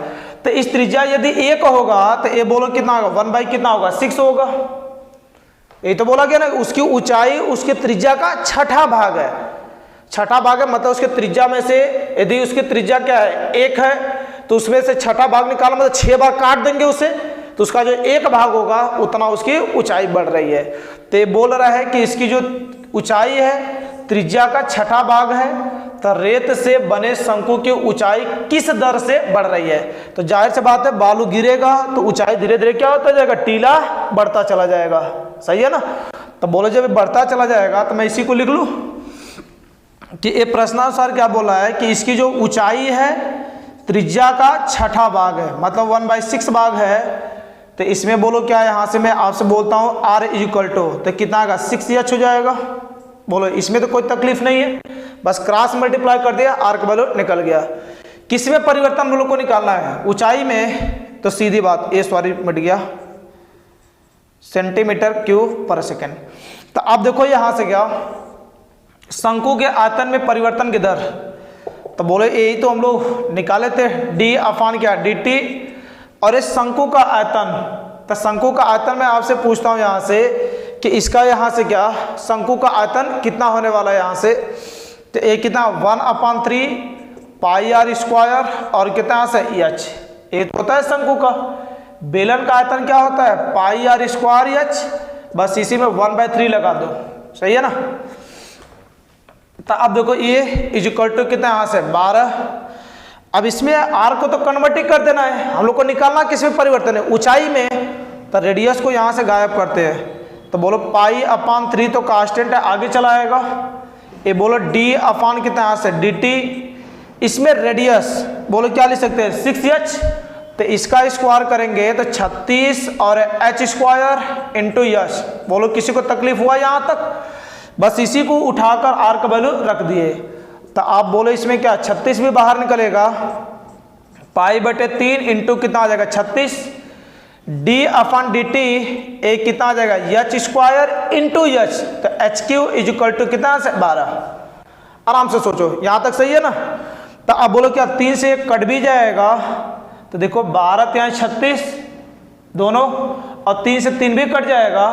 तो इस त्रिज्या यदि 1 होगा तो ये बोलो कितना होगा, 1 कितना होगा, 6 होगा। ये तो बोला गया ना उसकी ऊंचाई उसके त्रिज्या का छठा भाग है। छठा भाग है मतलब उसके त्रिज्या में से यदि उसकी त्रिज्या क्या है 1 है तो उसमें से छठा भाग निकाला, मतलब 6 बार काट देंगे उसे, तो उसका जो 1 भाग होगा उतना उसकी ऊंचाई बढ़ रही है। तो ये बोल रहा है कि इसकी जो ऊंचाई है त्रिज्या का छठा भाग है, तो रेत से बने शंकु की ऊंचाई किस दर से बढ़ रही है। तो जाहिर सी बात है बालू गिरेगा तो ऊंचाई धीरे धीरे क्या होता जाएगा, टीला बढ़ता चला जाएगा, सही है ना। तो बोले जब बढ़ता चला जाएगा तो मैं इसी को लिख लूं कि ये प्रश्नानुसार क्या बोला है कि इसकी जो ऊंचाई है त्रिज्या का छठा भाग है, मतलब 1/6 भाग है। तो इसमें बोलो क्या, यहां से मैं आपसे बोलता हूं r = तो कितना आएगा 6h हो जाएगा। बोलो इसमें तो कोई तकलीफ नहीं है, बस क्रॉस मल्टीप्लाई कर दिया, r का वैल्यू निकल गया। किसमें परिवर्तन हम लोग को निकालना है, ऊंचाई में, तो सीधी बात ये सॉरी मिट गया, सेंटीमीटर क्यूब पर सेकेंड। तो अब देखो यहां से क्या, शंकु के आयतन में परिवर्तन की दर, तो बोले यही तो हम लोग निकाले थे, डी अपान क्या dt, और इस शंकु का आयतन, तो शंकु का आयतन मैं आपसे पूछता हूं यहां से कि इसका यहां से क्या शंकु का आयतन कितना होने वाला है यहां से, तो ये कितना 1/3 पाई आर स्क्वायर और कितना यहां से एच, ये तो होता है शंकु का। बेलन का आयतन क्या होता है पाई आर स्क्वायर एच, बस इसी में 1/3 लगा दो, सही है ना। तो अब देखो ये इज इक्वल टू कितना यहां से 12। अब इसमें आर को तो कन्वर्ट ही कर देना है, हम लोग को निकालना किसमें परिवर्तन है, ऊंचाई में। तो रेडियस को यहां से गायब करते हैं, तो बोलो पाई/3 तो कांस्टेंट है, आगे चला आएगा। ये बोलो डी अपान कितना यहां से dt, इसमें रेडियस बोलो क्या लिख सकते हैं 6h, तो इसका स्क्वायर करेंगे तो 36 और h स्क्वायर इंटू यश। बोलो किसी को तकलीफ हुआ यहां तक, बस इसी को उठाकर आर का वैल्यू रख दिए। तो आप बोलो इसमें क्या 36 भी बाहर निकलेगा, पाई/3 इंटू कितना आ जाएगा 36, डी अपान dt एक कितना आ जाएगा एच स्क्वायर इंटू एच, तो h q is equal to कितना से 12। आराम से सोचो यहां तक सही है ना। तो अब बोलो क्या 3 से 1 कट भी जाएगा, तो देखो 12 या 36 दोनों, और 3 से 3 भी कट जाएगा,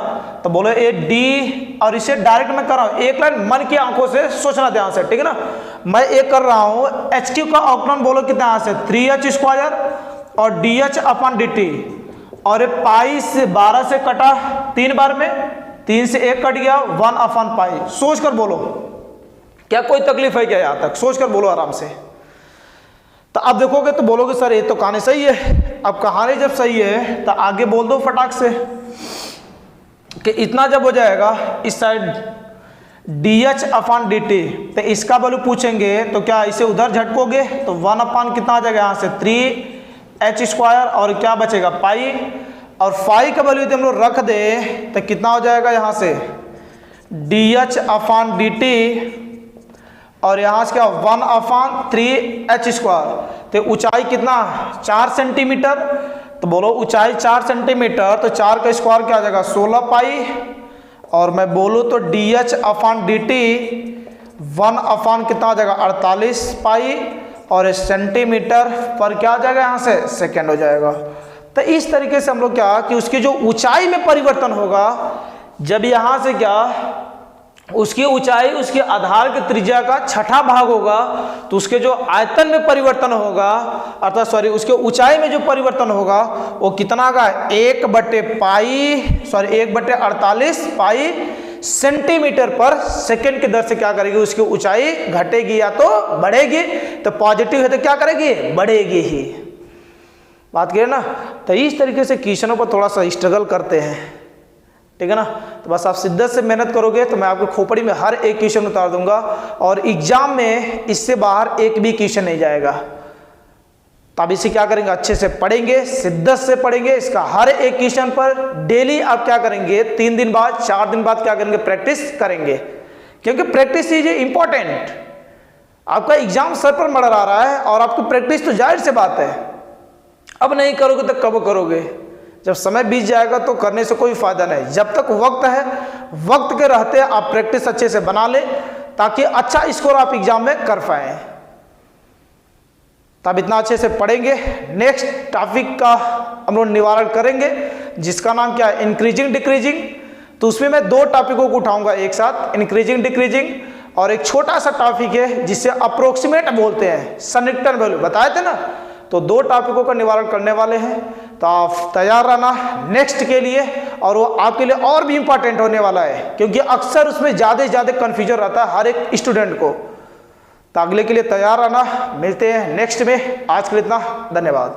तो बोलो ये डी, और इसे डायरेक्ट मैं कर रहा हूं एक लाइन मन की आंखों से सोचना ध्यान से, ठीक है ना। मैं एक कर रहा हूं एच क्यू का अवकलन बोलो कितना यहां से 3h स्क्वायर और डी एच अपान डी टी, और ये पाई से 12 से कटा 3 बार में, 3 से 1 कट गया 1/पाई। सोच कर बोलो क्या कोई तकलीफ है क्या, यहां तक सोच कर बोलो आराम से। तो अब देखोगे तो बोलोगे सर ये तो कहानी सही है। अब कहानी जब सही है तो आगे बोल दो फटाक से कि इतना जब हो जाएगा इस side D upon d T, तो इसका वैल्यू पूछेंगे तो क्या इसे उधर झटकोगे तो 1 कितना आ जाएगा यहाँ से 3h स्क्वायर, और क्या बचेगा पाई, और फाई का वैल्यू हम लोग रख दे तो कितना हो जाएगा यहाँ से डी अपान डी टी, और यहाँ से क्या 1/3h स्क्वायर। तो ऊंचाई कितना 4 सेंटीमीटर, तो बोलो ऊंचाई 4 सेंटीमीटर, तो 4 का स्क्वायर क्या आ जाएगा 16 पाई, और मैं बोलूँ तो डी अपान डी टी 1 कितना आ जाएगा 48 पाई, और सेंटीमीटर पर क्या आ जाएगा यहाँ से सेकेंड हो जाएगा। तो इस तरीके से हम लोग क्या कि उसकी जो ऊंचाई में परिवर्तन होगा, जब यहाँ से क्या उसकी ऊंचाई उसके आधार की त्रिज्या का 6ठा भाग होगा, तो उसके जो आयतन में परिवर्तन होगा, अर्थात सॉरी उसके ऊंचाई में जो परिवर्तन होगा वो कितना का 1/48 पाई सेंटीमीटर पर सेकेंड की दर से क्या करेगी उसकी ऊंचाई घटेगी या तो बढ़ेगी। तो पॉजिटिव है तो क्या करेगी बढ़ेगी ही, बात करें ना। तो इस तरीके से क्वेश्चनों पर थोड़ा सा स्ट्रगल करते हैं, ठीक है ना। तो बस आप शिद्दत से मेहनत करोगे तो मैं आपको खोपड़ी में हर एक क्वेश्चन उतार दूंगा, और एग्जाम में इससे बाहर एक भी क्वेश्चन नहीं जाएगा। तो आप इसे क्या करेंगे अच्छे से पढ़ेंगे, शिद्दत से पढ़ेंगे, इसका हर एक क्वेश्चन पर डेली आप क्या करेंगे 3 दिन बाद 4 दिन बाद क्या करेंगे प्रैक्टिस करेंगे, क्योंकि प्रैक्टिस इज इंपॉर्टेंट। आपका एग्जाम सर पर मंडरा रहा है और आपकी प्रैक्टिस तो जाहिर से बात है, अब नहीं करोगे तो कब करोगे, जब समय बीत जाएगा तो करने से कोई फायदा नहीं। जब तक वक्त है, वक्त के रहते आप प्रैक्टिस अच्छे से बना ले ताकि अच्छा स्कोर आप एग्जाम में कर पाए। तब इतना अच्छे से पढ़ेंगे, नेक्स्ट टॉपिक का हम लोग निवारण करेंगे जिसका नाम क्या है इंक्रीजिंग डिक्रीजिंग। तो उसमें मैं 2 टॉपिकों को उठाऊंगा एक साथ, इंक्रीजिंग डिक्रीजिंग, और एक छोटा सा टॉपिक है जिसे अप्रोक्सीमेट बोलते हैं, सन्निकटन वैल्यू बताए थे ना। तो 2 टॉपिकों का निवारण करने वाले हैं, तो आप तैयार रहना नेक्स्ट के लिए, और वो आपके लिए और भी इंपॉर्टेंट होने वाला है क्योंकि अक्सर उसमें ज़्यादा कन्फ्यूजन रहता है हर एक स्टूडेंट को। तो अगले के लिए तैयार रहना, मिलते हैं नेक्स्ट में। आज के लिए इतना, धन्यवाद।